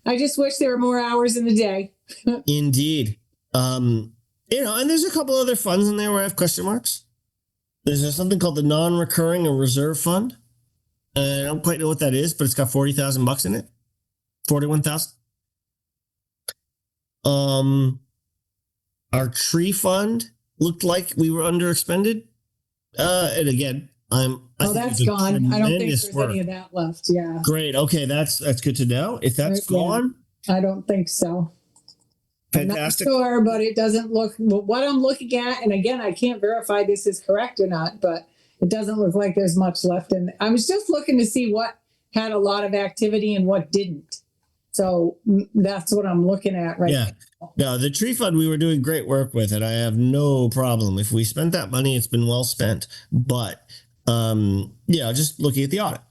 I just wish there were more hours in the day. Indeed. And there's a couple other funds in there where I have question marks. There's something called the non-recurring or reserve fund. I don't quite know what that is, but it's got $40,000 in it. 41,000. Our tree fund looked like we were underexpended. And again, that's gone. I don't think there's any of that left. Yeah. Great. Okay, that's good to know. If that's gone, I don't think so. Fantastic. I'm not sure, but it doesn't look what I'm looking at. And again, I can't verify this is correct or not, but it doesn't look like there's much left. And I was just looking to see what had a lot of activity and what didn't. So that's what I'm looking at right now. No, the tree fund, we were doing great work with it. I have no problem. If we spent that money, it's been well spent. But just looking at the audit.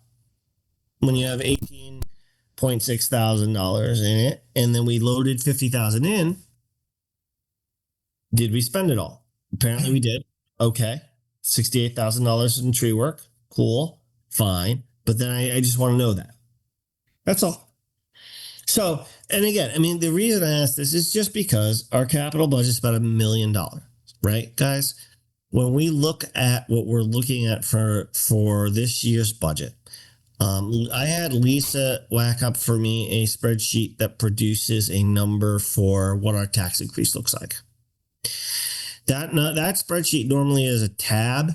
When you have $18,600 in it, and then we loaded 50,000 in, did we spend it all? Apparently we did. Okay. $68,000 in tree work. Cool. Fine. But then I just want to know that. That's all. So, and again, I mean, the reason I ask this is just because our capital budget is about $1 million, right, guys? When we look at what we're looking at for this year's budget, I had Lisa whack up for me a spreadsheet that produces a number for what our tax increase looks like. That spreadsheet normally is a tab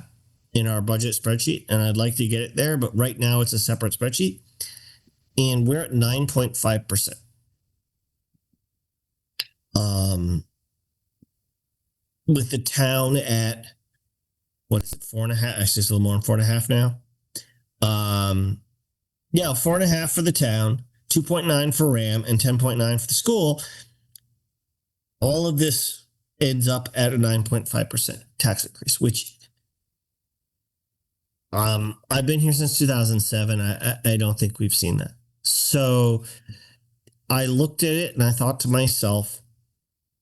in our budget spreadsheet, and I'd like to get it there, but right now it's a separate spreadsheet, and we're at 9.5%. With the town at, what is it, 4.5? Actually, it's a little more than 4.5 now. Yeah, 4.5 for the town, 2.9 for RAM, and 10.9 for the school. All of this ends up at a 9.5% tax increase, which I've been here since 2007. I don't think we've seen that. So I looked at it and I thought to myself,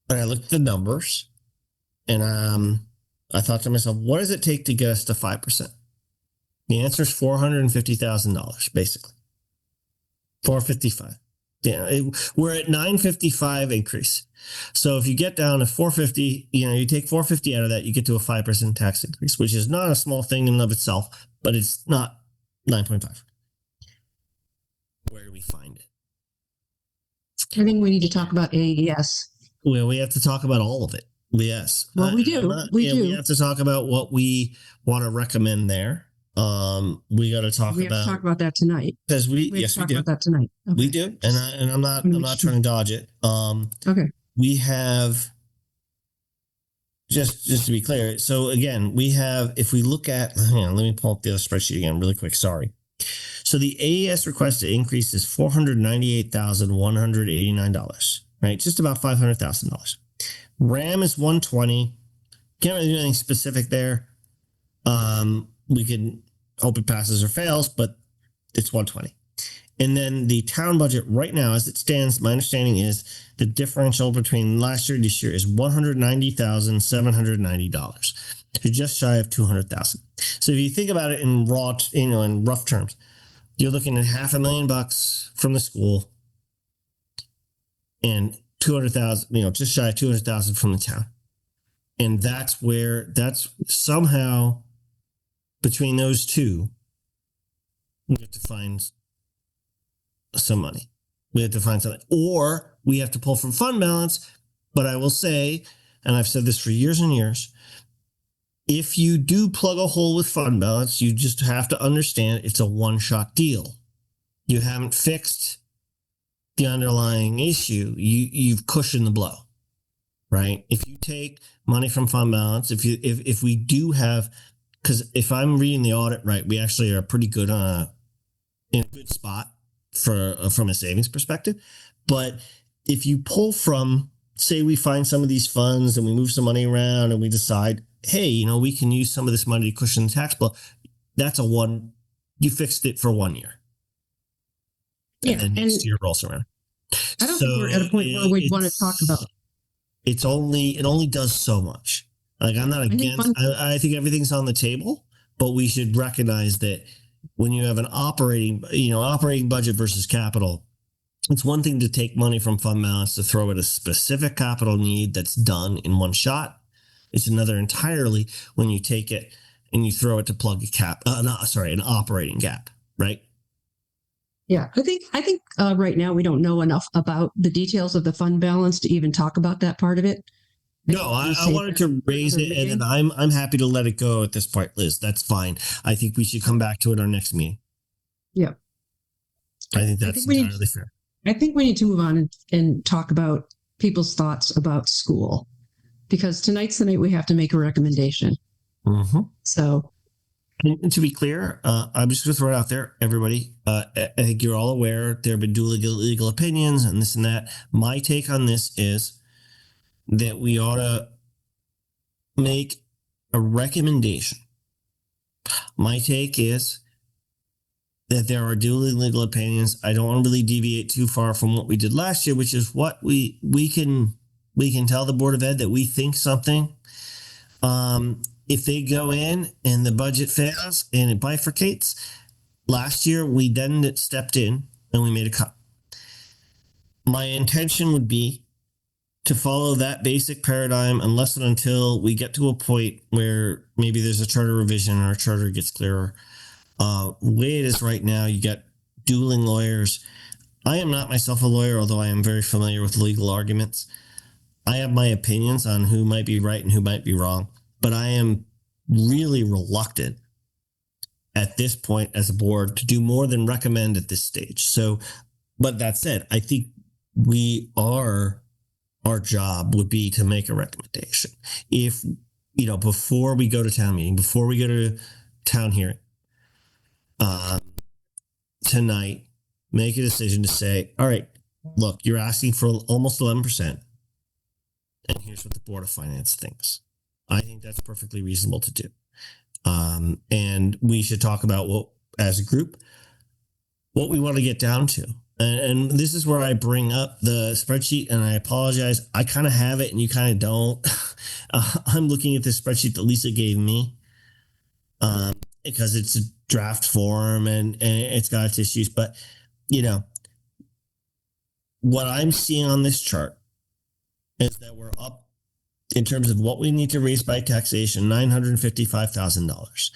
and I looked at the numbers, and I thought to myself, what does it take to get us to 5%? The answer is $450,000, basically. 455. Yeah, we're at 955 increase. So if you get down to 450, you take 450 out of that, you get to a 5% tax increase, which is not a small thing in and of itself, but it's not 9.5. Where do we find it? I think we need to talk about AES. Well, we have to talk about all of it. Yes. Well, we do. We have to talk about what we want to recommend there. We got to talk We have to talk about that tonight. because we We have to talk do. about that tonight. Okay. We do, and I'm not trying to dodge it. Okay. We have, just to be clear. So again, we have, if we look at, hang on, let me pull up the other spreadsheet again really quick. Sorry. So the AES requested increase is $498,189, right? Just about $500,000. RAM is 120. Can't really do anything specific there. We can hope it passes or fails, but it's 120. And then the town budget right now, as it stands, my understanding is the differential between last year and this year is $190,790. So just shy of $200,000. So if you think about it in in rough terms, you're looking at $500,000 from the school and 200,000, just shy of 200,000 from the town. And that's somehow between those two, we have to find some money. We have to find something, or we have to pull from fund balance. But I will say, and I've said this for years and years, if you do plug a hole with fund balance, you just have to understand it's a one-shot deal. You haven't fixed the underlying issue. You've cushioned the blow, right? If you take money from fund balance, if we do have, because if I'm reading the audit right, we actually are pretty good in a good spot from a savings perspective. But if you pull from, say we find some of these funds and we move some money around and we decide, hey, we can use some of this money to cushion the tax bill, you fixed it for 1 year. Yeah, and then next year rolls around. I don't think we're at a point where we want to talk about. It only does so much. Like, I'm not against. I think everything's on the table, but we should recognize that when you have an operating budget versus capital, it's one thing to take money from fund balance to throw at a specific capital need that's done in one shot. It's another entirely when you take it and you throw it to plug an operating gap, right? Yeah, I think right now we don't know enough about the details of the fund balance to even talk about that part of it. No, I wanted to raise it, and then I'm happy to let it go at this point, Liz. That's fine. I think we should come back to it our next meeting. Yeah, I think that's entirely fair. I think we need to move on and talk about people's thoughts about school, because tonight's the night we have to make a recommendation. Mm-hmm. So, and to be clear, I'm just going to throw it out there, everybody. I think you're all aware there have been dual legal opinions and this and that. My take on this is that we ought to make a recommendation. My take is that there are dueling legal opinions. I don't want to really deviate too far from what we did last year, which is what we can tell the Board of Ed that we think something. If they go in and the budget fails and it bifurcates, last year we then stepped in and we made a cut. My intention would be to follow that basic paradigm unless and until we get to a point where maybe there's a charter revision or a charter gets clearer. The way it is right now, you got dueling lawyers. I am not myself a lawyer, although I am very familiar with legal arguments. I have my opinions on who might be right and who might be wrong, but I am really reluctant at this point as a board to do more than recommend at this stage. So, but that said, I think our job would be to make a recommendation. If, before we go to town meeting, before we go to town hearing, tonight, make a decision to say, all right, look, you're asking for almost 11%. And here's what the Board of Finance thinks. I think that's perfectly reasonable to do. And we should talk about as a group, what we want to get down to. And this is where I bring up the spreadsheet, and I apologize. I kind of have it and you kind of don't. I'm looking at this spreadsheet that Lisa gave me because it's a draft form and it's got its issues. But, what I'm seeing on this chart is that we're up in terms of what we need to raise by taxation, $955,000.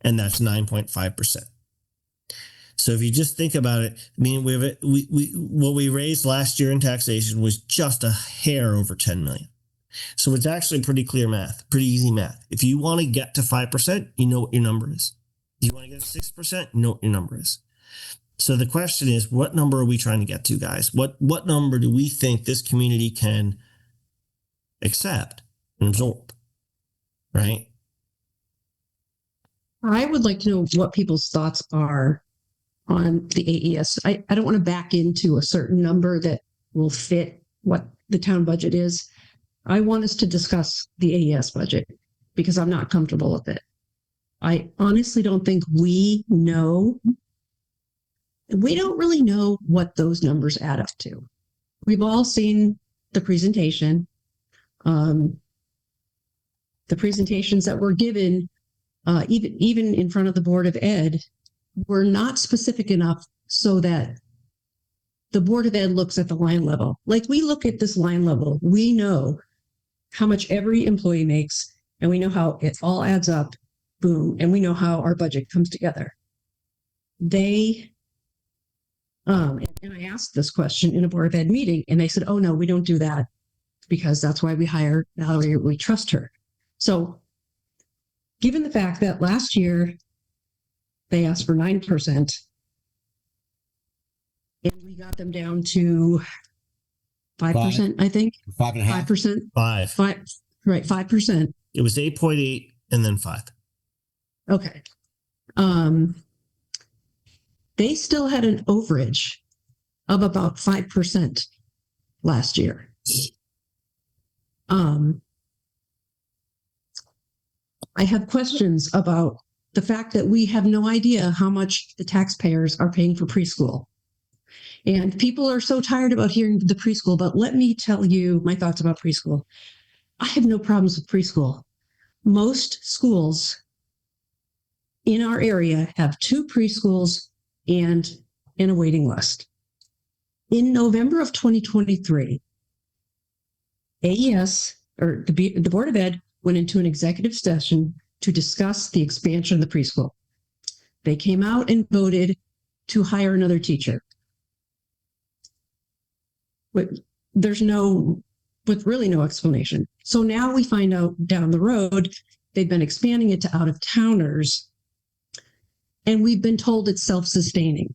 And that's 9.5%. So if you just think about it, I mean, what we raised last year in taxation was just a hair over 10 million. So it's actually pretty clear math, pretty easy math. If you want to get to 5%, you know what your number is. If you want to get to 6%, you know what your number is. So the question is, what number are we trying to get to, guys? What number do we think this community can accept and absorb, right? I would like to know what people's thoughts are on the AES. I don't want to back into a certain number that will fit what the town budget is. I want us to discuss the AES budget because I'm not comfortable with it. I honestly don't think we don't really know what those numbers add up to. We've all seen the presentation. The presentations that were given, even in front of the Board of Ed, were not specific enough so that the Board of Ed looks at the line level. Like we look at this line level, we know how much every employee makes, and we know how it all adds up, boom, and we know how our budget comes together. And I asked this question in a Board of Ed meeting, and they said, oh no, we don't do that because that's why we hire Valerie, we trust her. So given the fact that last year they asked for 9%, and we got them down to 5%, I think. 5.5%. 5. Right, 5%. It was 8.8 and then 5. Okay. They still had an overage of about 5% last year. I have questions about the fact that we have no idea how much the taxpayers are paying for preschool. And people are so tired about hearing the preschool, but let me tell you my thoughts about preschool. I have no problems with preschool. Most schools in our area have 2 preschools and a waiting list. In November of 2023, AES, or the Board of Ed, went into an executive session to discuss the expansion of the preschool. They came out and voted to hire another teacher. With really no explanation. So now we find out down the road, they've been expanding it to out-of-towners, and we've been told it's self-sustaining.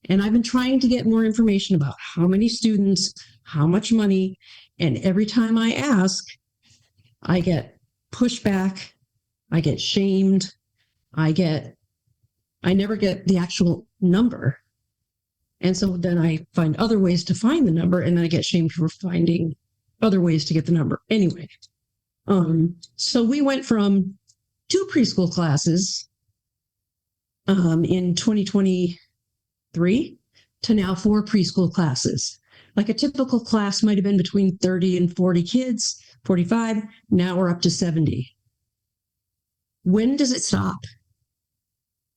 And I've been trying to get more information about how many students, how much money, and every time I ask, I get pushback, I get shamed, I never get the actual number. And so then I find other ways to find the number, and then I get shamed for finding other ways to get the number. Anyway, so we went from 2 preschool classes in 2023 to now 4 preschool classes. Like a typical class might have been between 30 and 40 kids, 45. Now we're up to 70. When does it stop?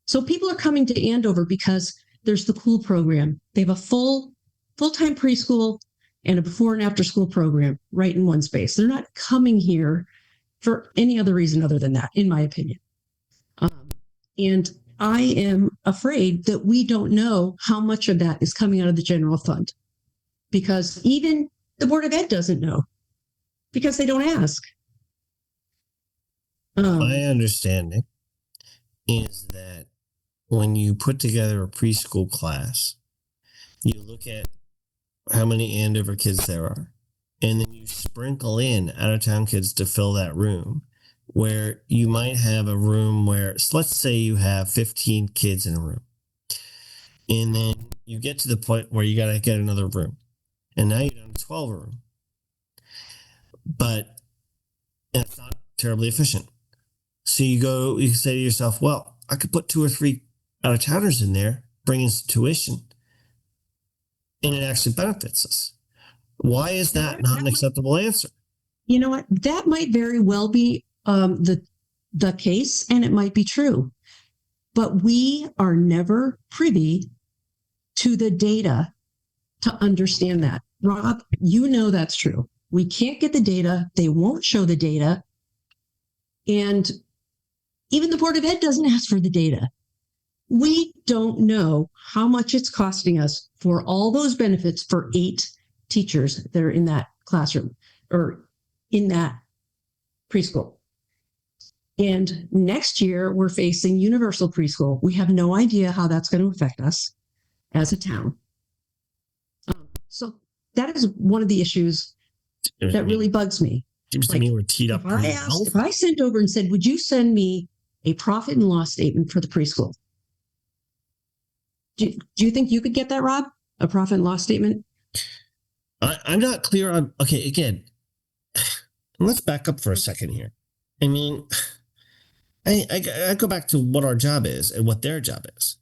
So people are coming to Andover because there's the COOL program. They have a full-time preschool and a before and after school program right in one space. They're not coming here for any other reason other than that, in my opinion. And I am afraid that we don't know how much of that is coming out of the general fund, because even the Board of Ed doesn't know because they don't ask. My understanding is that when you put together a preschool class, you look at how many Andover kids there are, and then you sprinkle in out of town kids to fill that room, where you might have a room where, so let's say you have 15 kids in a room, and then you get to the point where you got to get another room, and now you're down to 12 room, but it's not terribly efficient. So you say to yourself, well, I could put 2 or 3 out of towners in there, bring in some tuition, and it actually benefits us. Why is that not an acceptable answer? You know what? That might very well be the case, and it might be true. But we are never privy to the data to understand that. Rob, you know that's true. We can't get the data. They won't show the data. And even the Board of Ed doesn't ask for the data. We don't know how much it's costing us for all those benefits for 8 teachers that are in that classroom or in that preschool. And next year, we're facing universal preschool. We have no idea how that's going to affect us as a town. So that is one of the issues that really bugs me. Seems to me we're teed up. If I sent over and said, would you send me a profit and loss statement for the preschool? Do you think you could get that, Rob? A profit and loss statement? I'm not clear on, okay, again, let's back up for a second here. I mean, I go back to what our job is and what their job is.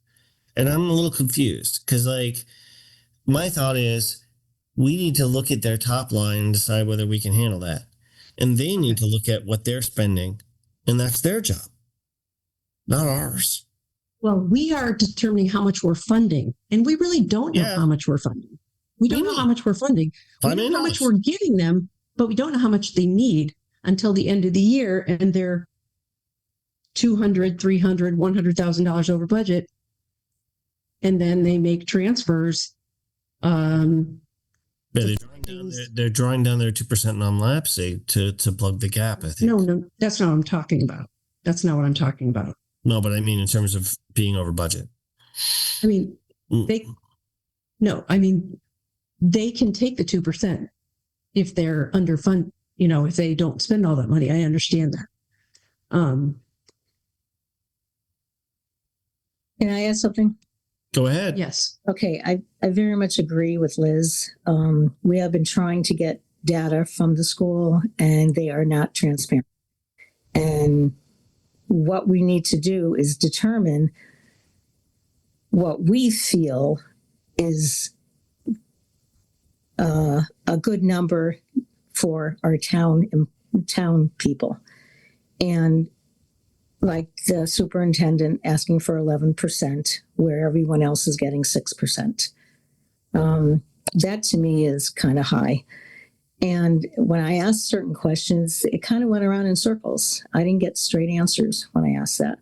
And I'm a little confused because, like, my thought is we need to look at their top line and decide whether we can handle that. And they need to look at what they're spending, and that's their job, not ours. Well, we are determining how much we're funding, and we really don't know how much we're funding. We don't know how much we're funding. We know how much we're giving them, but we don't know how much they need until the end of the year, and they're $200,000, $300,000, $100,000 over budget, and then they make transfers. They're drawing down their 2% non-lapse to plug the gap, I think. No, that's not what I'm talking about. That's not what I'm talking about. No, but I mean in terms of being over budget. I mean, they can take the 2% if they're underfunded, if they don't spend all that money. I understand that. Can I add something? Go ahead. Yes. Okay, I very much agree with Liz. We have been trying to get data from the school, and they are not transparent. And what we need to do is determine what we feel is a good number for our town people. And like the superintendent asking for 11%, where everyone else is getting 6%. That to me is kind of high. And when I asked certain questions, it kind of went around in circles. I didn't get straight answers when I asked that.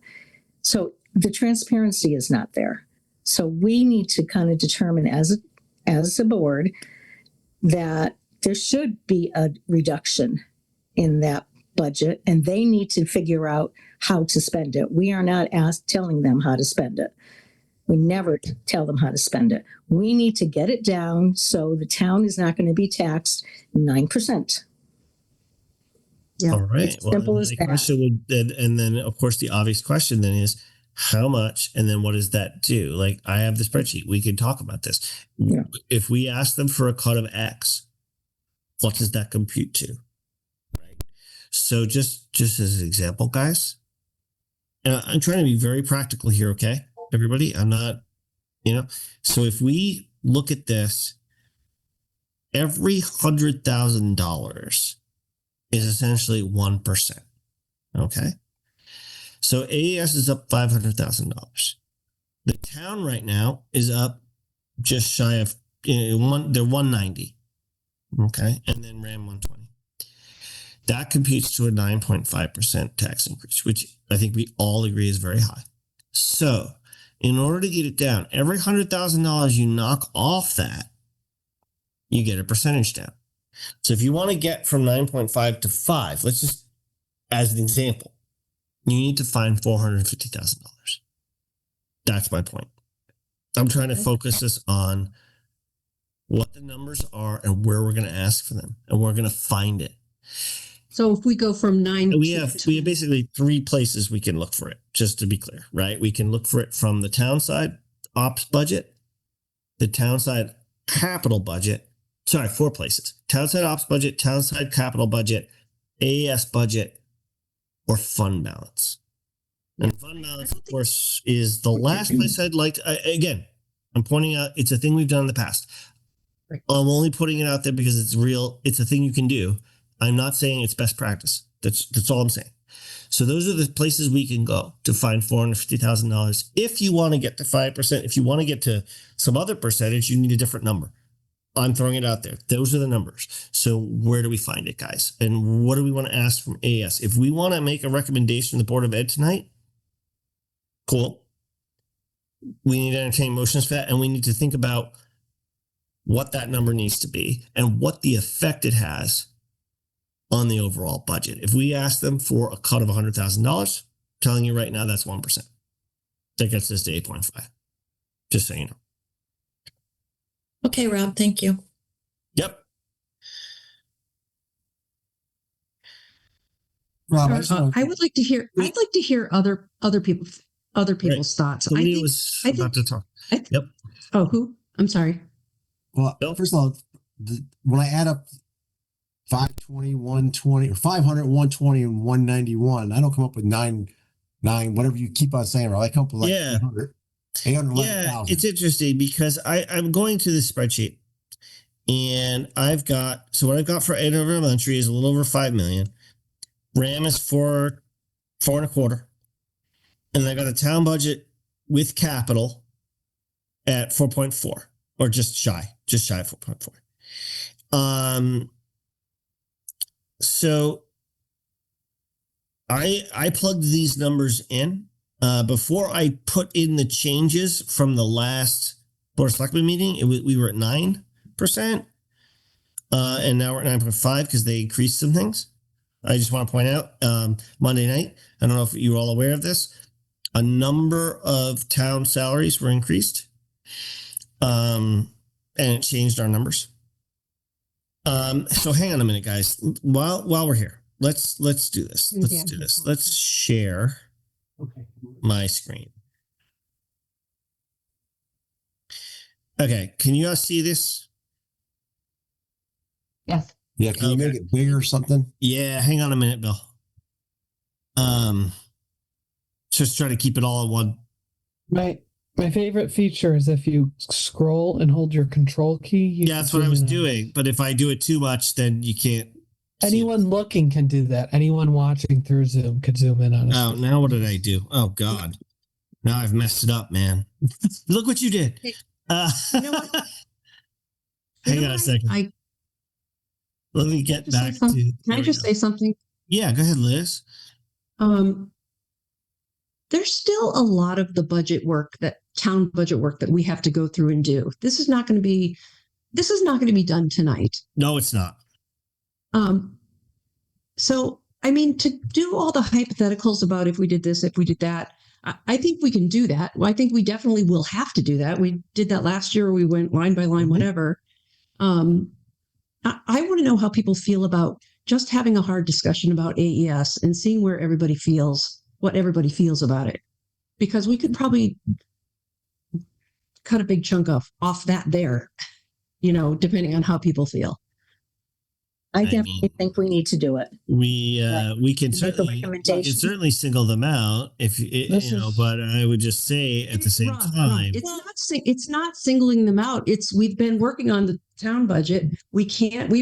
So the transparency is not there. So we need to kind of determine as a board that there should be a reduction in that budget, and they need to figure out how to spend it. We are not telling them how to spend it. We never tell them how to spend it. We need to get it down so the town is not going to be taxed 9%. Yeah. All right. It's simple as that. And then, of course, the obvious question then is how much, and then what does that do? Like, I have the spreadsheet. We could talk about this. Yeah. If we ask them for a cut of X, what does that compute to? Right. So just as an example, guys, I'm trying to be very practical here. Okay, everybody, I'm not, so if we look at this, every $100,000 is essentially 1%. Okay. So AES is up $500,000. The town right now is up just shy of, they're 190. Okay. And then RAM 120. That computes to a 9.5% tax increase, which I think we all agree is very high. So in order to get it down, every $100,000 you knock off that, you get a percentage down. So if you want to get from 9.5 to 5, let's just, as an example, You need to find $450,000. That's my point. I'm trying to focus this on what the numbers are and where we're going to ask for them, and we're going to find it. So if we go from 9, we have basically 3 places we can look for it, just to be clear, right? We can look for it from the town side ops budget, the town side capital budget. Sorry, 4 places: town side ops budget, town side capital budget, AES budget, or fund balance. And fund balance, of course, is the last place I'd like to, again, I'm pointing out it's a thing we've done in the past. Right. I'm only putting it out there because it's real. It's a thing you can do. I'm not saying it's best practice. That's all I'm saying. So those are the places we can go to find $450,000. If you want to get to 5%, if you want to get to some other percentage, you need a different number. I'm throwing it out there. Those are the numbers. So where do we find it, guys? And what do we want to ask from AS? If we want to make a recommendation to the Board of Ed tonight, cool. We need to entertain motions for that, and we need to think about what that number needs to be and what the effect it has on the overall budget. If we ask them for a cut of $100,000, telling you right now that's 1%. That gets us to 8.5. Just so you know. Okay, Rob, thank you. Yep. Rob, I would like to hear. I'd like to hear other people's thoughts. Somebody was about to talk. Yep. Oh, who? I'm sorry. Well, first of all, when I add up 520, 120, or 500, 120, and 191, I don't come up with 9, whatever you keep on saying, Rob. I come up with like 800. Yeah, it's interesting because I'm going to this spreadsheet, and what I've got for Andover Elementary is a little over 5 million. RAM is 4.25, and I got a town budget with capital at 4.4, or just shy of 4.4. So I plugged these numbers in. Before I put in the changes from the last Board of Selectmen meeting, we were at 9%, and now we're at 9.5 because they increased some things. I just want to point out, Monday night, I don't know if you're all aware of this, a number of town salaries were increased, and it changed our numbers. So hang on a minute, guys. While we're here, let's do this. Let's share my screen. Okay, can you guys see this? Yes. Yeah, can you make it bigger or something? Yeah, hang on a minute, Bill. Just try to keep it all in one. My favorite feature is if you scroll and hold your control key. Yeah, that's what I was doing. But if I do it too much, then you can't. Anyone looking can do that. Anyone watching through Zoom could zoom in on it. Oh, now what did I do? Oh, God. Now I've messed it up, man. Look what you did. You know what? Hang on a second. Let me get back to. Can I just say something? Yeah, go ahead, Liz. There's still a lot of the town budget work that we have to go through and do. This is not going to be done tonight. No, it's not. So, I mean, to do all the hypotheticals about if we did this, if we did that, I think we can do that. I think we definitely will have to do that. We did that last year. We went line by line, whatever. I want to know how people feel about just having a hard discussion about AES and seeing what everybody feels about it, because we could probably cut a big chunk off that there, depending on how people feel. I definitely think we need to do it. We can certainly single them out but I would just say at the same time, it's not singling them out. We've been working on the town budget. We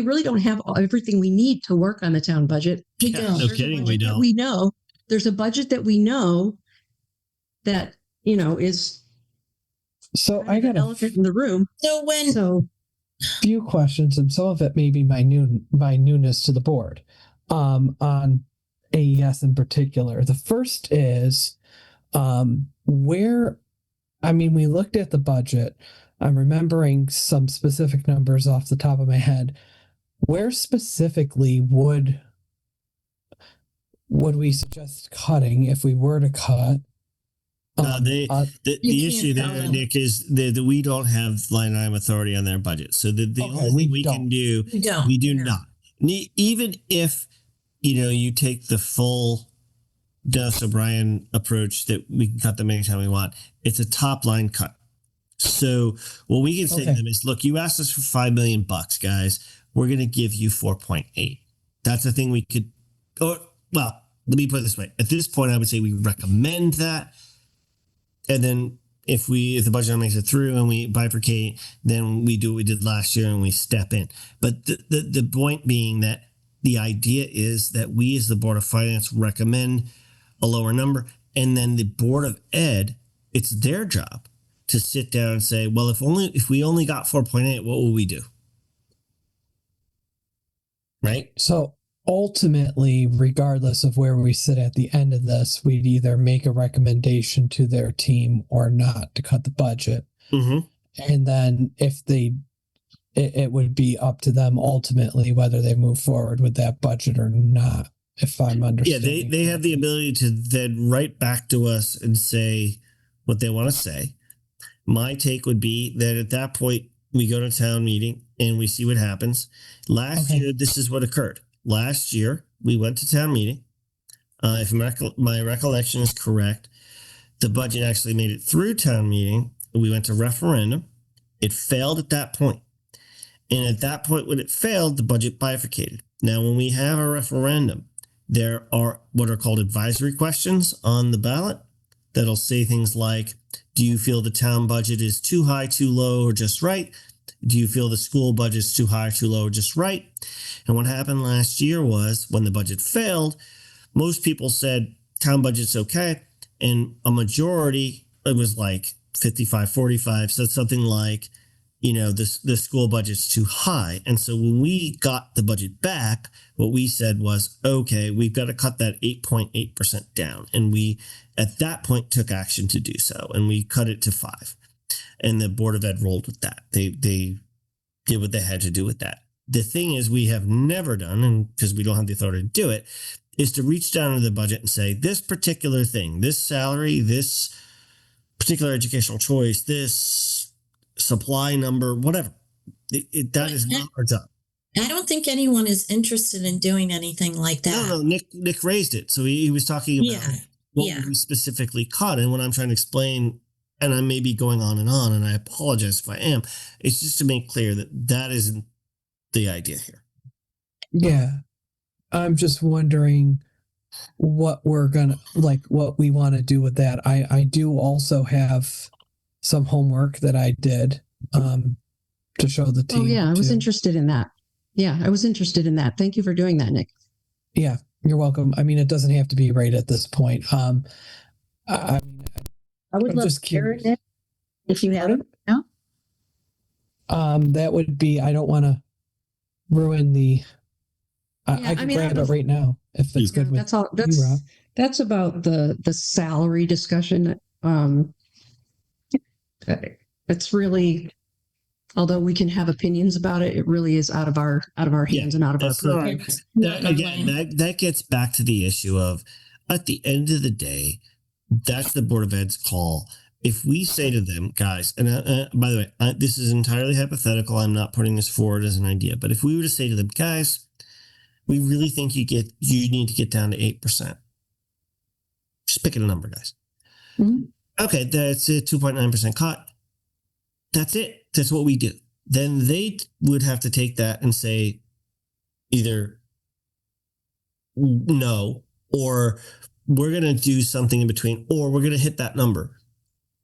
really don't have everything we need to work on the town budget. We don't. No kidding, we don't. We know there's a budget that we know that is. So I got an elephant in the room. Few questions, and some of it may be my newness to the board on AES in particular. The first is we looked at the budget. I'm remembering some specific numbers off the top of my head. Where specifically would would we suggest cutting if we were to cut? The You issue can't tell there, them. Nick, is that we don't have line item authority on their budget. So the Okay, only we thing we don't. can do, We don't. we do No. not. Even if, you take the full Dennis O'Brien approach that we can cut them anytime we want, it's a top line cut. So what we can say to Okay. them is, look, you asked us for $5 million, guys. We're going to give you 4.8. That's the thing we could, or, well, let me put it this way. At this point, I would say we recommend that. And then if the budget makes it through and we bifurcate, then we do what we did last year and we step in. But the point being that the idea is that we as the Board of Finance recommend a lower number, and then the Board of Ed, it's their job to sit down and say, well, if we only got 4.8, what will we do? Right? So ultimately, regardless of where we sit at the end of this, we'd either make a recommendation to their team or not to cut the budget. Mm-hmm. And then if it would be up to them ultimately whether they move forward with that budget or not, if I'm Yeah, understanding. they have the ability to then write back to us and say what they want to say. My take would be that at that point, we go to town meeting and we see what happens. Last Okay. year, this is what occurred. Last year, we went to town meeting. If my recollection is correct, the budget actually made it through town meeting. We went to referendum. It failed at that point. And at that point, when it failed, the budget bifurcated. Now, when we have a referendum, there are what are called advisory questions on the ballot that'll say things like, do you feel the town budget is too high, too low, or just right? Do you feel the school budget is too high, too low, or just right? And what happened last year was when the budget failed, most people said town budget's okay. And a majority, it was like 55-45, said something like, the school budget's too high. And so when we got the budget back, what we said was, okay, we've got to cut that 8.8% down. And we, at that point, took action to do so. And we cut it to 5. And the Board of Ed rolled with that. They did what they had to do with that. The thing is, we have never done, and because we don't have the authority to do it, is to reach down into the budget and say, this particular thing, this salary, this particular educational choice, this supply number, whatever. That is not our job. I don't think anyone is interested in doing anything like that. No, Nick raised it. So he was talking about what we specifically cut. And what I'm trying to explain, and I may be going on, and I apologize if I am, it's just to make clear that that isn't the idea here. Yeah. I'm just wondering what we're gonna what we want to do with that. I do also have some homework that I did to show the team. Oh yeah, I was too. interested in that. Yeah, I was interested in that. Thank you for doing that, Nick. Yeah, you're welcome. I mean, it doesn't have to be right at this point. I would I'm love just to hear curious. it if you have it now. That would be, I don't want to ruin the, I can grab it right now if it's good with That's all. you, Rob. That's about the salary discussion. It's really, although we can have opinions about it, it really is out of our hands and out of our purview. That gets back to the issue of, at the end of the day, that's the Board of Ed's call. If we say to them, guys, and by the way, this is entirely hypothetical. I'm not putting this forward as an idea, but if we were to say to them, guys, we really think you need to get down to 8%. Just picking a number, guys. Mhm. Okay, that's a 2.9% cut. That's it. That's what we do. Then they would have to take that and say either no, or we're going to do something in between, or we're going to hit that number.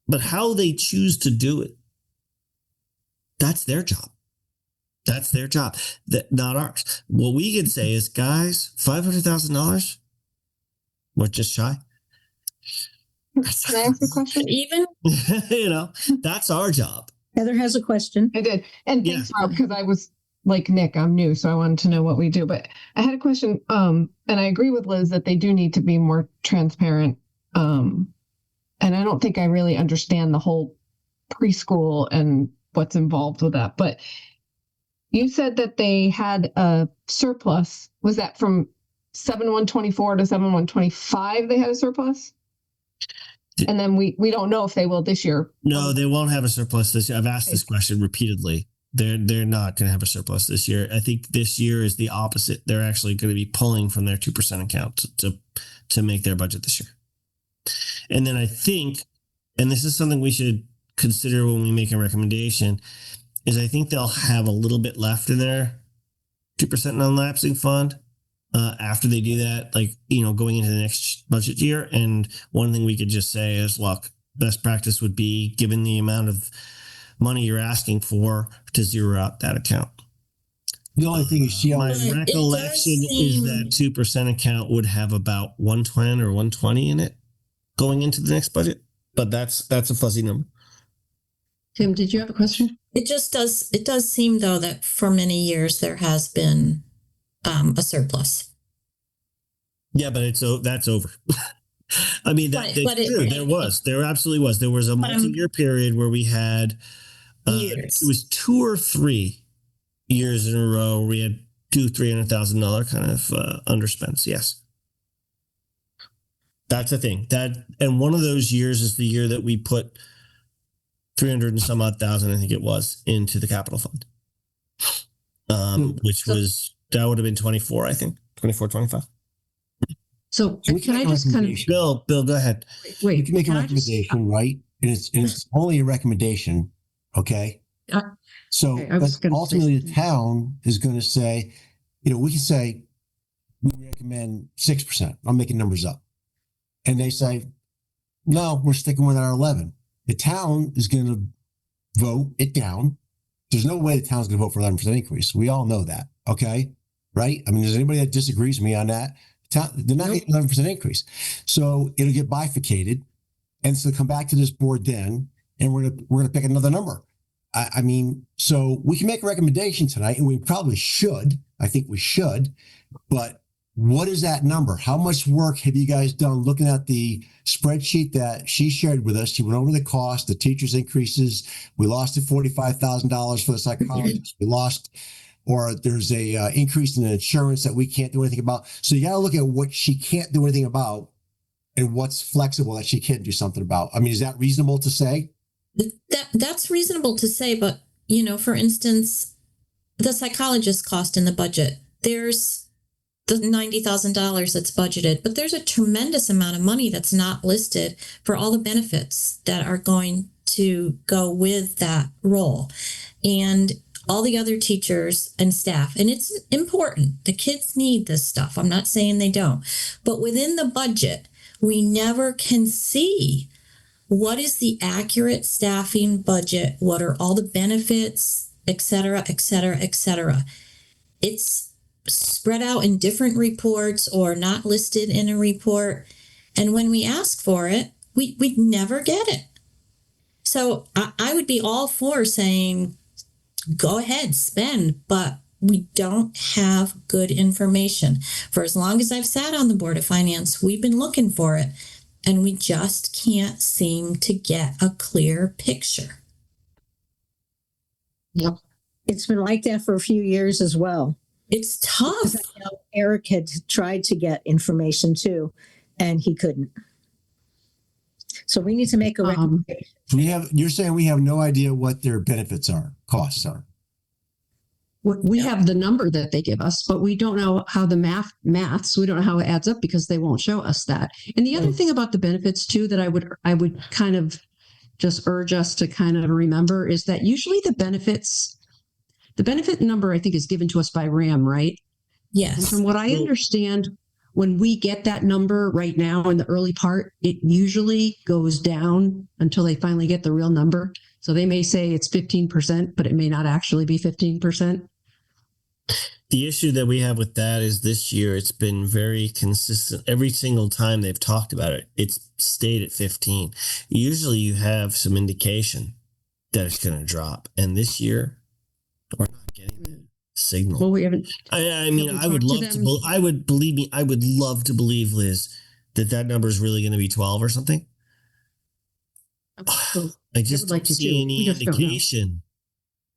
But how they choose to do it, that's their job. That's their job, not ours. What we can say is, guys, $500,000, we're just shy. Can I ask a question? Even that's our job. Heather has a question. I did. And thanks, Rob, because I was like Nick, I'm new, so I wanted to know what we do. But I had a question, and I agree with Liz that they do need to be more transparent. And I don't think I really understand the whole preschool and what's involved with that. But you said that they had a surplus. Was that from 7/1/24 to 7/1/25 they had a surplus? And then we don't know if they will this year. No, they won't have a surplus this year. I've asked this question repeatedly. They're not going to have a surplus this year. I think this year is the opposite. They're actually going to be pulling from their 2% account to make their budget this year. And then I think, and this is something we should consider when we make a recommendation, is I think they'll have a little bit left in their 2% non-lapsing fund after they do that, like, going into the next budget year. And one thing we could just say is, look, best practice would be, given the amount of money you're asking for, to zero out that account. The only thing is, my recollection is that 2% account would have about 110 or 120 in it going into the next budget, but that's a fuzzy number. Tim, did you have a question? It does seem, though, that for many years there has been a surplus. Yeah, but that's over. I mean, that's true. There absolutely was. There was a multi-year period where we had, it was 2 or 3 years in a row where we had $200,000-$300,000 kind of underspends. Yes. That's a thing. And one of those years is the year that we put 300 and some odd thousand, I think it was, into the capital fund. Which was, that would have been 24, I think. 24, 25. So can I just kind of... Bill, go ahead. Wait, you can make a recommendation, right? And it's only a recommendation, okay? So ultimately the town is going to say, we can say, we recommend 6%. I'm making numbers up. And they say, no, we're sticking with our 11. The town is going to vote it down. There's no way the town's going to vote for 11% increase. We all know that, okay? Right? I mean, is anybody that disagrees with me on that? They're not getting 11% increase. So it'll get bifurcated, and so come back to this board then, and we're gonna pick another number. I mean, so we can make a recommendation tonight, and we probably should. I think we should. But what is that number? How much work have you guys done looking at the spreadsheet that she shared with us? She went over the cost, the teachers' increases. We lost the $45,000 for the psychologists. We lost, or there's a increase in the insurance that we can't do anything about. So you got to look at what she can't do anything about and what's flexible that she can do something about. I mean, is that reasonable to say? That's reasonable to say, but, for instance, the psychologist cost in the budget, there's the $90,000 that's budgeted, but there's a tremendous amount of money that's not listed for all the benefits that are going to go with that role. And all the other teachers and staff. And it's important. The kids need this stuff. I'm not saying they don't. But within the budget, we never can see what is the accurate staffing budget, what are all the benefits, et cetera, et cetera, et cetera. It's spread out in different reports or not listed in a report. And when we ask for it, we never get it. So I would be all for saying, go ahead, spend, but we don't have good information. For as long as I've sat on the Board of Finance, we've been looking for it, and we just can't seem to get a clear picture. Yep. It's been like that for a few years as well. It's tough. I know Eric had tried to get information too, and he couldn't. So we need to make a recommendation. You're saying we have no idea what their benefits are, costs are. We have the number that they give us, but we don't know how the maths. We don't know how it adds up because they won't show us that. And the other thing about the benefits too, that I would kind of just urge us to kind of remember is that usually the benefit number, I think, is given to us by RAM, right? Yes. And from what I understand, when we get that number right now in the early part, it usually goes down until they finally get the real number. So they may say it's 15%, but it may not actually be 15%. The issue that we have with that is this year it's been very consistent. Every single time they've talked about it, it's stayed at 15. Usually you have some indication that it's going to drop. And this year, we're not getting that signal. Well, we haven't. I mean, I would love to. I would love to believe, Liz, that number is really going to be 12 or something. I just don't see any indication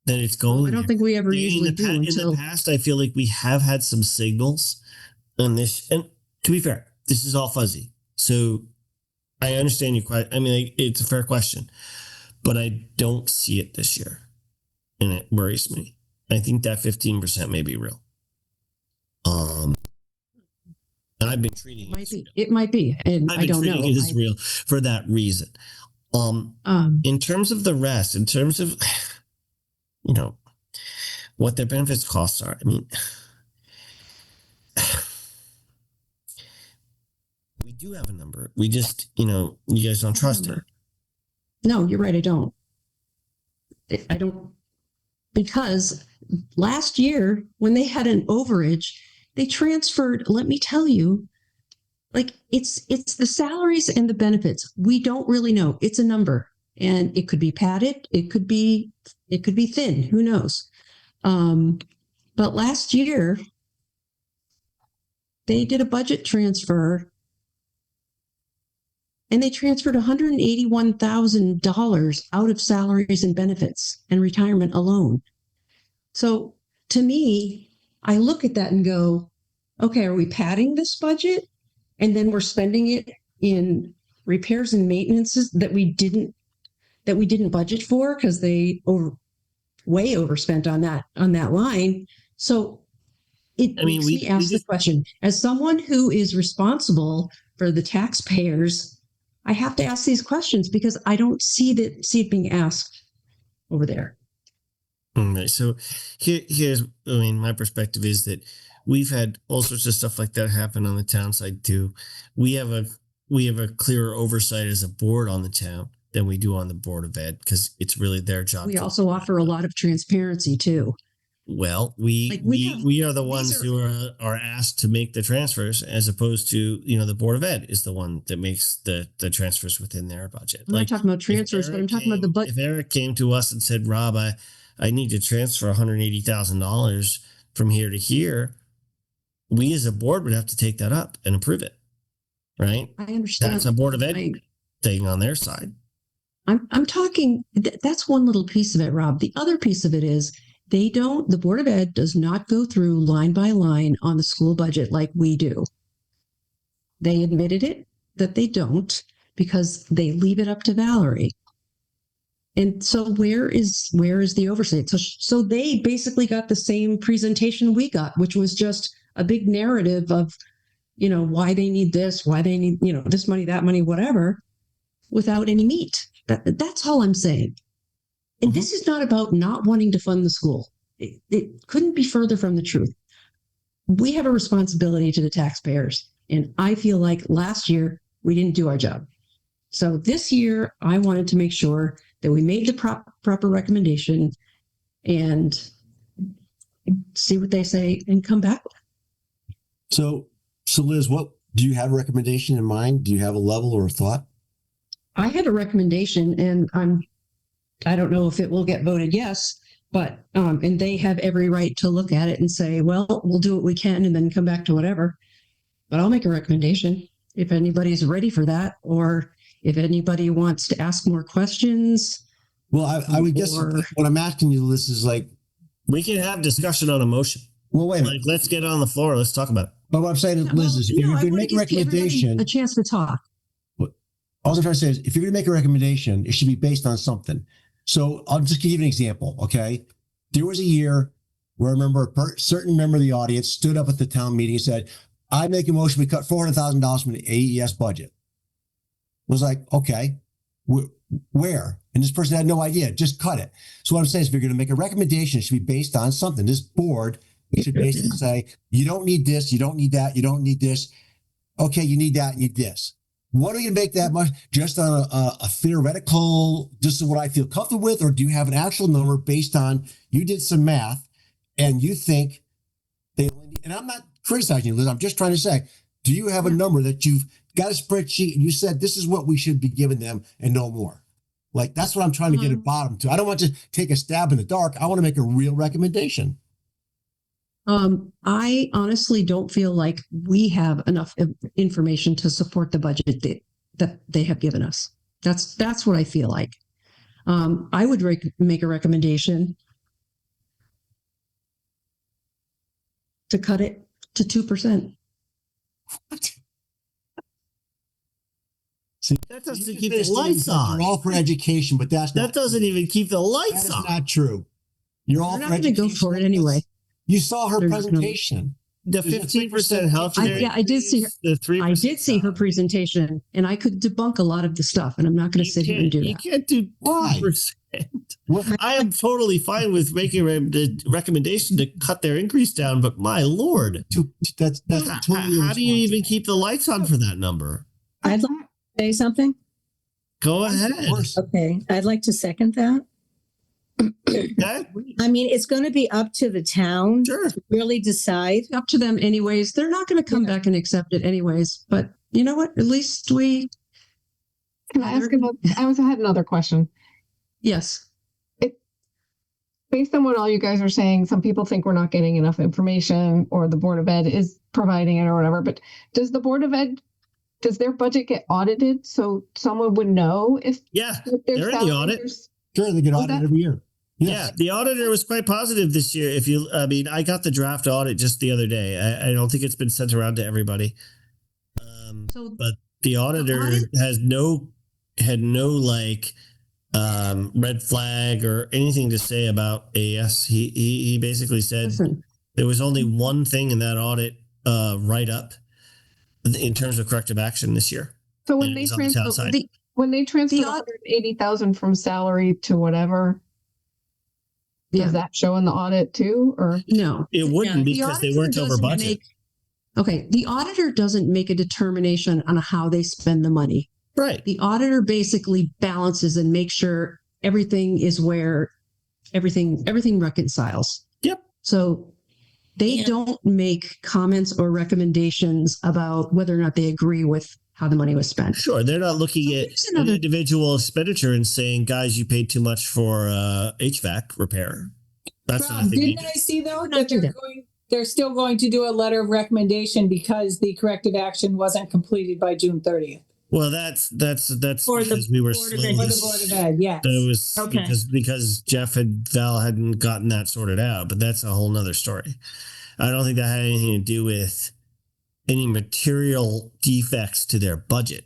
that it's going. I don't think we ever usually do. In the past, I feel like we have had some signals on this, and to be fair, this is all fuzzy. So I understand you quite. I mean, it's a fair question, but I don't see it this year, and it worries me. I think that 15% may be real. And I've been treating it might be, and I don't know. It as real for that reason. In terms of the rest, in terms of what their benefits costs are, I mean, we do have a number. We just, you guys don't trust it. No, you're right. I don't, because last year when they had an overage, they transferred, let me tell you, like it's the salaries and the benefits. We don't really know. It's a number, and it could be padded. It could be thin. Who knows? But last year they did a budget transfer, and they transferred $181,000 out of salaries and benefits and retirement alone. So to me, I look at that and go, okay, are we padding this budget? And then we're spending it in repairs and maintenances that we didn't budget for because they way overspent on that line. So it makes me ask the question, as someone who is responsible for the taxpayers, I have to ask these questions because I don't see it being asked over there. Okay, so here's, my perspective is that we've had all sorts of stuff like that happen on the town side too. We have a clearer oversight as a board on the town than we do on the Board of Ed because it's really their job. We also offer a lot of transparency too. Well, we are the ones who are asked to make the transfers, as opposed to the Board of Ed is the one that makes the transfers within their budget. I'm not talking about transfers, but I'm talking about the budget. If Eric came to us and said, "Rob, I need to transfer $180,000 from here to here," we as a board would have to take that up and approve it, right? I understand. That's a Board of Ed thing on their side. I'm talking. That's one little piece of it, Rob. The other piece of it is the Board of Ed does not go through line by line on the school budget like we do. They admitted it that they don't because they leave it up to Valerie. And so where is the oversight? So they basically got the same presentation we got, which was just a big narrative of, why they need this, why they need, this money, that money, whatever, without any meat. That's all I'm saying. And this is not about not wanting to fund the school. It couldn't be further from the truth. We have a responsibility to the taxpayers. And I feel like last year we didn't do our job. So this year I wanted to make sure that we made the proper recommendation and see what they say and come back. So Liz, what do you have a recommendation in mind? Do you have a level or a thought? I had a recommendation, and I don't know if it will get voted yes, but and they have every right to look at it and say, well, we'll do what we can and then come back to whatever. But I'll make a recommendation if anybody's ready for that, or if anybody wants to ask more questions. Well, I would guess what I'm asking you, Liz, is like, we can have discussion on a motion. Well, wait a minute. Let's get on the floor. Let's talk about it. But what I'm saying is, Liz, is if you're going to make a recommendation, a chance to talk. All I'm trying to say is, if you're going to make a recommendation, it should be based on something. So I'll just give you an example. Okay. There was a year where I remember a certain member of the audience stood up at the town meeting and said, I make a motion, we cut $400,000 from the AES budget. I was like, okay, where? And this person had no idea, just cut it. So what I'm saying is, if you're going to make a recommendation, it should be based on something. This board should basically say, you don't need this, you don't need that, you don't need this. Okay, you need that, you need this. What are you going to make that much? Just on a theoretical, this is what I feel comfortable with? Or do you have an actual number based on, you did some math and you think they only need, and I'm not criticizing you, Liz, I'm just trying to say, do you have a number that you've got a spreadsheet and you said, this is what we should be giving them and no more? Like, that's what I'm trying to get at bottom to. I don't want to take a stab in the dark. I want to make a real recommendation. I honestly don't feel like we have enough information to support the budget that they have given us. That's what I feel like. I would make a recommendation to cut it to 2%. See, That doesn't you keep say the lights like on. you're all for education, but that's That not doesn't true. even keep the That lights is on. not true. You're all They're for not going to education. go for it anyway. You saw her They're not gonna- presentation. The There's a 15% health teacher. care Yeah, I did see her. increase, the 3%. I did see her presentation, and I could debunk a lot of the stuff, and I'm not going to sit here and do You that. can't do Why? 2%. What- I am totally fine with making the recommendation to cut their increase down, but my lord, That's totally how do you even irresponsible. keep the lights on for that number? I'd like to say something. Go Of ahead. course. Okay, I'd like to second that. Okay? I mean, it's going to be up to the town Sure. to really decide. Up to them, anyways. They're not going to come back and accept it, anyways. But you know what? At least we. Can I ask another? I also had another question. Yes. Based on what all you guys are saying, some people think we're not getting enough information, or the Board of Ed is providing it, or whatever. But does the Board of Ed, does their budget get audited so someone would know if Yeah, their they're in the audit. salaries- Sure, they get Oh, audited that- every year. Yeah, Yes. the auditor was quite positive this year. I got the draft audit just the other day. I don't think it's been sent around to everybody. So But the auditor audit- had no like red flag or anything to say about AS. He basically said listen, there was only one thing in that audit write up in terms of corrective action this year. So And it was on the town side. when they transfer The the aud- 180,000 from salary to whatever, yeah, does that show in the audit too, or? no. It wouldn't The because they auditor weren't over doesn't budget. Okay, the auditor doesn't make a determination on how they spend the money. Right. The auditor basically balances and makes sure everything is where everything reconciles. Yep. So they Yeah. don't make comments or recommendations about whether or not they agree with how the money was spent. Sure. They're not looking So at here's an another- individual expenditure and saying, guys, you paid too much for HVAC repair. That's not a Rob, thing. didn't I see though Not that do that. they're still going to do a letter of recommendation because the corrective action wasn't completed by June 30th? Well, that's For the because we were Board of slowly. For the Board of Ed, yes. That was Okay. because Val hadn't gotten that sorted out, but that's a whole nother story. I don't think that had anything to do with any material defects to their budget,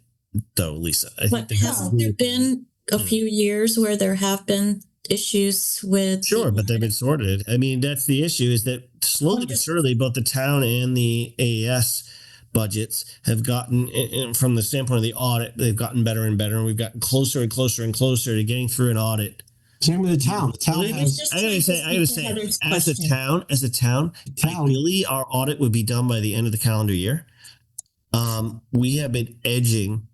though, Lisa. I think But that has to hasn't do there with- been a few years where there have been issues with? Sure, but they've been sorted. I mean, that's the issue is that slowly but surely both the town and the AES budgets have gotten, and from the standpoint of the audit, they've gotten better and better, and we've gotten closer and closer and closer to getting through an audit. Same with the town. The town Really? has Just I gotta trying to say, speak to Heather's as question. a town, ideally our audit would be done by the end of the calendar year. We have been edging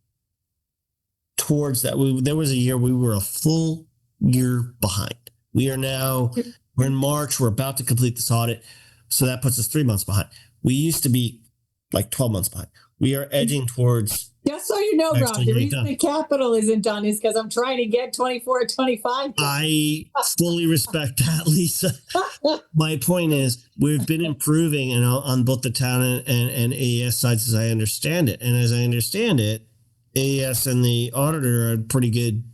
towards that. There was a year we were a full year behind. We're in March. We're about to complete this audit. So that puts us 3 months behind. We used to be like 12 months behind. We are edging towards. Just so you know, Rob, Actually the getting reason done. the capital isn't done is because I'm trying to get 24, 25. I fully respect that, Lisa. My point is we've been improving on both the town and AES sides as I understand it. And as I understand it, AES and the auditor are pretty good,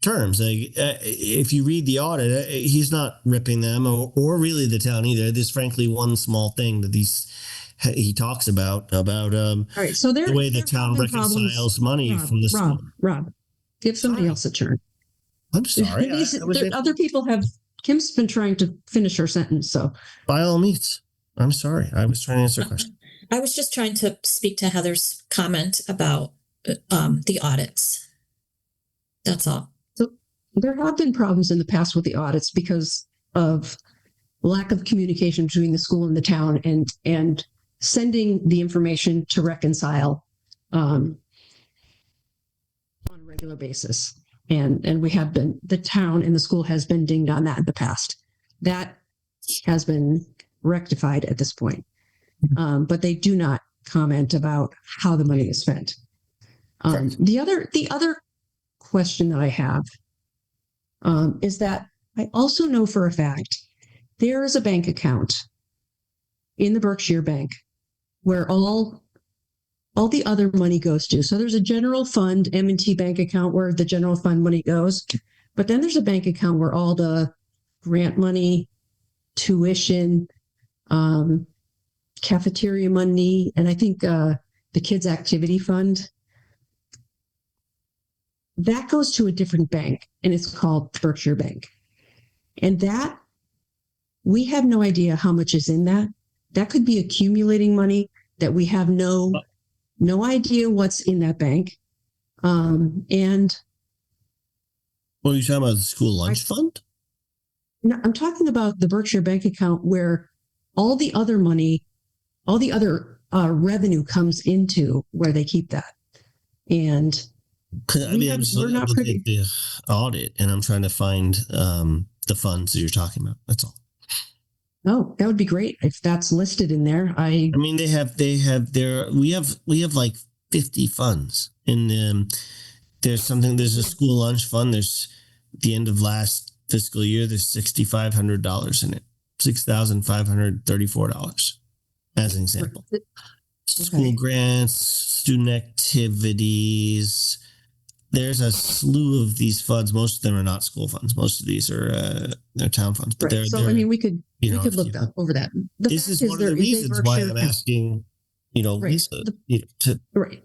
terms. Like, if you read the audit, he's not ripping them or really the town either. There's frankly one small thing that he talks about All right, so the way the town reconciles money from the school. Rob, give somebody else a turn. I'm sorry. Other people have. Kim's been trying to finish her sentence, so By all means. I'm sorry. I was trying to answer a question. I was just trying to speak to Heather's comment about the audits. That's all. there have been problems in the past with the audits because of lack of communication between the school and the town, and sending the information to reconcile on a regular basis. And we have been, the town and the school has been dinged on that in the past. That has been rectified at this point. But they do not comment about how the money is spent. The other question that I have is that I also know for a fact there is a bank account in the Berkshire Bank where all the other money goes to. So there's a general fund, M&T bank account where the general fund money goes. But then there's a bank account where all the grant money, tuition, cafeteria money, and I think the kids' activity fund, that goes to a different bank, and it's called Berkshire Bank. And that, we have no idea how much is in that. That could be accumulating money that we have no idea what's in that bank. And What are you talking about? The school lunch fund? no, I'm talking about the Berkshire Bank account where all the other money, all the other revenue comes into where they keep that. And I mean, I'm just we're looking not at privy. the audit, and I'm trying to find the funds that you're talking about. That's all. Oh, that would be great if that's listed in there. I mean, we have like 50 funds, and there's a school lunch fund. There's at the end of last fiscal year, there's $6,500 in it, $6,534 as an example. School grants, student activities. There's a slew of these funds. Most of them are not school funds. Most of these are they're town funds. But right. So I mean, we could look over that. This is one of the reasons why I'm asking, Lisa, right.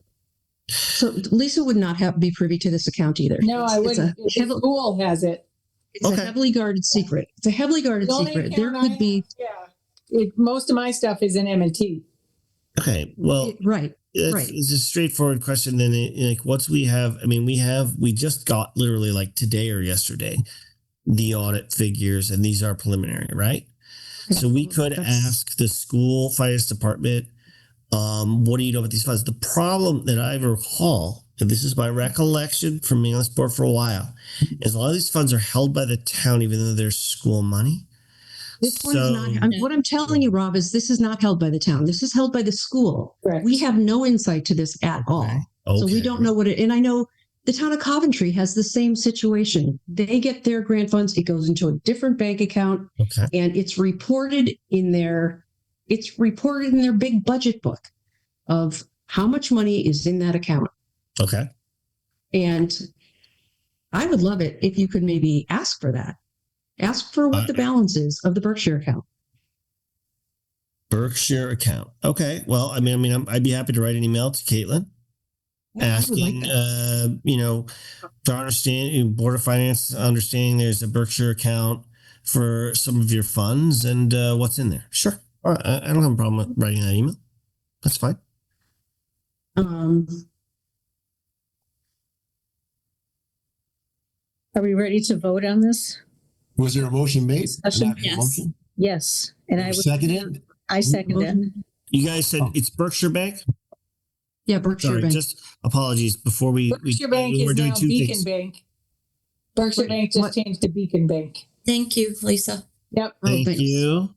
So Lisa would not be privy to this account either. No, I wouldn't. The school has it. It's a heavily guarded secret. It's a heavily guarded secret. There could be. Yeah. Most of my stuff is in M&T. Okay. Well, right. It's a straightforward question. Then, once we have, we just got literally like today or yesterday the audit figures, and these are preliminary, right? Okay. So we could ask the school finance department, what do you know about these funds? The problem that I recall, and this is my recollection from being on this board for a while, is a lot of these funds are held by the town, even though they're school money. This one is not. What I'm telling you, Rob, is this is not held by the town. This is held by the school. Correct. We have no insight to this at all. Okay. So we don't know what it. And I know the town of Coventry has the same situation. They get their grant funds. It goes into a different bank account, and it's reported in their big budget book of how much money is in that account. Okay. And I would love it if you could maybe ask for that. Ask for what the balance is of the Berkshire account. Berkshire account. Okay. Well, I'd be happy to write an email to Caitlin asking, to understand, Board of Finance, understanding there's a Berkshire account for some of your funds and what's in there. Sure. All right. I don't have a problem with writing that email. That's fine. Are we ready to vote on this? Was there a motion made? Yes. Motion? Yes. And I seconded. I second it. You guys said it's Berkshire Bank? Yeah, Berkshire Bank. Just apologies before Berkshire Bank is now Beacon Bank. Berkshire Bank just changed to Beacon Bank. Thank you, Lisa. Yep. Thank you.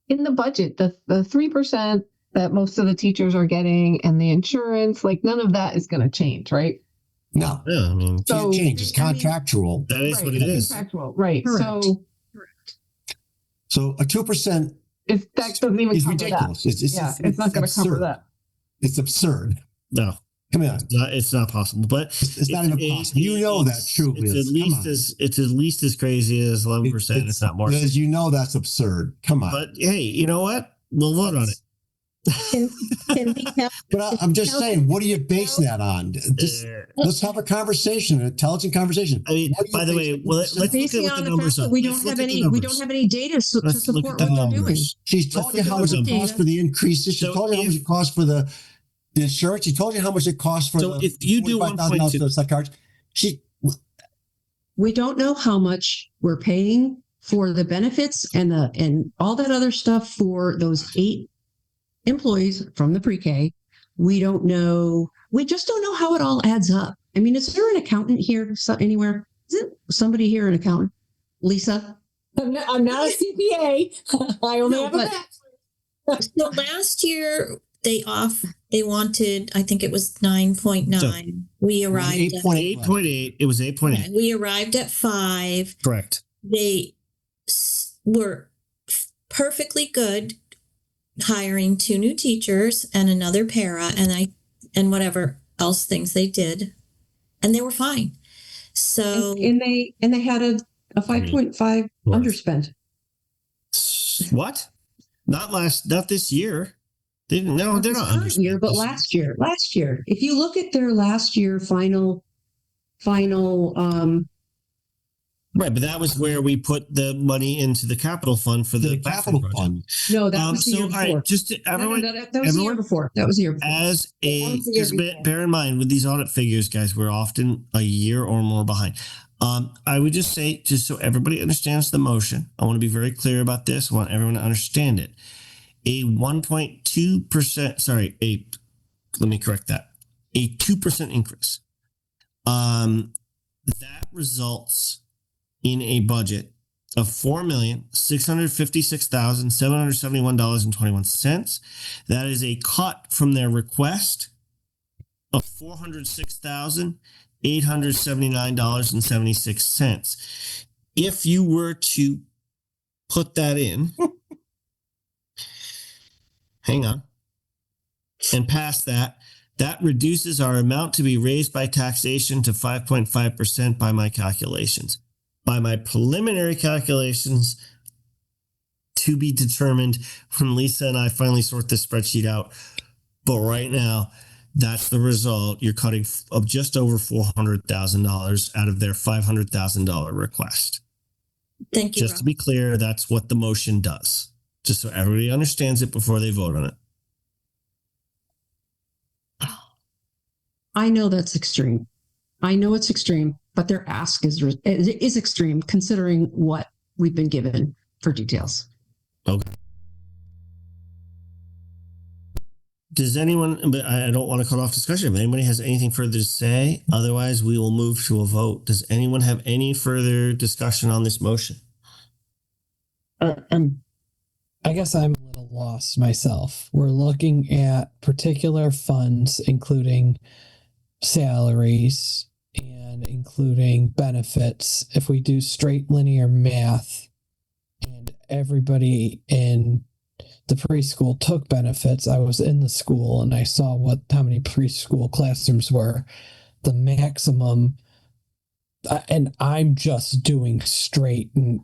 In the budget, the 3% that most of the teachers are getting and the insurance, like none of that is going to change, right? No. Yeah, can't change. It's contractual. That is what it is. Contractual, right? Correct. So a 2% that doesn't even is cover ridiculous. That. It's not going to cover that. It's absurd. No. Come on, it's not possible. But it's not even possible. You know that truly. It's at least as crazy as 11%. It's not more. Because that's absurd. Come on. But hey, you know what? We'll vote on it. Can we have? But I'm just saying, what are you basing that on? Let's have a conversation, an intelligent conversation. By the way, let's look at what the numbers are. We don't have any data to support what they're doing. She's told you how much it costs for the increases. She told you how much it costs for the insurance. She told you how much it costs for the if you do $1.2. We don't know how much we're paying for the benefits and all that other stuff for those 8 employees from the pre-K. We don't know. We just don't know how it all adds up. Is there an accountant here anywhere? Is it somebody here, an accountant? Lisa? I'm not a CPA. I only have a bachelor's. So last year they wanted, I think it was 9.9. We arrived at 8.8. It was 8.8. We arrived at 5. Correct. They were perfectly good hiring 2 new teachers and another para and whatever else things they did, and they were fine. So And they had a 5.5 underspend. What? Not this year. They're not Current year, but last year. Last year. If you look at their last year final right, but that was where we put the money into the capital fund for the capital fund. No, that was the year before. All right, just everyone, that was the year before. That was the year before. Just bear in mind with these audit figures, guys, we're often a year or more behind. I would just say, just so everybody understands the motion, I want to be very clear about this. I want everyone to understand it. A 1.2%, let me correct that. A 2% increase. That results in a budget of $4,656,771.21. That is a cut from their request of $406,879.76. If you were to put that in, hang on, and pass that, that reduces our amount to be raised by taxation to 5.5% by my calculations. By my preliminary calculations, to be determined when Lisa and I finally sort this spreadsheet out. But right now, that's the result. You're cutting of just over $400,000 out of their $500,000 request. Thank you. Just to be clear, that's what the motion does. Just so everybody understands it before they vote on it. I know that's extreme. I know it's extreme, but their ask is extreme considering what we've been given for details. Okay. Does anyone, but I don't want to cut off discussion. If anybody has anything further to say, otherwise we will move to a vote. Does anyone have any further discussion on this motion? I guess I'm a little lost myself. We're looking at particular funds, including salaries and including benefits. If we do straight linear math and everybody in the preschool took benefits, I was in the school and I saw how many preschool classrooms were. The maximum, and I'm just doing straight and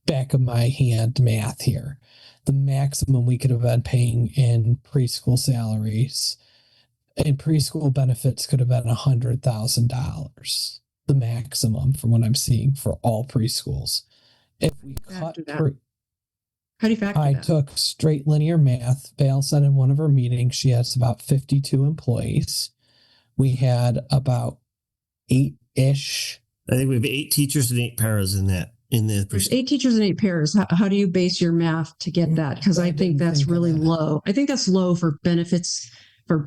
back of my hand math here. The maximum we could have been paying in preschool salaries and preschool benefits could have been $100,000. The maximum from what I'm seeing for all preschools. If we cut, how do you factor I that? took straight linear math. Val said in one of her meetings she has about 52 employees. We had about 8-ish. I think we have 8 teachers and 8 paras in that. There's 8 teachers and 8 pairs. How do you base your math to get that? Because I think that's really low. I think that's low for benefits. All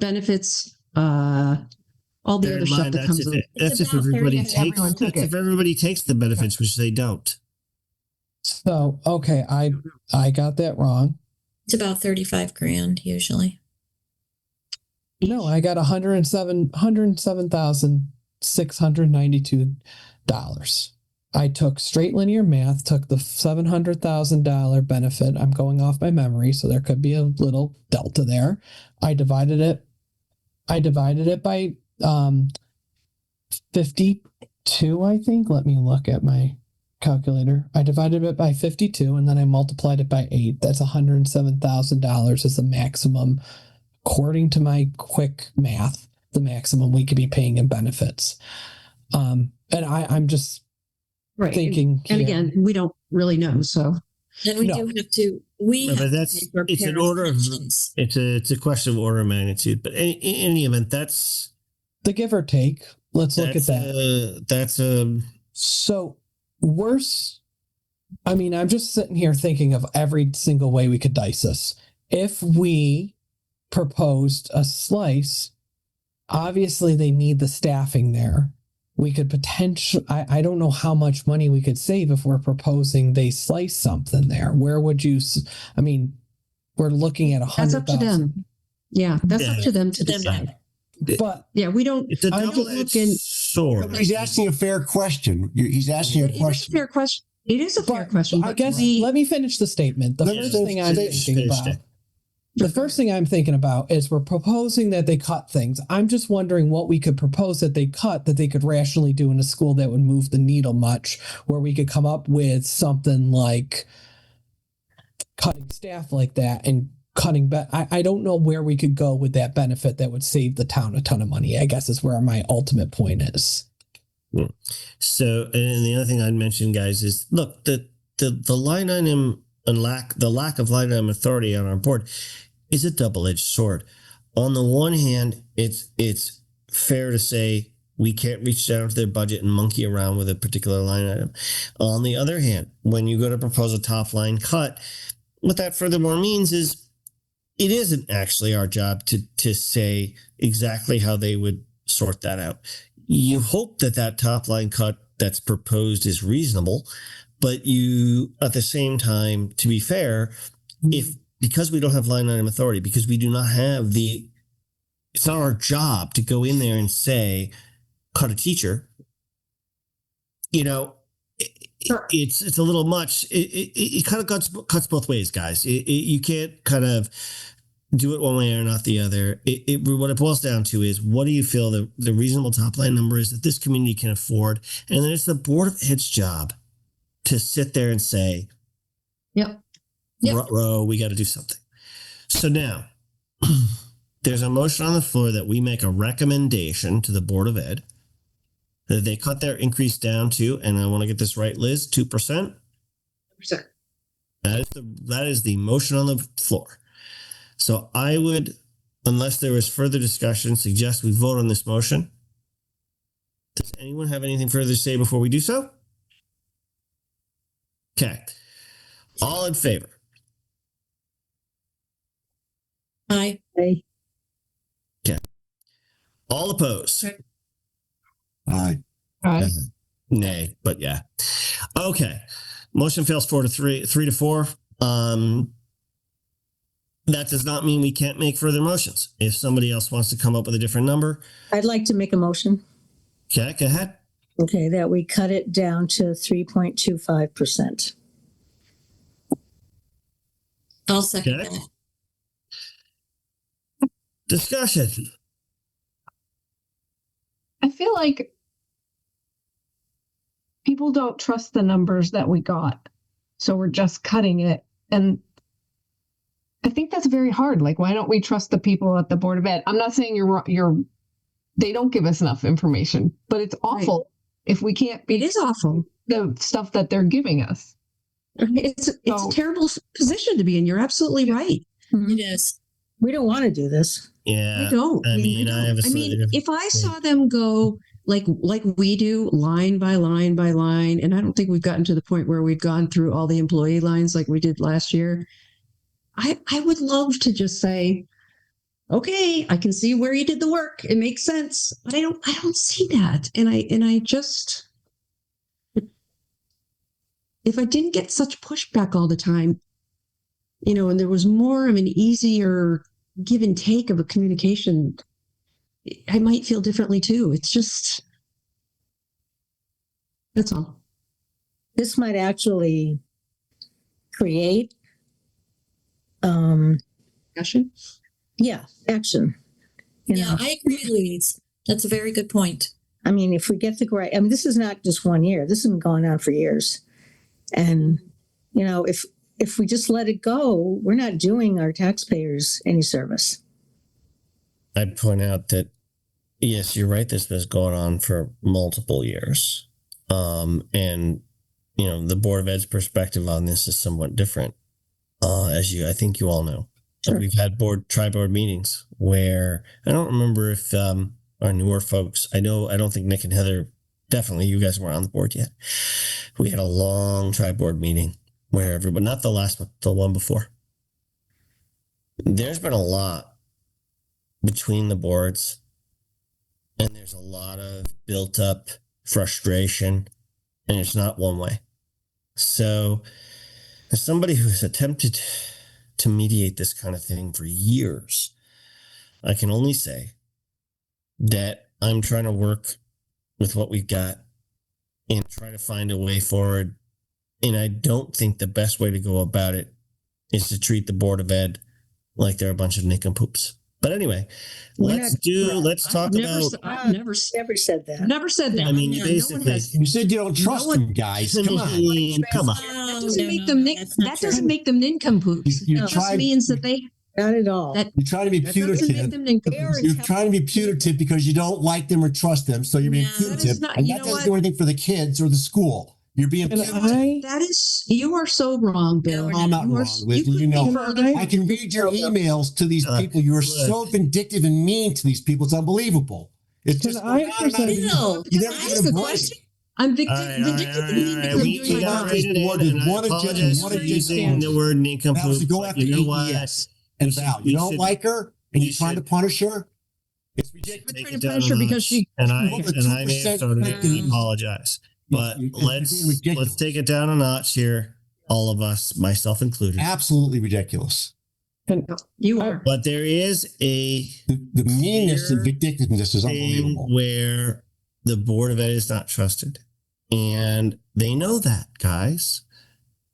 the other stuff that comes in. That's if everybody takes the benefits, which they don't. So okay, I got that wrong. It's about 35 grand usually. No, I got $107,692. I took straight linear math, took the $700,000 benefit. I'm going off my memory, so there could be a little delta there. I divided it by 52, I think. Let me look at my calculator. I divided it by 52 and then I multiplied it by 8. That's $107,000 is the maximum, according to my quick math, the maximum we could be paying in benefits. And I'm just thinking. And again, we don't really know. So then we do have to. It's an order of. It's a question of order of magnitude. But in any event, that's the give or take. Let's look at that. So worse. I mean, I'm just sitting here thinking of every single way we could dice this. If we proposed a slice, obviously they need the staffing there. We could potentially, I don't know how much money we could save if we're proposing they slice something there. Where would you, I mean, we're looking at $100,000. That's up to them. Yeah, that's up to them to decide. But yeah, we don't. It's a double-edged sword. He's asking a fair question. He's asking a question. It's a fair question. It is a fair question. I guess let me finish the statement. The first thing I'm thinking about The first thing I'm thinking about is we're proposing that they cut things. I'm just wondering what we could propose that they cut that they could rationally do in a school that would move the needle much, where we could come up with something like cutting staff like that and cutting I don't know where we could go with that benefit that would save the town a ton of money, I guess is where my ultimate point is. So, and the other thing I'd mention, guys, is look, the line item and the lack of line item authority on our board is a double-edged sword. On the one hand, it's fair to say we can't reach down to their budget and monkey around with a particular line item. On the other hand, when you go to propose a top line cut, what that furthermore means is it isn't actually our job to say exactly how they would sort that out. You hope that top line cut that's proposed is reasonable, but you, at the same time, to be fair, because we don't have line item authority, because we do not have it's not our job to go in there and say, cut a teacher. It's a little much. It kind of cuts both ways, guys. You can't kind of do it one way or not the other. What it boils down to is, what do you feel the reasonable top line number is that this community can afford? And then it's the Board of Ed's job to sit there and say, Yep. Ruh-roh, we got to do something. So now there's a motion on the floor that we make a recommendation to the Board of Ed that they cut their increase down to, and I want to get this right, Liz, 2%. That is the motion on the floor. So I would, unless there was further discussion, suggest we vote on this motion. Does anyone have anything further to say before we do so? Okay. All in favor? Aye. Okay. All opposed? Aye. Aye. Nay, but yeah. Okay. Motion fails 3-4. That does not mean we can't make further motions. If somebody else wants to come up with a different number. I'd like to make a motion. Okay, go ahead. Okay, that we cut it down to 3.25%. I'll second Okay. that. Discussion. I feel like people don't trust the numbers that we got. So we're just cutting it. And I think that's very hard. Like, why don't we trust the people at the Board of Ed? I'm not saying they don't give us enough information, but it's awful if we can't be. It is awful. The stuff that they're giving us. It's a terrible position to be in. You're absolutely right. It is. We don't want to do this. Yeah. I don't. I mean, I have a slightly different if I saw them go like we do, line by line by line, and I don't think we've gotten to the point where we've gone through all the employee lines like we did last year. I would love to just say, okay, I can see where you did the work. It makes sense. But I don't see that. And I just, if I didn't get such pushback all the time, and there was more of an easier give and take of a communication, I might feel differently too. It's just, that's all. This might actually create Discussion? Yeah, action. Yeah, I agree, Louise. That's a very good point. I mean, if we get the right, this is not just 1 year. This has been going on for years. And, if we just let it go, we're not doing our taxpayers any service. I'd point out that, yes, you're right. This has been going on for multiple years. And, the Board of Ed's perspective on this is somewhat different. As I think you all know. Sure. We've had tri-board meetings where I don't remember if our newer folks, I don't think Nick and Heather, definitely you guys weren't on the board yet. We had a long tri-board meeting where everybody, not the last one, the one before. There's been a lot between the boards, and there's a lot of built up frustration, and it's not one way. So, as somebody who has attempted to mediate this kind of thing for years, I can only say that I'm trying to work with what we've got and try to find a way forward. And I don't think the best way to go about it is to treat the Board of Ed like they're a bunch of nincompoops. But anyway, We're let's talk I've never, about. I've never said that. never said that. I mean, No one basically, has. You said you don't trust one- them, guys. I Come on. mean, come on. That doesn't make them that doesn't make them nincompoops. You That just tried- means that they Not at all. that, You're trying to be that doesn't make punitive. them nincompoops. You're trying to be punitive because you don't like them or trust them. So you're being No, that is punitive. not- And you that know doesn't what? do anything for the kids or the school. You're being Can punitive. That is, you are so wrong, Bill. No, I'm not You are- wrong, Liz. couldn't You know, be further. I can read your emails to these people. You are so vindictive and mean to these people. It's unbelievable. It's Can just I present- Bill, you Can never I even ask a embrace question? it. I'm All right, all right, vindictive. all right, all right. We doing my got job. rated Board in, with and I one agenda, apologize one for agenda. using the word That was nincompoop. to go But after you know what? EES and Val. You we don't should- like her and we you're trying to should- punish her. It's ridiculous. Take trying it to down punish a her because notch. she- and I Well, the and I may 2% have started it. thing- I apologize. But It's being ridiculous. let's take it down a notch here, all of us, myself included. Absolutely ridiculous. You are. But there is a The meanness and Clear vindictiveness is thing unbelievable. where the Board of Ed is not trusted, and they know that, guys.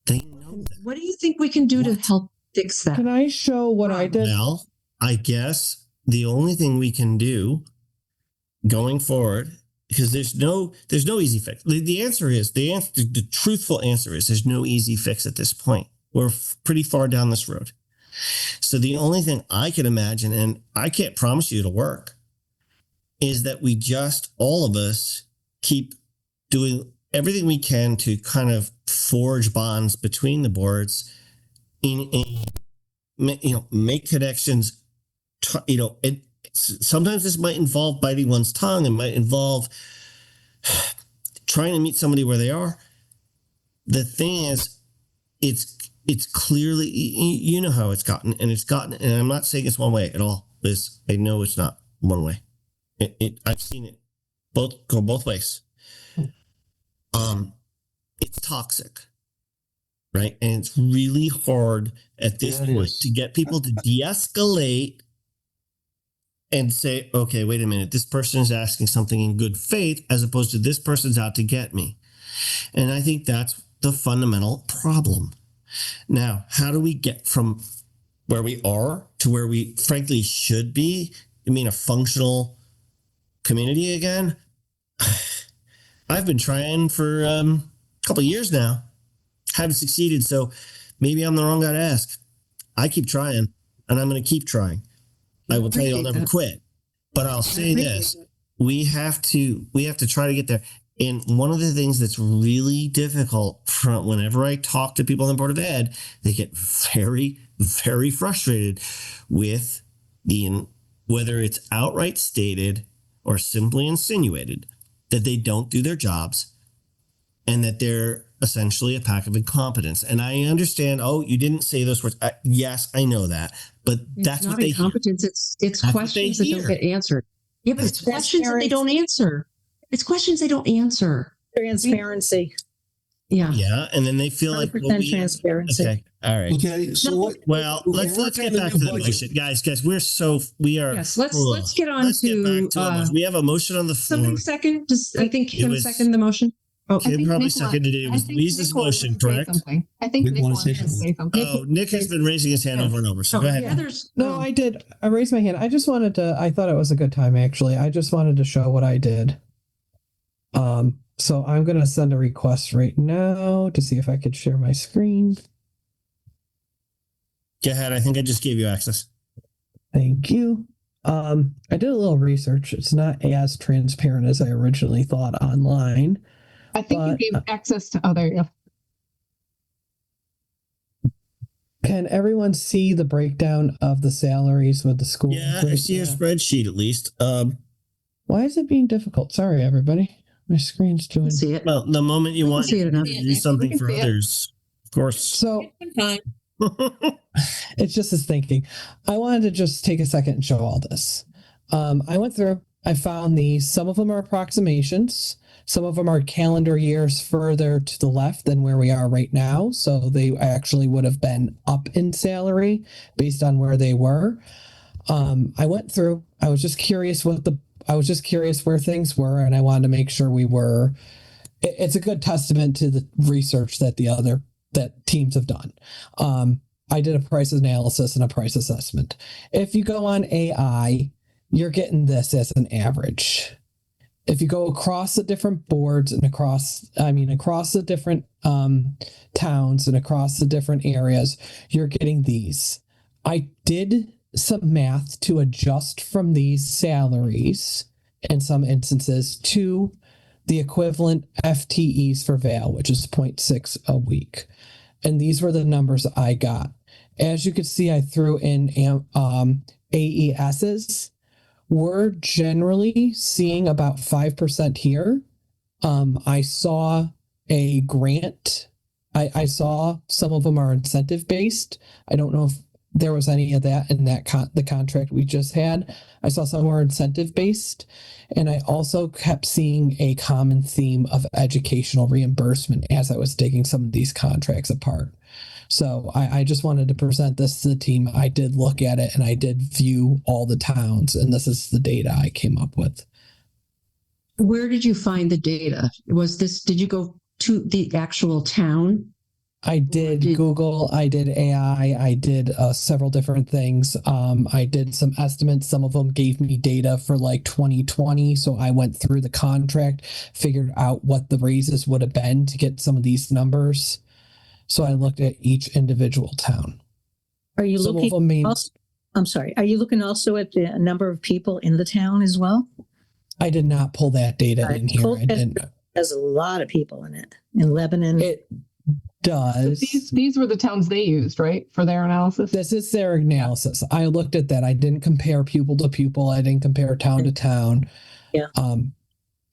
They know that. What do you think we can do to help fix that? Can I show what I did? Well, I guess the only thing we can do going forward, because there's no easy fix. The answer is the truthful answer is there's no easy fix at this point. We're pretty far down this road. So the only thing I can imagine, and I can't promise you it'll work, is that we just all of us keep doing everything we can to kind of forge bonds between the boards, make connections. Sometimes this might involve biting one's tongue. It might involve trying to meet somebody where they are. The thing is, it's clearly, you know how it's gotten, and I'm not saying it's one way at all. I know it's not one way. I've seen it go both ways. It's toxic, right? And it's really hard at this point to get people to de-escalate and say, okay, wait a minute, this person is asking something in good faith as opposed to this person's out to get me. And I think that's the fundamental problem. Now, how do we get from where we are to where we frankly should be? I mean, a functional community again? I've been trying for a couple of years now. Haven't succeeded, so maybe I'm the wrong guy to ask. I keep trying, and I'm going to keep trying. I will tell you I'll never quit. But I'll say this. We have to try to get there. And one of the things that's really difficult from whenever I talk to people on the Board of Ed, they get very, very frustrated with whether it's outright stated or simply insinuated that they don't do their jobs and that they're essentially a pack of incompetents. And I understand, you didn't say those words. Yes, I know that. But that's what they hear. Incompetence. It's questions that don't get answered. Yeah, but it's questions that they don't answer. It's questions they don't answer. Transparency. Yeah. Yeah, and then they feel like 100% transparency. Okay, all right. Okay, so Let's get back to the motion, guys. We are. Yes, let's get on let's to. Get back to a motion. We have a motion on the floor. Somebody second. I think Kim was- seconded the motion. Kim probably seconded it. It was Lisa's motion, correct? I think Nick Nick wanted wants to to say say something. Oh, Nick has been raising his hand over and over. So go ahead. Heather's. No, I did. I raised my hand. I just wanted to. I thought it was a good time, actually. I just wanted to show what I did. So I'm gonna send a request right now to see if I could share my screen. Go ahead. I think I just gave you access. Thank you. I did a little research. It's not as transparent as I originally thought online. I think But, you gave access to other. Can everyone see the breakdown of the salaries with the school? Yeah, I see a spreadsheet at least. Why is it being difficult? Sorry, everybody. My screen's doing. See it. Well, the moment you want see it to enough. do something for see it. others, of course. So Fine. it's just his thinking. I wanted to just take a second and show all this. I went through, I found these, some of them are approximations. Some of them are calendar years further to the left than where we are right now. So they actually would have been up in salary based on where they were. I went through, I was just curious where things were, and I wanted to make sure we were. It's a good testament to the research that that teams have done. I did a price analysis and a price assessment. If you go on AI, you're getting this as an average. If you go across the different boards and across the different towns and across the different areas, you're getting these. I did some math to adjust from these salaries in some instances to the equivalent FTEs for Vail, which is 0.6 a week. And these were the numbers I got. As you can see, I threw in AESs. We're generally seeing about 5% here. I saw a grant. I saw some of them are incentive based. I don't know if there was any of that in the contract we just had. I saw some were incentive based, and I also kept seeing a common theme of educational reimbursement as I was digging some of these contracts apart. So I just wanted to present this to the team. I did look at it and I did view all the towns, and this is the data I came up with. Where did you find the data? Did you go to the actual town? I did Google, I did AI, I did several different things. I did some estimates. Some of them gave me data for like 2020. So I went through the contract, figured out what the raises would have been to get some of these numbers. So I looked at each individual town. Are you Some looking of them may, also, I'm sorry, are you looking also at the number of people in the town as well? I did not pull that data in here. I didn't. There's a lot of people in it. In Lebanon. It does. These were the towns they used, right, for their analysis? This is their analysis. I looked at that. I didn't compare pupil to pupil. I didn't compare town to town. Yeah.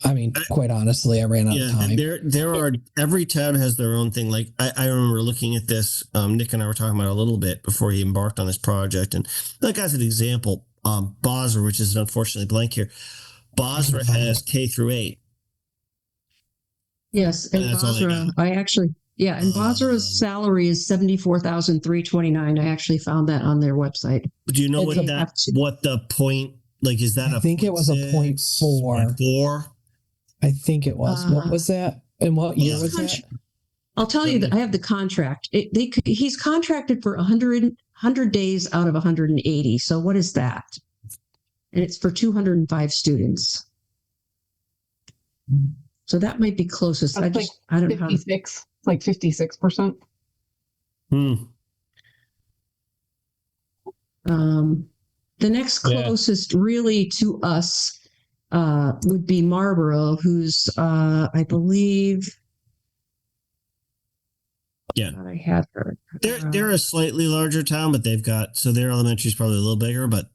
I mean, quite honestly, I ran out of time. There are, every town has their own thing. Like I remember looking at this, Nick and I were talking about it a little bit before he embarked on this project. And like as an example, Bosra, which is unfortunately blank here, Bosra has K through 8. Yes, and Bosra, and Bosra's salary is $74,329. I actually found that on their website. Do you know what the point, like, is that I think it was a 0.4. 0.4? I think it was. What was that? And what year was that? I'll tell you that I have the contract. He's contracted for 100 days out of 180. So what is that? And it's for 205 students. So that might be closest. I don't know. 56, like 56%. The next closest really to us would be Marlboro, who's I believe. Yeah, I had her. They're a slightly larger town, but their elementary is probably a little bigger, but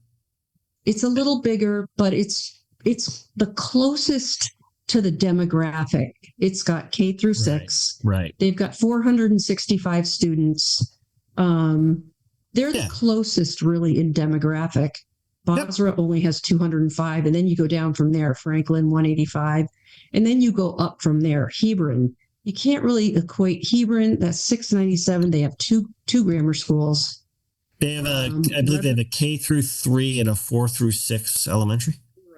it's a little bigger, but it's the closest to the demographic. It's got K through 6. Right. They've got 465 students. They're the closest really in demographic. Bosra only has 205, and then you go down from there. Franklin 185, and then you go up from there. Hebron, you can't really equate Hebron. That's 697. They have two grammar schools. They have I believe they have a K through 3 and a 4 through 6 elementary.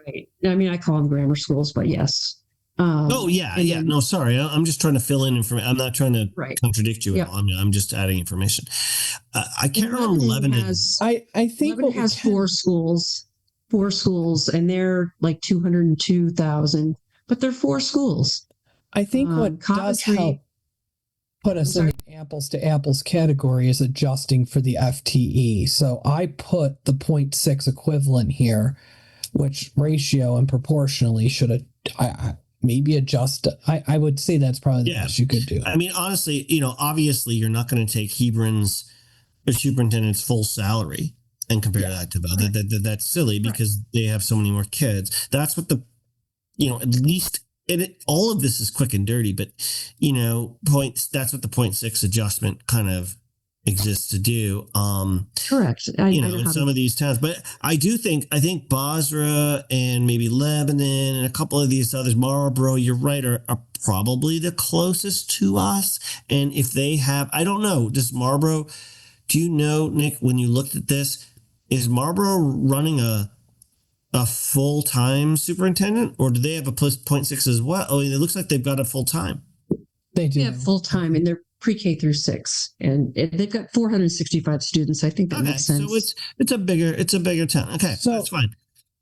Right. I mean, I call them grammar schools, but yes. No, sorry. I'm just trying to fill in information. I'm not trying to contradict you at all. I'm just adding information. I can't remember Lebanon. I think Lebanon has 4 schools, and they're like 202,000, but they're 4 schools. I think what does help put us in the apples to apples category is adjusting for the FTE. So I put the 0.6 equivalent here, which ratio and proportionally should have, maybe adjust. I would say that's probably the best you could do. I mean, honestly, obviously you're not going to take Hebron's superintendent's full salary and compare that to that's silly because they have so many more kids. That's what at least all of this is quick and dirty, but that's what the 0.6 adjustment kind of exists to do. Correct. In some of these towns, but I think Bosra and maybe Lebanon and a couple of these others, Marlboro, you're right, are probably the closest to us. And if they have, I don't know, does Marlboro, do you know, Nick, when you looked at this, is Marlboro running a full-time superintendent, or do they have a plus 0.6 as well? Oh, it looks like they've got a full-time. They do. They have full-time and they're pre-K through 6 and they've got 465 students. I think that Okay, makes sense. so it's a bigger town. Okay, So- that's fine.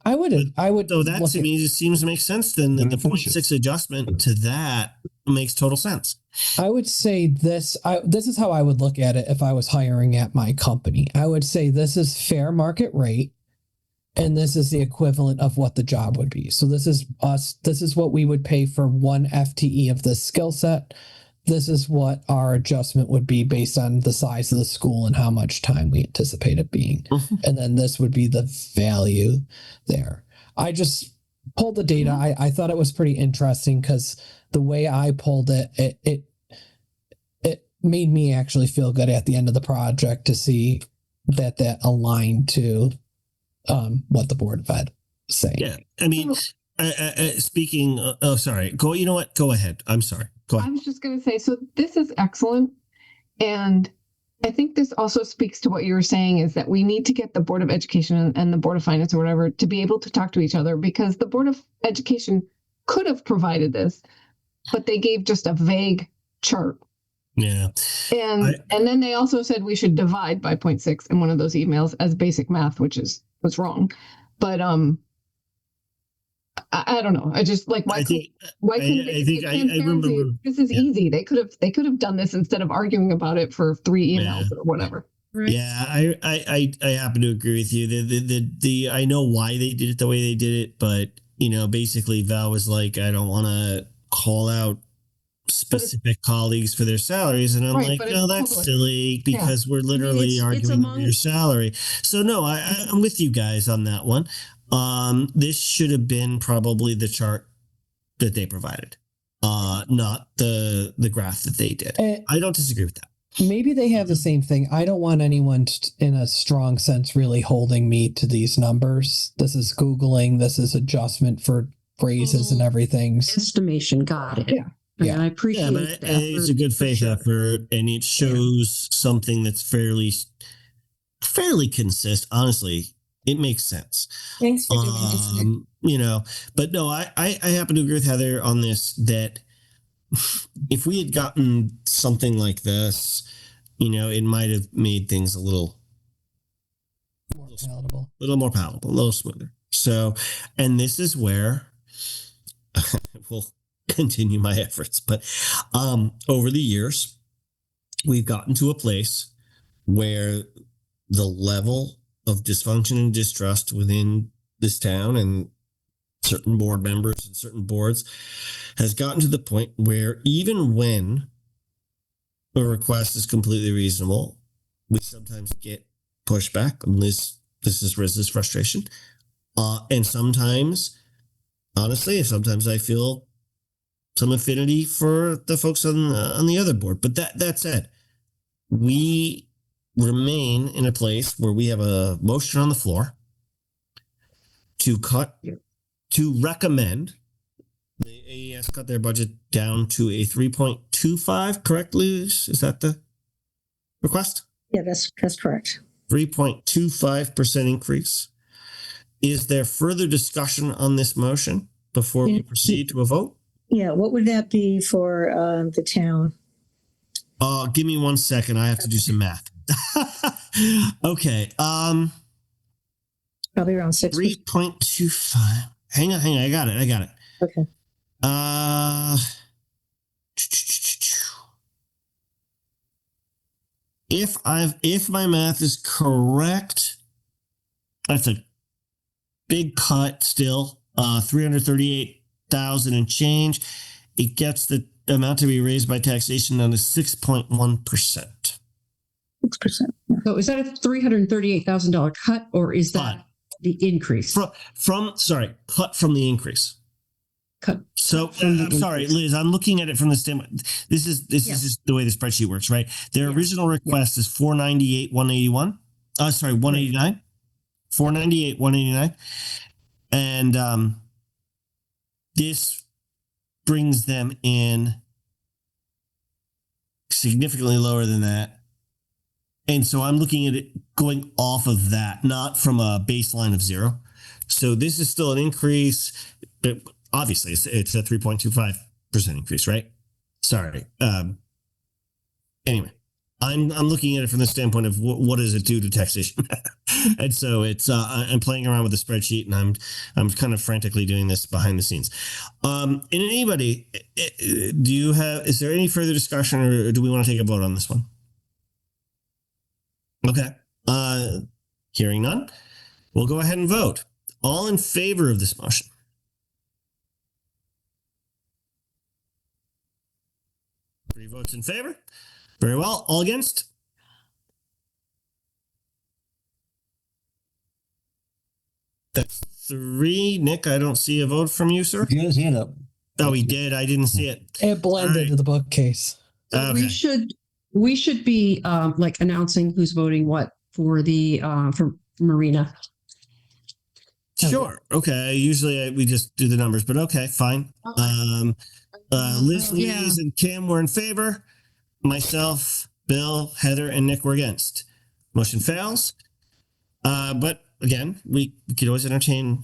I would. So that look to at- me just seems to make sense. Then the 0.6 adjustment to that makes total sense. I would say this. This is how I would look at it if I was hiring at my company. I would say this is fair market rate, and this is the equivalent of what the job would be. So this is us. This is what we would pay for one FTE of this skill set. This is what our adjustment would be based on the size of the school and how much time we anticipate it being. And then this would be the value there. I just pulled the data. I thought it was pretty interesting because the way I pulled it, it made me actually feel good at the end of the project to see that aligned to what the Board of Ed is saying. Yeah, I mean, speaking. Oh, sorry. Go. You know what? Go ahead. I'm sorry. Go I ahead. was just going to say, so this is excellent. And I think this also speaks to what you were saying is that we need to get the Board of Education and the Board of Finance or whatever to be able to talk to each other, because the Board of Education could have provided this, but they gave just a vague chart. Yeah. And then they also said we should divide by 0.6 in one of those emails as basic math, which was wrong. But I don't know. I just like why couldn't I remember. This is easy. They could have done this instead of arguing about it for 3 emails or whatever. Right. Yeah, I happen to agree with you. The I know why they did it the way they did it, but basically Val was like, I don't want to call out specific colleagues for their salaries, and I'm like, no, that's public. Silly, because we're literally arguing over your salary. So no, I'm with you guys on that one. This should have been probably the chart that they provided, not the graph that they did. I don't disagree with that. Maybe they have the same thing. I don't want anyone in a strong sense really holding me to these numbers. This is Googling. This is adjustment for phrases and everything. Estimation. Got it. Yeah. Yeah, I appreciate but it's a good faith effort, and it shows something that's fairly consistent. Honestly, it makes sense. Thanks for doing this. But no, I happen to agree with Heather on this, that if we had gotten something like this, it might have made things a little more palatable, a little smoother. So, and this is where we'll continue my efforts. But over the years, we've gotten to a place where the level of dysfunction and distrust within this town and certain board members and certain boards has gotten to the point where even when a request is completely reasonable, we sometimes get pushback. And this is Riz's frustration. And sometimes, honestly, sometimes I feel some affinity for the folks on the other board. But that said, we remain in a place where we have a motion on the floor to recommend the AES cut their budget down to a 3.25. Correct, Liz? Is that the request? Yeah, that's correct. 3.25% increase. Is there further discussion on this motion before we proceed to a vote? Yeah, what would that be for the town? Give me 1 second. I have to do some math. Okay. Probably around 6%. 3.25. Hang on. I got it. Okay. If my math is correct, that's a big cut still. 338,000 and change. It gets the amount to be raised by taxation down to 6.1%. 6%. So is that a $338,000 cut, or is that the increase? Cut from the increase. Cut. So I'm sorry, Liz. I'm looking at it from the standpoint. This is just the way the spreadsheet works, right? Their original request is 498,181. 189. 498,189, and this brings them in significantly lower than that. And so I'm looking at it going off of that, not from a baseline of 0. So this is still an increase. But obviously, it's a 3.25% increase, right? Sorry. Anyway, I'm looking at it from the standpoint of what does it do to taxation, and so it's I'm playing around with the spreadsheet, and I'm kind of frantically doing this behind the scenes. And anybody, is there any further discussion, or do we want to take a vote on this one? Okay. Hearing none, we'll go ahead and vote. All in favor of this motion? Three votes in favor. Very well. All against? That's three. Nick, I don't see a vote from you, sir. He had his hand up. Oh, he did. I didn't see it. It blended All right. into the bookcase. Okay. We should be like announcing who's voting what for the for Marina. Sure. Okay. Usually we just do the numbers, but okay, fine. Liz, Louise, and Kim were in favor. Myself, Bill, Heather, and Nick were against. Motion fails. But again, we could always entertain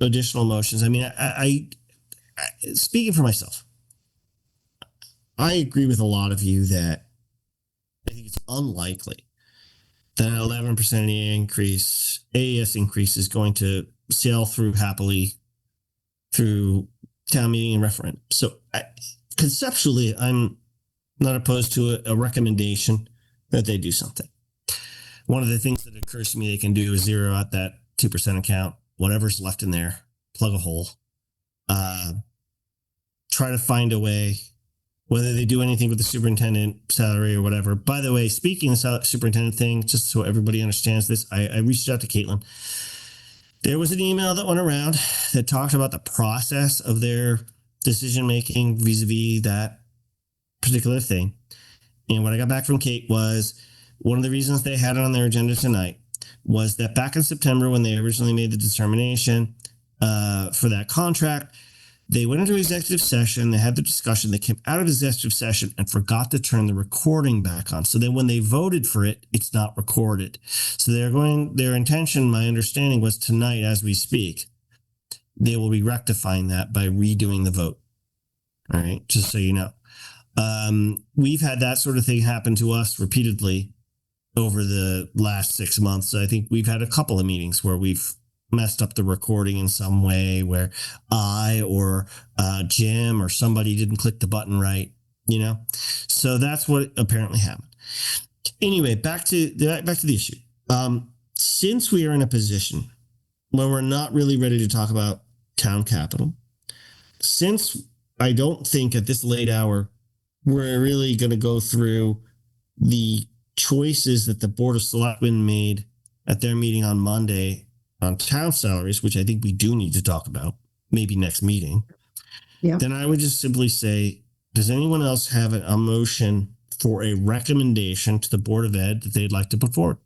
additional motions. I mean, I speaking for myself, I agree with a lot of you that I think it's unlikely that an 11% increase, AES increase, is going to sail through happily through town meeting and referendum. So conceptually, I'm not opposed to a recommendation that they do something. One of the things that occurs to me they can do is zero out that 2% account, whatever's left in there, plug a hole, try to find a way, whether they do anything with the superintendent salary or whatever. By the way, speaking of the superintendent thing, just so everybody understands this, I reached out to Caitlin. There was an email that went around that talked about the process of their decision-making vis-a-vis that particular thing. And what I got back from Kate was one of the reasons they had it on their agenda tonight was that back in September, when they originally made the determination for that contract, they went into executive session, they had the discussion, they came out of executive session and forgot to turn the recording back on. So then when they voted for it, it's not recorded. So their intention, my understanding was tonight as we speak, they will be rectifying that by redoing the vote. All right, just so you know. We've had that sort of thing happen to us repeatedly over the last 6 months. I think we've had a couple of meetings where we've messed up the recording in some way, where I or Jim or somebody didn't click the button right, you know? So that's what apparently happened. Anyway, back to the issue. Since we are in a position where we're not really ready to talk about town capital, since I don't think at this late hour we're really going to go through the choices that the Board of Selectmen made at their meeting on Monday on town salaries, which I think we do need to talk about, maybe next meeting. Yeah. Then I would just simply say, does anyone else have a motion for a recommendation to the Board of Ed that they'd like to put forward?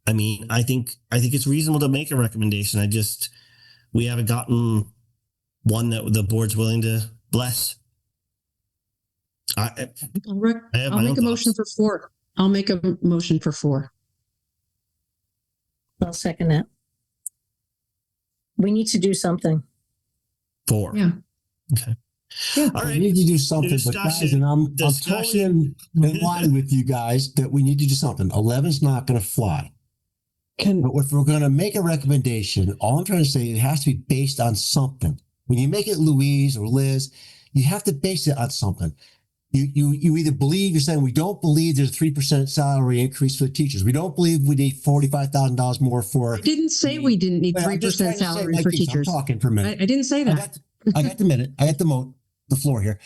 I mean, I think it's reasonable to make a recommendation. We haven't gotten one that the board's willing to bless. I'll make a motion for 4. I'll make a motion for 4. I'll second that. We need to do something. 4. Yeah. Okay. Yeah. All We right. need to do something, but guys, and I'm totally in line with you guys that we need to do something. 11's not going to fly. But if we're going to make a recommendation, all I'm trying to say, it has to be based on something. When you make it Louise or Liz, you have to base it on something. You either believe, you're saying we don't believe there's a 3% salary increase for the teachers. We don't believe we need $45,000 more for. I didn't say we didn't need 3% salary for teachers. I'm talking for a minute. I didn't say that. I got the minute. I got the floor here.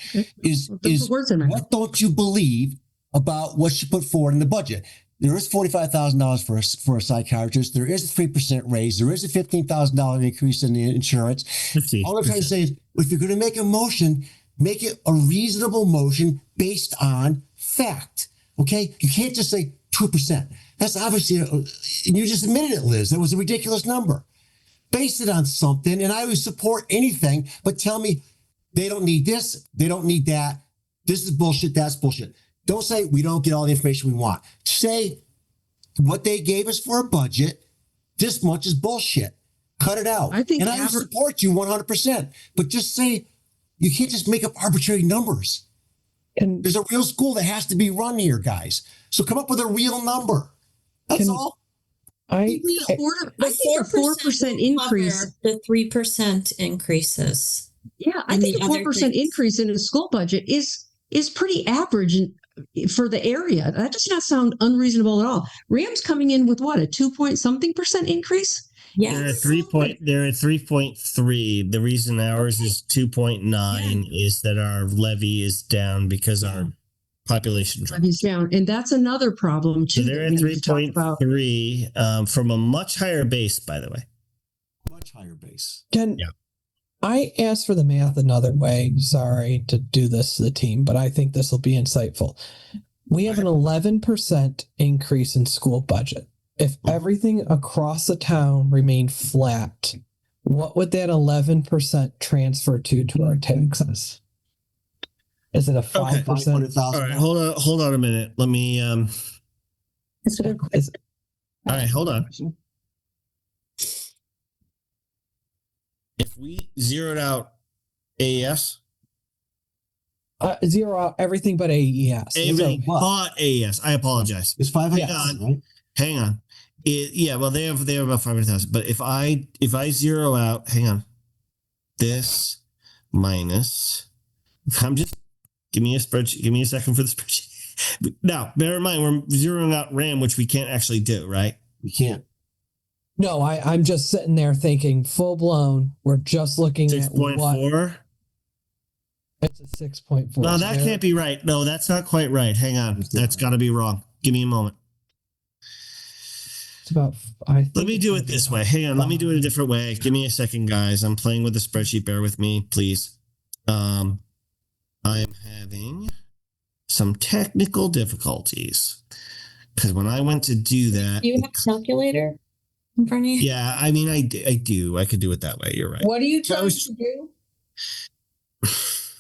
What don't you believe about what you put forward in the budget? There is $45,000 for a psychiatrist. There is a 3% raise. There is a $15,000 increase in the insurance. 50%. All I'm trying to say is, if you're going to make a motion, make it a reasonable motion based on fact. Okay? You can't just say 2%. That's obviously, and you just admitted it, Liz. That was a ridiculous number. Base it on something, and I would support anything, but tell me they don't need this, they don't need that. This is bullshit, that's bullshit. Don't say we don't get all the information we want. Say what they gave us for a budget, this much is bullshit. Cut it out. I would support you 100%. But just say, you can't just make up arbitrary numbers. Can There's a real school that has to be run here, guys. So come up with a real number. That's Can- all. I The 4% increase. The 3% increases. Yeah, I And think the a other 4% things. increase in a school budget is pretty average for the area. That does not sound unreasonable at all. Ram's coming in with what, a 2-point-something% increase? Yes. They're at 3.3. The reason ours is 2.9 is that our levy is down because our population dropped. Levy's down, and that's another problem too. So they're that we at need to talk about. 3.3 from a much higher base, by the way. Much higher base. Can Yeah. I ask for the math another way? Sorry to do this to the team, but I think this will be insightful. We have an 11% increase in school budget. If everything across the town remained flat, what would that 11% transfer to our taxes? Is it a 5%? $500,000. All right, hold on a minute. Let me That's a good question. all right, hold on. If we zeroed out AES, Zero out everything but AES. everything So, but AES, I apologize. It's 500,000, right? Hang on. Well, they have about 500,000. But if I zero out, hang on, this minus, I'm just give me a spreadsheet. Give me a second for the spreadsheet. Now, bear in mind we're zeroing out RAM, which we can't actually do, right? We can't. no, I'm just sitting there thinking full blown. We're just looking at what 6.4. it's a 6.4. No, that can't be right. No, that's not quite right. Hang on, that's got to be wrong. Give me a moment. It's about. Let me do it this way. Hang on. Let me do it a different way. Give me a second, guys. I'm playing with the spreadsheet. Bear with me, please. I am having some technical difficulties because when I went to do that, Do you have a calculator in front of you? yeah, I mean, I do. I could do it that way. You're right. What are you So I trying was- to do?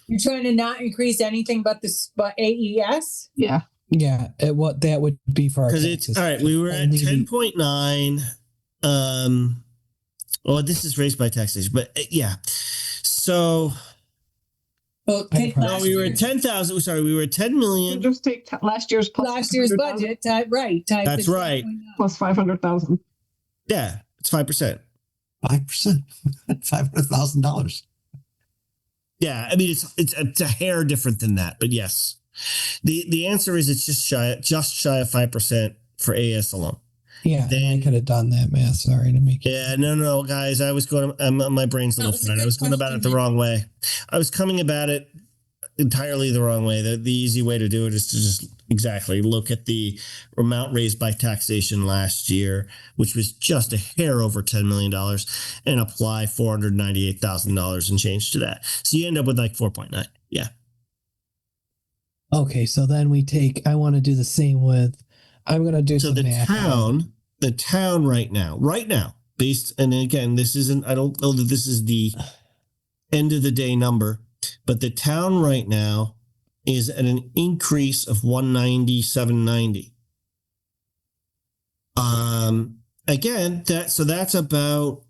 You're trying to not increase anything but AES? Yeah. Yeah, what that would be for our Because it's taxes. all right. We were at Only 10.9. Well, this is raised by taxation, but yeah. So Well, take No, no, last we were year- at 10,000. Sorry, we were at 10 You million. just take last year's plus last year's 500,000 budget, right? That's right. plus 500,000. Yeah, it's 5%. 5%. $500,000. Yeah, I mean it's a hair different than that, but yes, the answer is it's just shy of 5% for AS alone. Yeah, Then- I could have done that math. Sorry to make it. Yeah, no, guys, I was going. My brain's a little That was a fried. I good was going about it the question. wrong way. I was coming about it entirely the wrong way. The easy way to do it is to just exactly look at the amount raised by taxation last year, which was just a hair over $10 million, and apply $498,000 and change to that. So you end up with like 4.9. Yeah. Okay, so then we take. I want to do the same with. I'm going to do So some the math. town right now, based, and again, this isn't, I don't know that this is the end of the day number, but the town right now is at an increase of 197.90. Again, that's about,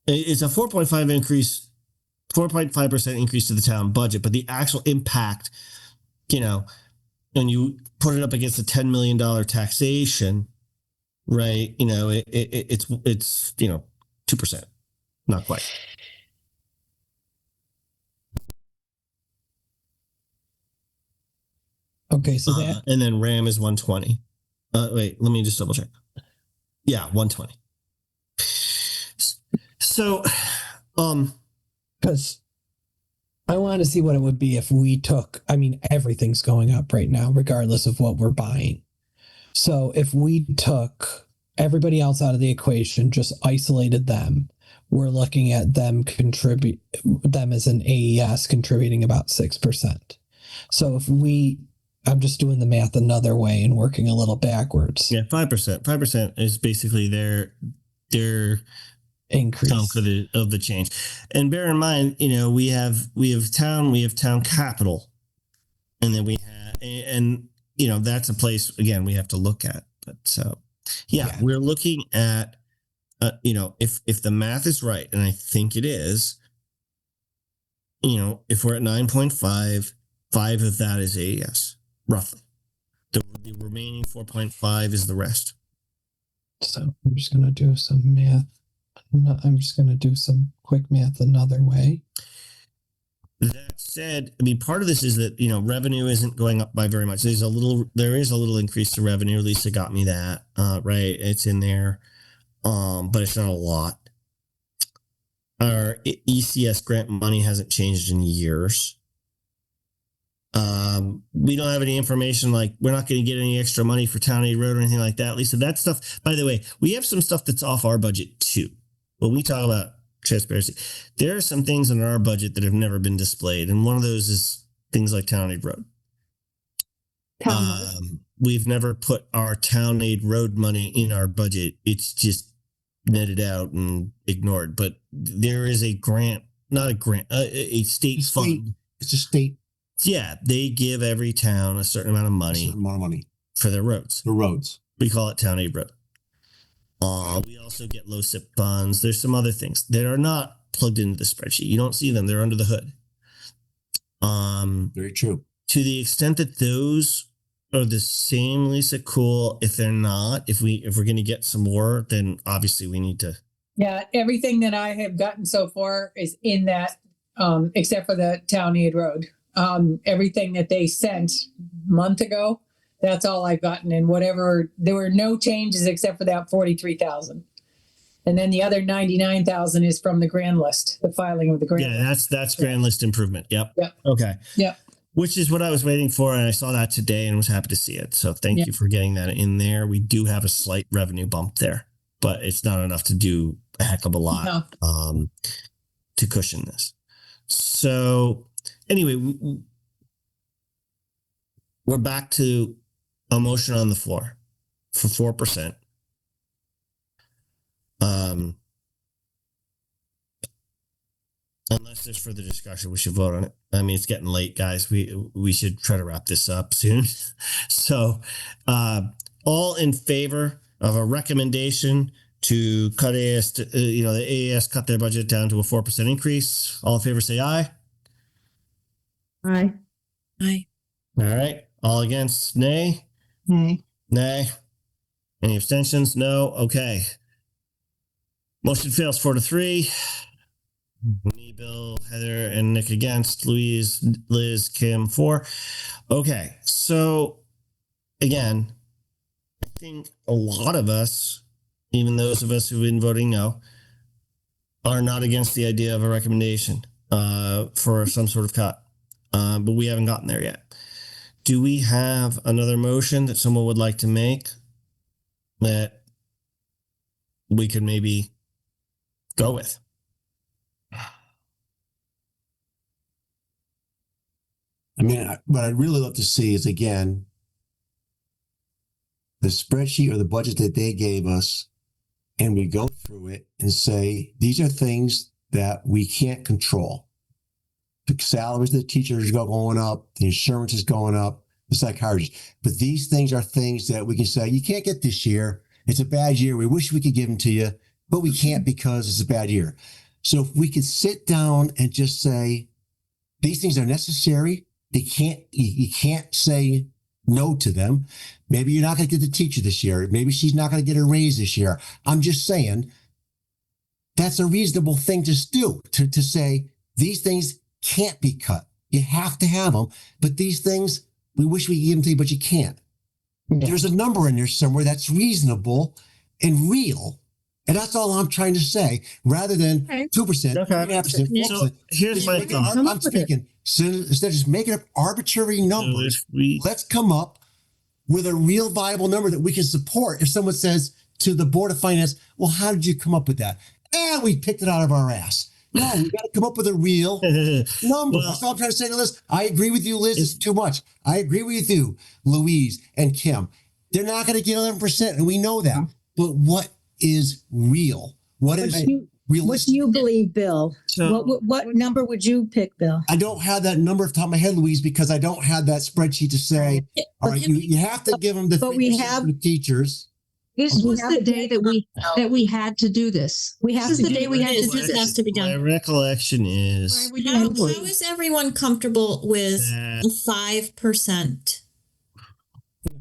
it's a 4.5% increase to the town budget, but the actual impact, when you put it up against a $10 million taxation, right? It's 2%, not quite. Okay, so that And then RAM is 120. Wait, let me just double check. Yeah, 120. So, because I want to see what it would be if we took. I mean, everything's going up right now, regardless of what we're buying. So if we took everybody else out of the equation, just isolated them, we're looking at them as an AES contributing about 6%. So if I'm just doing the math another way and working a little backwards. yeah, 5%. 5% is basically their Increase chunk of the change. And bear in mind, we have town capital, and then we have, that's a place again we have to look at. But so, yeah. We're looking at, if the math is right, and I think it is, if we're at 9.5, 5 of that is AES, roughly. The remaining 4.5 is the rest. So I'm just going to do some math. I'm just going to do some quick math another way. That said, I mean, part of this is that, revenue isn't going up by very much. There is a little increase to revenue. Lisa got me that, right? It's in there. But it's not a lot. Our ECS grant money hasn't changed in years. We don't have any information, like we're not going to get any extra money for Town Aid Road or anything like that. Lisa, that stuff, by the way, we have some stuff that's off our budget too. When we talk about transparency, there are some things in our budget that have never been displayed. And one of those is things like Town Aid Road. We've never put our Town Aid Road money in our budget. It's just netted out and ignored. But there is a grant, not a grant, a state fund. It's a state. Yeah, they give every town a certain amount of money for their roads. The roads. We call it Town Aid Road. We also get low SIP funds. There's some other things that are not plugged into the spreadsheet. You don't see them. They're under the hood. Very true. To the extent that those are the same, Lisa, cool. If they're not, if we're going to get some more, then obviously we need to. Yeah, everything that I have gotten so far is in that, except for the Town Aid Road. Everything that they sent a month ago, that's all I've gotten. And whatever, there were no changes except for that 43,000. And then the other 99,000 is from the grand list, the filing of the grand list. Yeah, that's grand list improvement. Yep. Yep. Okay. Yep. Which is what I was waiting for. And I saw that today and was happy to see it. So thank you for getting that in there. We do have a slight revenue bump there, but it's not enough to do a heck of a lot to cushion this. So anyway, we're back to a motion on the floor for 4%. Unless there's further discussion, we should vote on it. I mean, it's getting late, guys. We should try to wrap this up soon. So, all in favor of a recommendation to cut AS, the AAS cut their budget down to a 4% increase. All in favor, say aye. Aye. Aye. All right. All against, nay. Nay. Nay. Any abstentions? No. Okay. Motion fails 4-3. Me, Bill, Heather, and Nick against. Louise, Liz, Kim, 4. Okay. So again, I think a lot of us, even those of us who've been voting no, are not against the idea of a recommendation for some sort of cut. But we haven't gotten there yet. Do we have another motion that someone would like to make that we could maybe go with? I mean, what I'd really love to see is, again, the spreadsheet or the budget that they gave us, and we go through it and say, these are things that we can't control. The salaries of the teachers are going up, the insurance is going up, the psychologists. But these things are things that we can say, you can't get this year. It's a bad year. We wish we could give them to you, but we can't because it's a bad year. So if we could sit down and just say, these things are necessary. You can't say no to them. Maybe you're not going to get the teacher this year. Maybe she's not going to get a raise this year. I'm just saying that's a reasonable thing to do, to say these things can't be cut. You have to have them. But these things, we wish we could give them to you, but you can't. Yeah. There's a number in there somewhere that's reasonable and real. And that's all I'm trying to say, rather than 2%, 3.5%. So here's my thought. I'm speaking. So instead of just making up arbitrary numbers, let's come up with a real viable number that we can support. If someone says to the Board of Finance, well, how did you come up with that? We picked it out of our ass. No, we got to come up with a real number. Well, that's all I'm trying to say to Liz. I agree with you, Liz. It's too much. I agree with you, Louise and Kim. They're not going to get 11%, and we know that. But what is real? What is realistic? What do you believe, Bill? So, what number would you pick, Bill? I don't have that number off the top of my head, Louise, because I don't have that spreadsheet to say, all right, you have to give them the 3% for the teachers. This was the day that we had to do this. This is the day we had to do This has this. to be My done. recollection is How is everyone comfortable with that a 5%?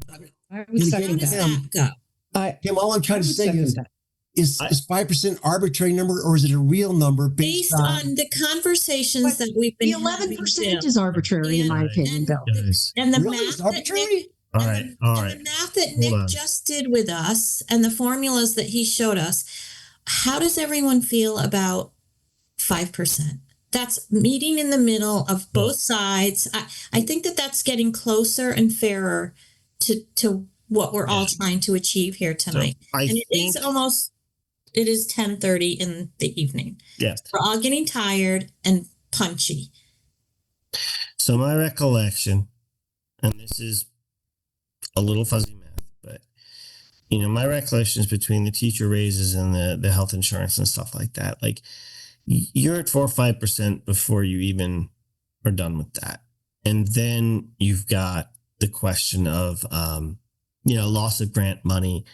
I would How second does that. that go? Tim, all I'm trying to say second is, that. is 5% arbitrary number or is it a real number Based on the conversations that we've been The 11% is arbitrary, in my opinion, Bill. guys. and the Really? math It's that arbitrary? Nick, All and right, the, all and right. the math that Hold Nick on. just did with us and the formulas that he showed us, how does everyone feel about 5%? That's meeting in the middle of both sides. I think that that's getting closer and fairer to what we're all trying to achieve here tonight. I And think it is 10:30 in the evening. yes. We're all getting tired and punchy. So my recollection, and this is a little fuzzy math, but my recollections between the teacher raises and the health insurance and stuff like that, like you're at 4 or 5% before you even are done with that. And then you've got the question of, loss of grant money.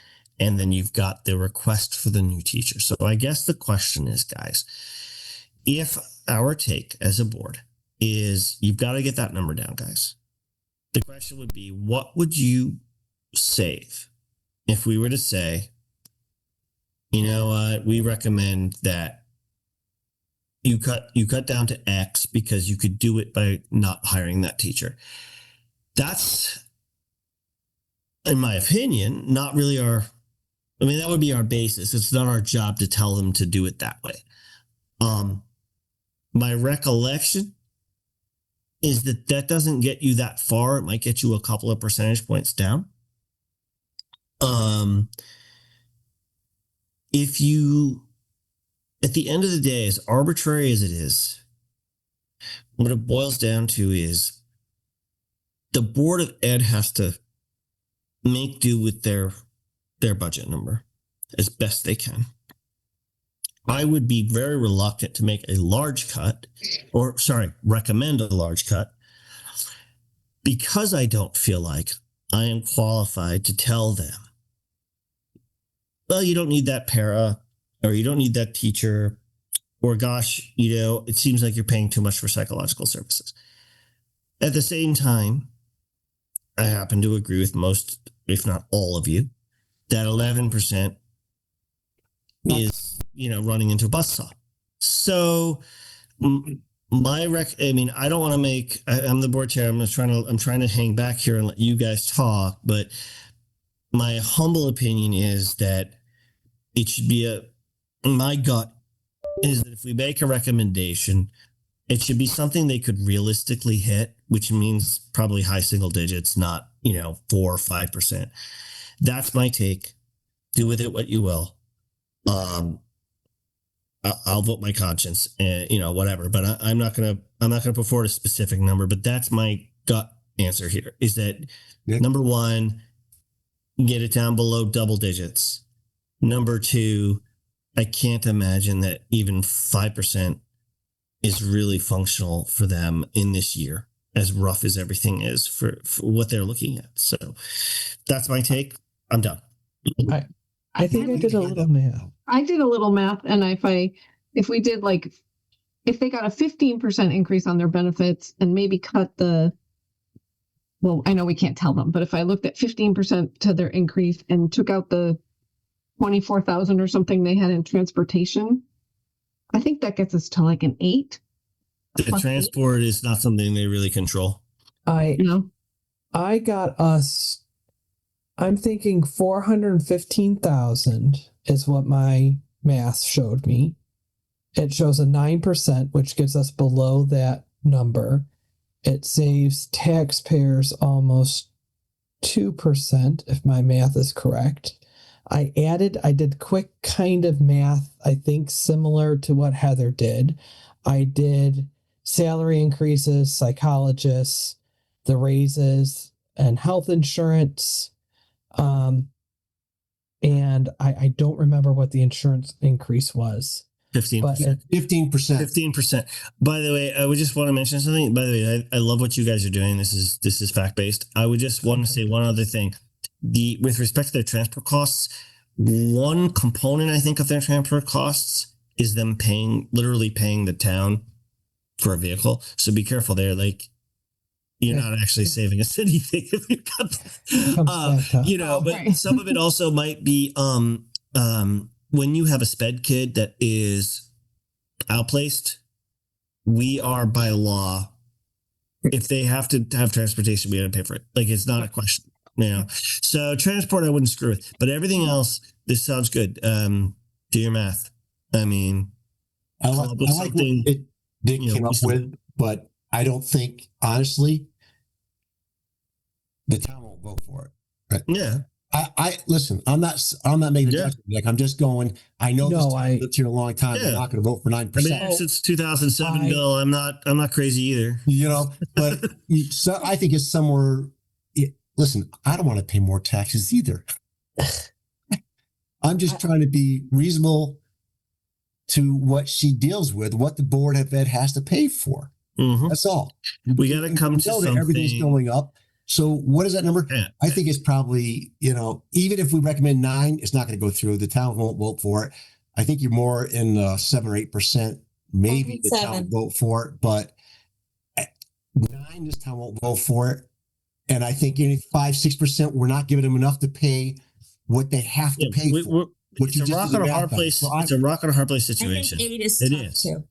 And then you've got the request for the new teacher. So I guess the question is, guys, if our take as a board is you've got to get that number down, guys, the question would be, what would you save if we were to say, we recommend that you cut down to X because you could do it by not hiring that teacher. That's, in my opinion, not really that would be our basis. It's not our job to tell them to do it that way. My recollection is that doesn't get you that far. It might get you a couple of percentage points down. If you, at the end of the day, as arbitrary as it is, what it boils down to is the Board of Ed has to make do with their budget number as best they can. I would be very reluctant to make a large cut, recommend a large cut, because I don't feel like I am qualified to tell them, well, you don't need that para, or you don't need that teacher, or gosh, it seems like you're paying too much for psychological services. At the same time, I happen to agree with most, if not all of you, that 11% is, running into a buzzsaw. So I don't want to make, I'm the board chair. I'm trying to hang back here and let you guys talk, but my humble opinion is that it should be my gut is that if we make a recommendation, it should be something they could realistically hit, which means probably high single digits, not, 4 or 5%. That's my take. Do with it what you will. I'll vote my conscience, and whatever. But I'm not gonna put forward a specific number. But that's my gut answer here: is that number one, get it down below double digits. Number two, I can't imagine that even 5% is really functional for them in this year, as rough as everything is for what they're looking at. So that's my take. I'm done. I think I did a little math. I did a little math, and if we did if they got a 15% increase on their benefits and maybe cut I know we can't tell them, but if I looked at 15% to their increase and took out the 24,000 or something they had in transportation, I think that gets us to an 8. The transport is not something they really control. I got us. I'm thinking 415,000 is what my math showed me. It shows a 9%, which gives us below that number. It saves taxpayers almost 2%, if my math is correct. I did quick kind of math, I think similar to what Heather did. I did salary increases, psychologists, the raises, and health insurance. And I don't remember what the insurance increase was. 15%. 15%. By the way, I would just want to mention something. By the way, I love what you guys are doing. This is fact based. I would just want to say one other thing. with respect to their transport costs, one component I think of their transport costs is them literally paying the town for a vehicle. So be careful there. Like, you're not actually saving us anything if you got that. But some of it also might be when you have a sped kid that is outplaced, we are by law, if they have to have transportation, we got to pay for it. Like, it's not a question. So transport I wouldn't screw with, but everything else, this sounds good. Do your math. I mean, I like what Dick came up with, but I don't think, honestly, the town won't vote for it. Right? Yeah. I listen. I'm not making a judgment. Like, I'm just going. I know this town lived here a long time. They're not going to vote for 9%. I've been here since 2007, Bill. I'm not crazy either. But so I think it's somewhere. Listen, I don't want to pay more taxes either. I'm just trying to be reasonable to what she deals with, what the Board of Ed has to pay for. Mm-hmm. That's all. We got to come to something. Everything's going up. So what is that number? I think it's probably, even if we recommend 9, it's not going to go through. The town won't vote for it. I think you're more in 7 or 8%. Maybe the town will vote for it, but at 9, this town won't vote for it. And I think 5-6%, we're not giving them enough to pay what they have to pay for. It's a rock and a hard place. It's a rock and a hard place situation. I think 8 is tough too.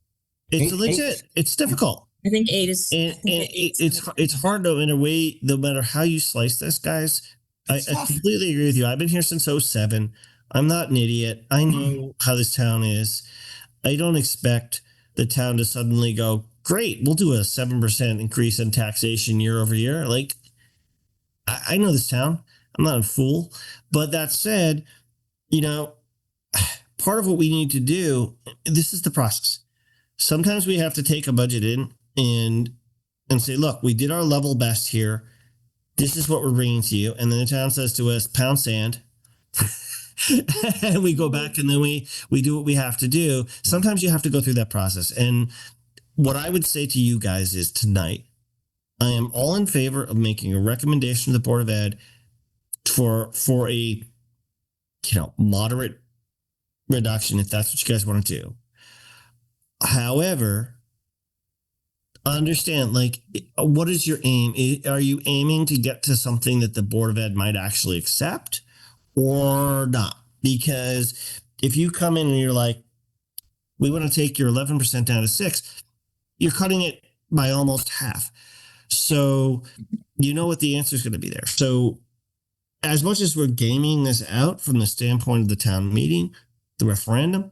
It's legit. It's difficult. I think 8 is. And it's hard though, in a way, no matter how you slice this, guys. I completely agree with you. I've been here since 2007. I'm not an idiot. I know how this town is. I don't expect the town to suddenly go, great, we'll do a 7% increase in taxation year over year. Like, I know this town. I'm not a fool. But that said, part of what we need to do, this is the process. Sometimes we have to take a budget in and say, look, we did our level best here. This is what we're bringing to you. And then the town says to us, pound sand. And we go back and then we do what we have to do. Sometimes you have to go through that process. And what I would say to you guys is tonight, I am all in favor of making a recommendation to the Board of Ed for a moderate reduction, if that's what you guys want to do. However, understand, like, what is your aim? Are you aiming to get to something that the Board of Ed might actually accept or not? Because if you come in and you're like, we want to take your 11% down to 6%, you're cutting it by almost half. So you know what the answer is going to be there. So as much as we're gaming this out from the standpoint of the town meeting, the referendum,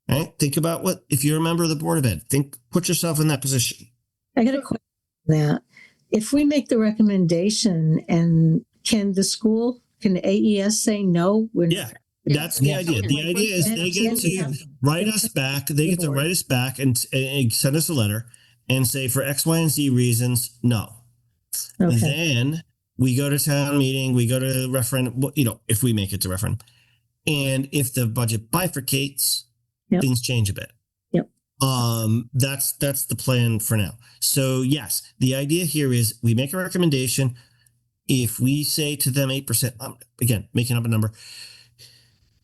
right? Think about if you're a member of the Board of Ed, put yourself in that position. I got a question on that. If we make the recommendation, and can the AES say no? That's the idea. The idea is they get to write us back. They get to write us back and send us a letter and say, for X, Y, and Z reasons, no. Okay. Then we go to town meeting, we go to referendum, if we make it to referendum. And if the budget bifurcates, things change a bit. Yep. That's the plan for now. So yes, the idea here is we make a recommendation. If we say to them 8%, again, making up a number,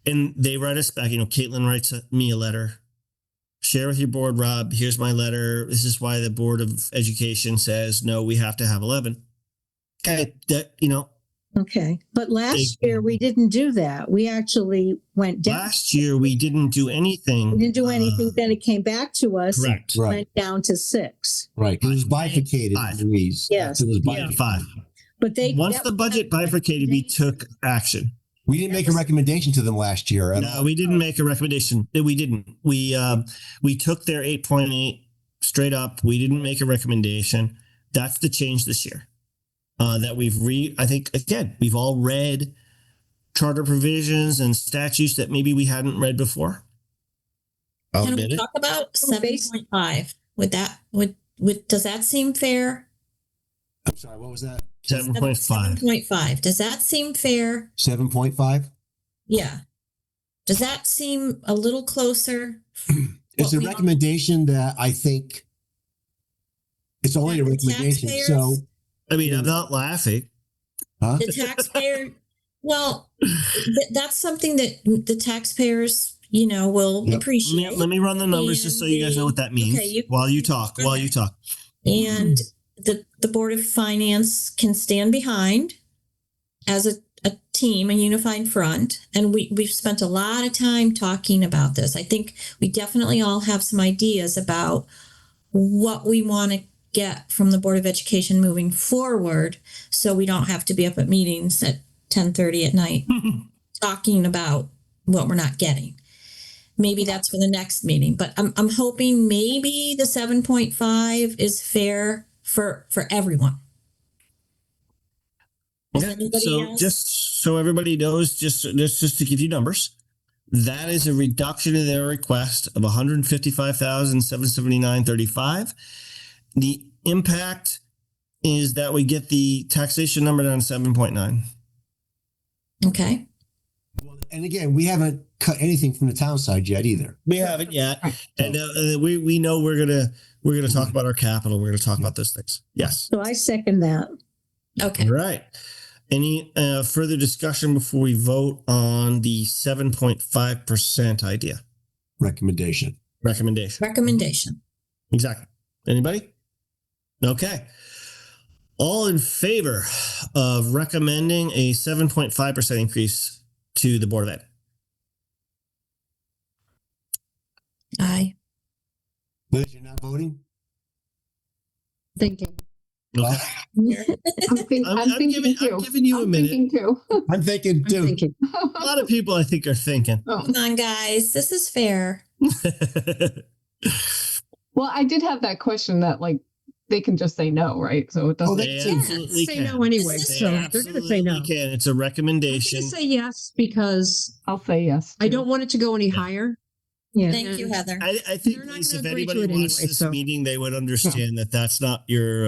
and they write us back, Caitlin writes me a letter. Share with your board, Rob. Here's my letter. This is why the Board of Education says, no, we have to have 11. Okay. Okay. But last year we didn't do that. We actually went down. Last year we didn't do anything. We didn't do anything. Then it came back to us. Correct. Went down to 6. Right. It was bifurcated, Louise. Yes. It was bifurcated. 5. But once the budget bifurcated, we took action. We didn't make a recommendation to them last year. No, we didn't make a recommendation. We didn't. We took their 8.8 straight up. We didn't make a recommendation. That's the change this year. That I think, again, we've all read charter provisions and statutes that maybe we hadn't read before. Can we talk about 7.5? Does that seem fair? I'm sorry, what was that? 7.5. 7.5. Does that seem fair? 7.5? Yeah. Does that seem a little closer? It's a recommendation that I think it's only a recommendation. So, I'm not laughing. Huh? The taxpayer, well, that's something that the taxpayers, will Yep. appreciate. Let me run the numbers just so you guys know what that means. Okay, while you talk. And the Board of Finance can stand behind as a team, a unified front. And we've spent a lot of time talking about this. I think we definitely all have some ideas about what we want to get from the Board of Education moving forward, so we don't have to be up at meetings at 10:30 at night talking about what we're not getting. Maybe that's for the next meeting, but I'm hoping maybe the 7.5 is fair for everyone. Okay, so just so everybody knows, just to give you numbers, that is a reduction in their request of $155,779.35. The impact is that we get the taxation number down to 7.9. Okay. And again, we haven't cut anything from the town side yet either. We haven't yet, and we know we're gonna talk about our capital. We're gonna talk about those things. Yes. So I second that. Okay. All right. Any further discussion before we vote on the 7.5% idea? Recommendation. Exactly. Anybody? Okay. All in favor of recommending a 7.5% increase to the Board of Ed? Aye. Liz, you're not voting? Thinking. Okay. I'm thinking too. I'm giving you a minute. I'm thinking too. A lot of people, I think, are thinking. Come on, guys. This is fair. Well, I did have that question that they can just say no, right? So it doesn't. They absolutely say can. no anyway, They so they're going to say no. Can. It's a recommendation. I'm going to say yes because I'll say yes. I don't want it to go any higher. Yeah. Thank you, Heather. I think not Lisa, if gonna agree to anybody it watched anyway, this so. meeting, they would understand that that's not your.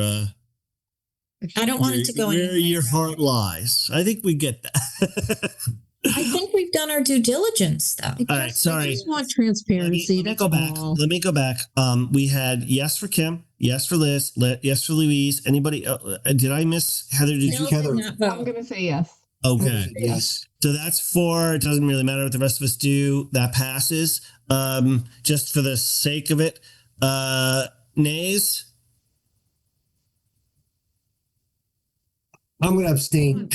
I don't want it to go where anywhere. your heart lies. I think we get that. I think we've done our due diligence, though. All right, sorry. I just want transparency. Let me That's go back. all. Let me go back. We had yes for Kim, yes for Liz, yes for Louise. Anybody? Did I miss Heather? Did No, you? Heather? Not vote. I'm gonna say yes. Okay. Yes. So that's 4. It doesn't really matter what the rest of us do. That passes. Just for the sake of it, nays. I'm gonna abstain.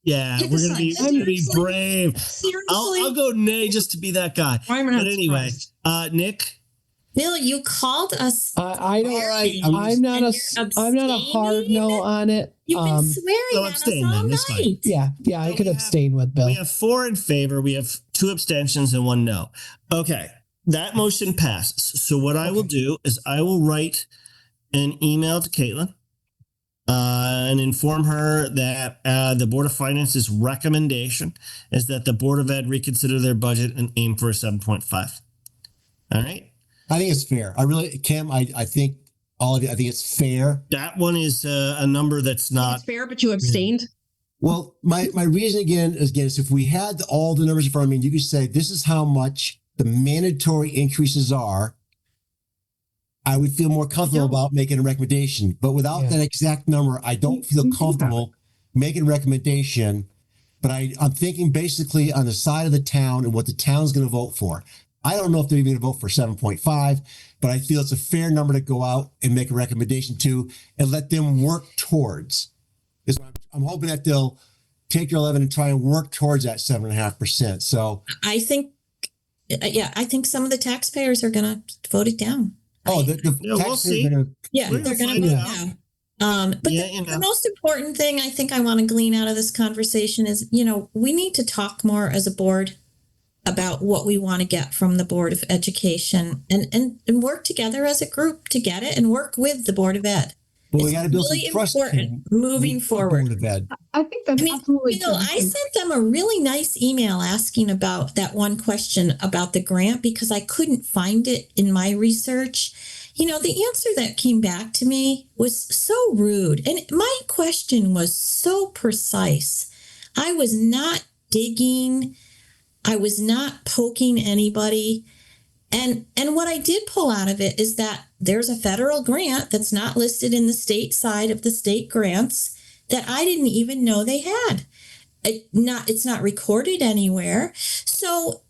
Yeah, Pick a we're gonna be side. brave. Seriously? I'll go nay just to be that guy. I'm not But anyway, surprised. Nick. Bill, you called us. I don't. All right, I'm not And a. you're I'm not a hard abstaining? no on it. You've been swearing so at us abstain all then, that's fine. night. Yeah, I So could we have- abstain with Bill. We have 4 in favor. We have 2 abstentions and 1 no. Okay, that motion passes. So what I will do is I will write an email to Caitlin and inform her that the Board of Finance's recommendation is that the Board of Ed reconsider their budget and aim for a 7.5. All right. I think it's fair. I really, Kim, I think all of you, I think it's fair. That one is a number that's not. It's fair, but you abstained. Well, my reason is if we had all the numbers in front of me, you could say this is how much the mandatory increases are. I would feel more comfortable about making a recommendation, but without that exact number, I don't feel comfortable making a recommendation. But I'm thinking basically on the side of the town and what the town's going to vote for. I don't know if they're even going to vote for 7.5, but I feel it's a fair number to go out and make a recommendation to and let them work towards. I'm hoping that they'll take your 11 and try and work towards that 7.5%. So I think, I think some of the taxpayers are going to vote it down. we'll we'll see. Yeah, We're they're gonna going to find vote out. down. But the most important thing I think I want to glean out of this conversation is, we need to talk more as a board about what we want to get from the Board of Education and work together as a group to get it and work with the Board of Ed. But we got to build really some trust important moving forward. I think that's absolutely Bill, I sent them a really nice email asking about that one question about the grant because I couldn't find it in my research. The answer that came back to me was so rude. And my question was so precise. I was not digging. I was not poking anybody. And what I did pull out of it is that there's a federal grant that's not listed in the state side of the state grants that I didn't even know they had. It's not recorded anywhere. So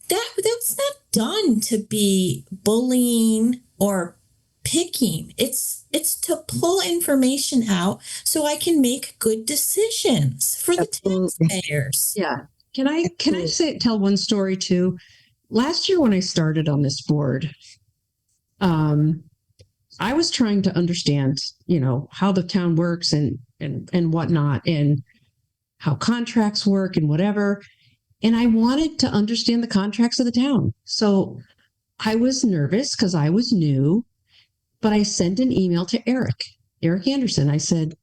that's not done to be bullying or picking. It's to pull information out so I can make good decisions for the taxpayers. Yeah. Can I tell one story too? Last year when I started on this board, I was trying to understand, how the town works and whatnot, and how contracts work and whatever. And I wanted to understand the contracts of the town. So I was nervous because I was new, but I sent an email to Eric Anderson. I said,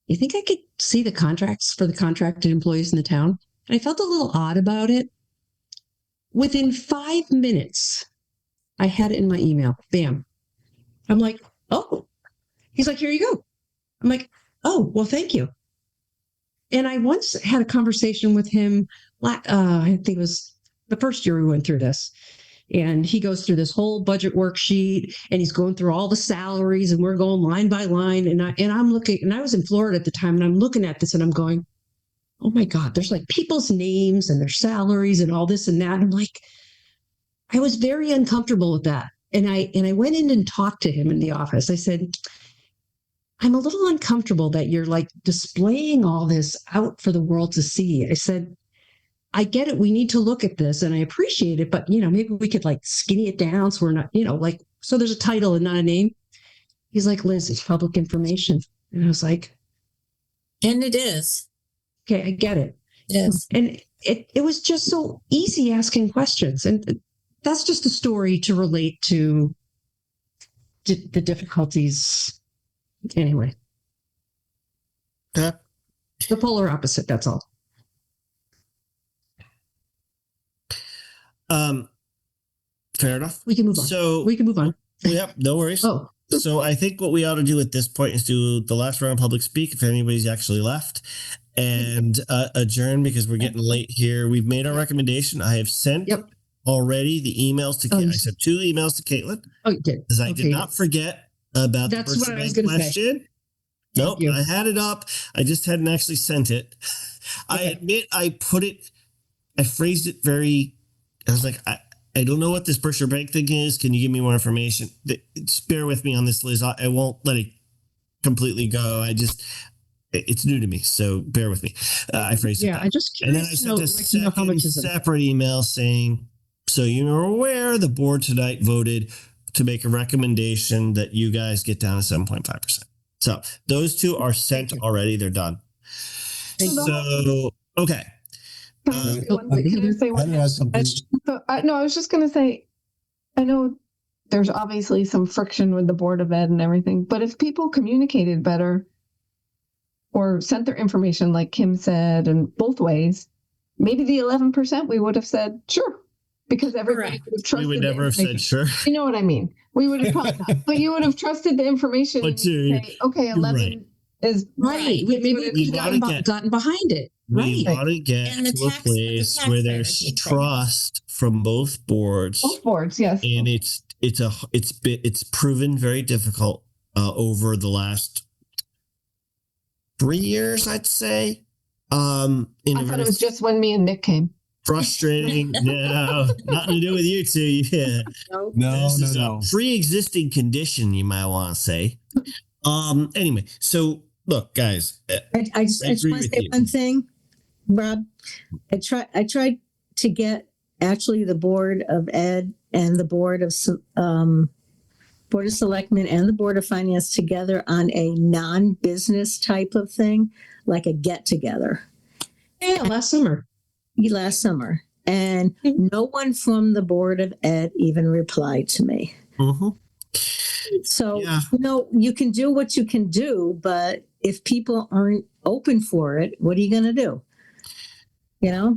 you think I could see the contracts for the contracted employees in the town? And I felt a little odd about it. Within 5 minutes, I had it in my email. Bam. I'm like, oh. He's like, here you go. I'm like, oh, well, thank you. And I once had a conversation with him, I think it was the first year we went through this. And he goes through this whole budget worksheet and he's going through all the salaries and we're going line by line. And I'm looking, and I was in Florida at the time, and I'm looking at this and I'm going, oh my God, there's like people's names and their salaries and all this and that. And I'm like, I was very uncomfortable with that. And I went in and talked to him in the office. I said, I'm a little uncomfortable that you're like displaying all this out for the world to see. I said, I get it. We need to look at this and I appreciate it, but maybe we could like skinny it down so we're not, so there's a title and not a name. He's like, Liz, it's public information. And I was like, and it is. Okay, I get it. It is. And it was just so easy asking questions. And that's just a story to relate to the difficulties. Anyway, Okay. the polar opposite. That's all. Fair enough. We can move on. So we can move on. Yep, no worries. Oh, So I think what we ought to do at this point is do the last round of public speak, if anybody's actually left, and adjourn because we're getting late here. We've made our recommendation. I have sent already the emails to Caitlin. I sent 2 emails to Caitlin. Oh, you did. Because I did not forget about That's the what I was Berkshire gonna Bank question. say. Nope, I had it up. I just hadn't actually sent it. I admit I phrased it very, I was like, I don't know what this Berkshire Bank thing is. Can you give me more information? Just bear with me on this, Liz. I won't let it completely go. It's new to me, so bear with me. I phrased it. Yeah, I just and then I sent a separate email saying, so you're aware, the board tonight voted to make a recommendation that you guys get down to 7.5%. So those 2 are sent already. They're done. So, okay. I was just going to say, I know there's obviously some friction with the Board of Ed and everything, but if people communicated better or sent their information, like Kim said, and both ways, maybe the 11% we would have said, sure, because everybody would have trusted. We would never have said sure. You know what I mean? We would have, but you would have trusted the information. But and say, okay, 11 is right. Maybe we could have gotten behind it. We want to get to a place where there's trust from both boards. Both boards, yes. And it's proven very difficult over the last 3 years, I'd say. I thought it was just when me and Nick came. Frustrating. No, nothing to do with you 2. Yeah. No. Pre-existing condition, you might want to say. Anyway, so look, guys. I just want to say one thing, Rob. I tried to get actually the Board of Ed and the Board of Selectmen and the Board of Finance together on a non-business type of thing, like a get-together. Yeah, last summer. And no one from the Board of Ed even replied to me. Mm-hmm. So, you can do what you can do, but if people aren't open for it, what are you going to do? Yeah,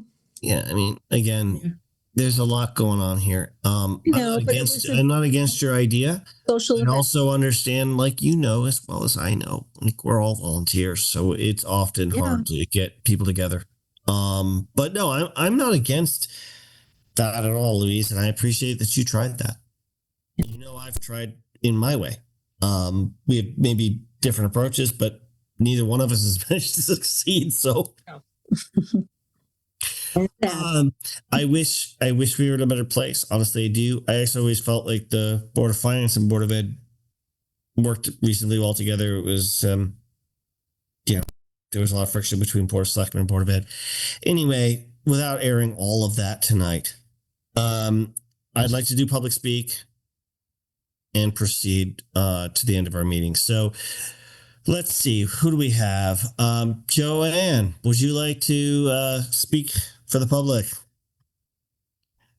I mean, again, there's a lot going on here. I'm not against your idea. Social and also understand, like, as well as I know, like, we're all volunteers, so it's often hard to get people together. But no, I'm not against that at all, Louise, and I appreciate that you tried that. I've tried in my way. We have maybe different approaches, but neither one of us has managed to succeed. So I wish we were in a better place. Honestly, I do. I actually always felt like the Board of Finance and Board of Ed worked reasonably well together. It was there was a lot of friction between Board of Selectmen and Board of Ed. Anyway, without airing all of that tonight, I'd like to do public speak and proceed to the end of our meeting. So let's see, who do we have? Joanne, would you like to speak for the public?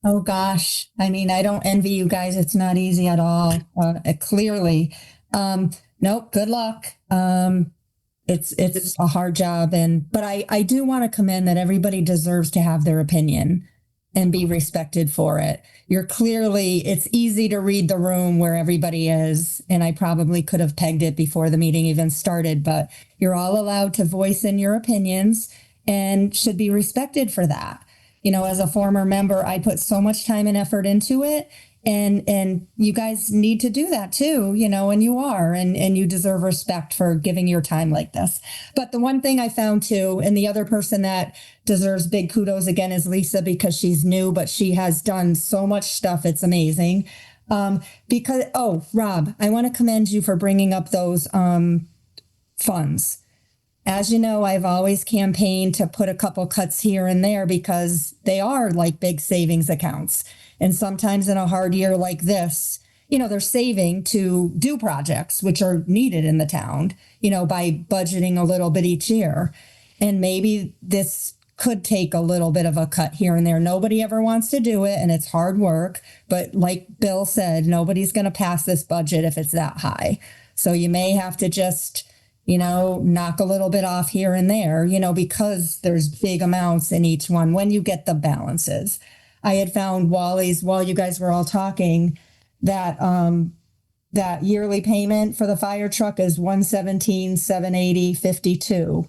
Oh gosh. I mean, I don't envy you guys. It's not easy at all. Clearly. Nope. Good luck. It's a hard job, but I do want to commend that everybody deserves to have their opinion and be respected for it. It's easy to read the room where everybody is, and I probably could have pegged it before the meeting even started, but you're all allowed to voice in your opinions and should be respected for that. As a former member, I put so much time and effort into it. And you guys need to do that too, and you are, and you deserve respect for giving your time like this. But the one thing I found too, and the other person that deserves big kudos again is Lisa, because she's new, but she has done so much stuff. It's amazing. Rob, I want to commend you for bringing up those funds. As you know, I've always campaigned to put a couple cuts here and there because they are like big savings accounts. And sometimes in a hard year like this, they're saving to do projects which are needed in the town, by budgeting a little bit each year. And maybe this could take a little bit of a cut here and there. Nobody ever wants to do it, and it's hard work. But like Bill said, nobody's going to pass this budget if it's that high. So you may have to just knock a little bit off here and there, because there's big amounts in each one when you get the balances. I had found Wally's, while you guys were all talking, that that yearly payment for the fire truck is $117,780.52.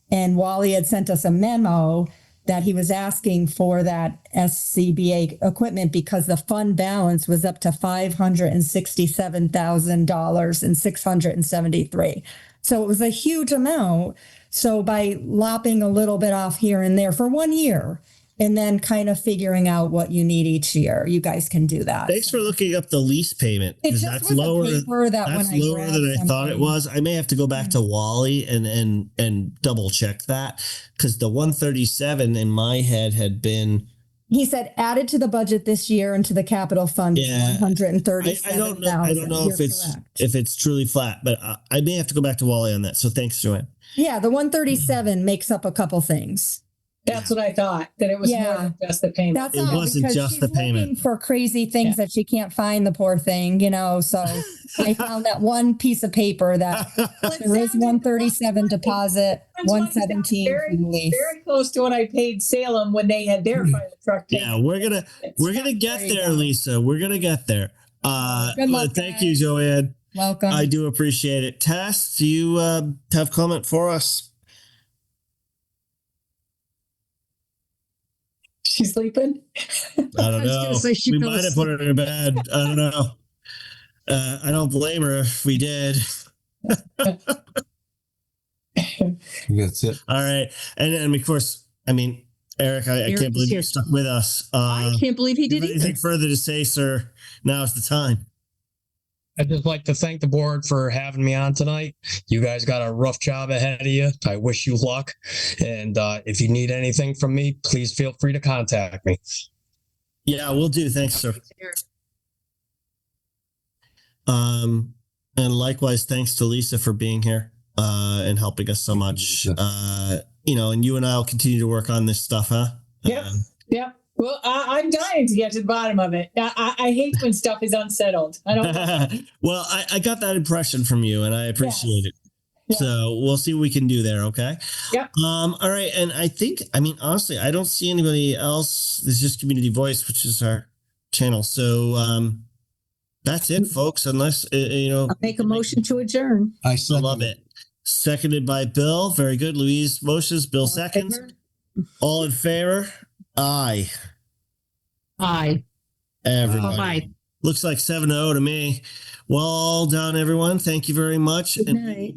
And Wally had sent us a memo that he was asking for that SCBA equipment because the fund balance was up to $567,673. So it was a huge amount. So by lopping a little bit off here and there for 1 year, and then kind of figuring out what you need each year, you guys can do that. Thanks for looking up the lease payment. It just that's was lower. a paper that that's when I lower than I thought it something. was. I may have to go back to Wally and double check that, because the 137 in my head had been. He said added to the budget this year into the capital fund. Yeah, 137,000. I don't know. I don't know if it's truly flat, but I may have to go back to Wally on that. So thanks, Joanne. Yeah, the 137 makes up a couple things. That's what I thought, that it was more than just the payment. That's It all, wasn't because just she's the payment. looking for crazy things that she can't find, the poor thing, So I found that one piece of paper that there is 137 deposit, 117 release. Very close to what I paid Salem when they had their fire truck. Yeah, we're gonna get there, Lisa. We're gonna get there. Good luck, thank guys. you, Joanne. Welcome. I do appreciate it. Tess, do you have comment for us? She's sleeping. I don't know. We might have put her in bed. I don't know. I don't blame her if we did. That's it. All right. And of course, Eric, I can't believe you stuck with us. I can't believe he did either. Anything further to say, sir? Now's the time. I'd just like to thank the board for having me on tonight. You guys got a rough job ahead of you. I wish you luck. And if you need anything from me, please feel free to contact me. Yeah, we'll do. Thanks, sir. And likewise, thanks to Lisa for being here and helping us so much. And you and I will continue to work on this stuff, huh? Yep. Well, I'm dying to get to the bottom of it. I hate when stuff is unsettled. I don't. Well, I got that impression from you, and I appreciate it. Yeah. So we'll see what we can do there. Okay. Yep. All right. And I think, honestly, I don't see anybody else. There's just Community Voice, which is our channel. So that's it, folks. Unless I'll make a motion to adjourn. I love it. Seconded by Bill. Very good. Louise motions. Bill seconds. All in favor? Aye. Everybody. Aye. Looks like 7-0 to me. Well done, everyone. Thank you very much. Good night.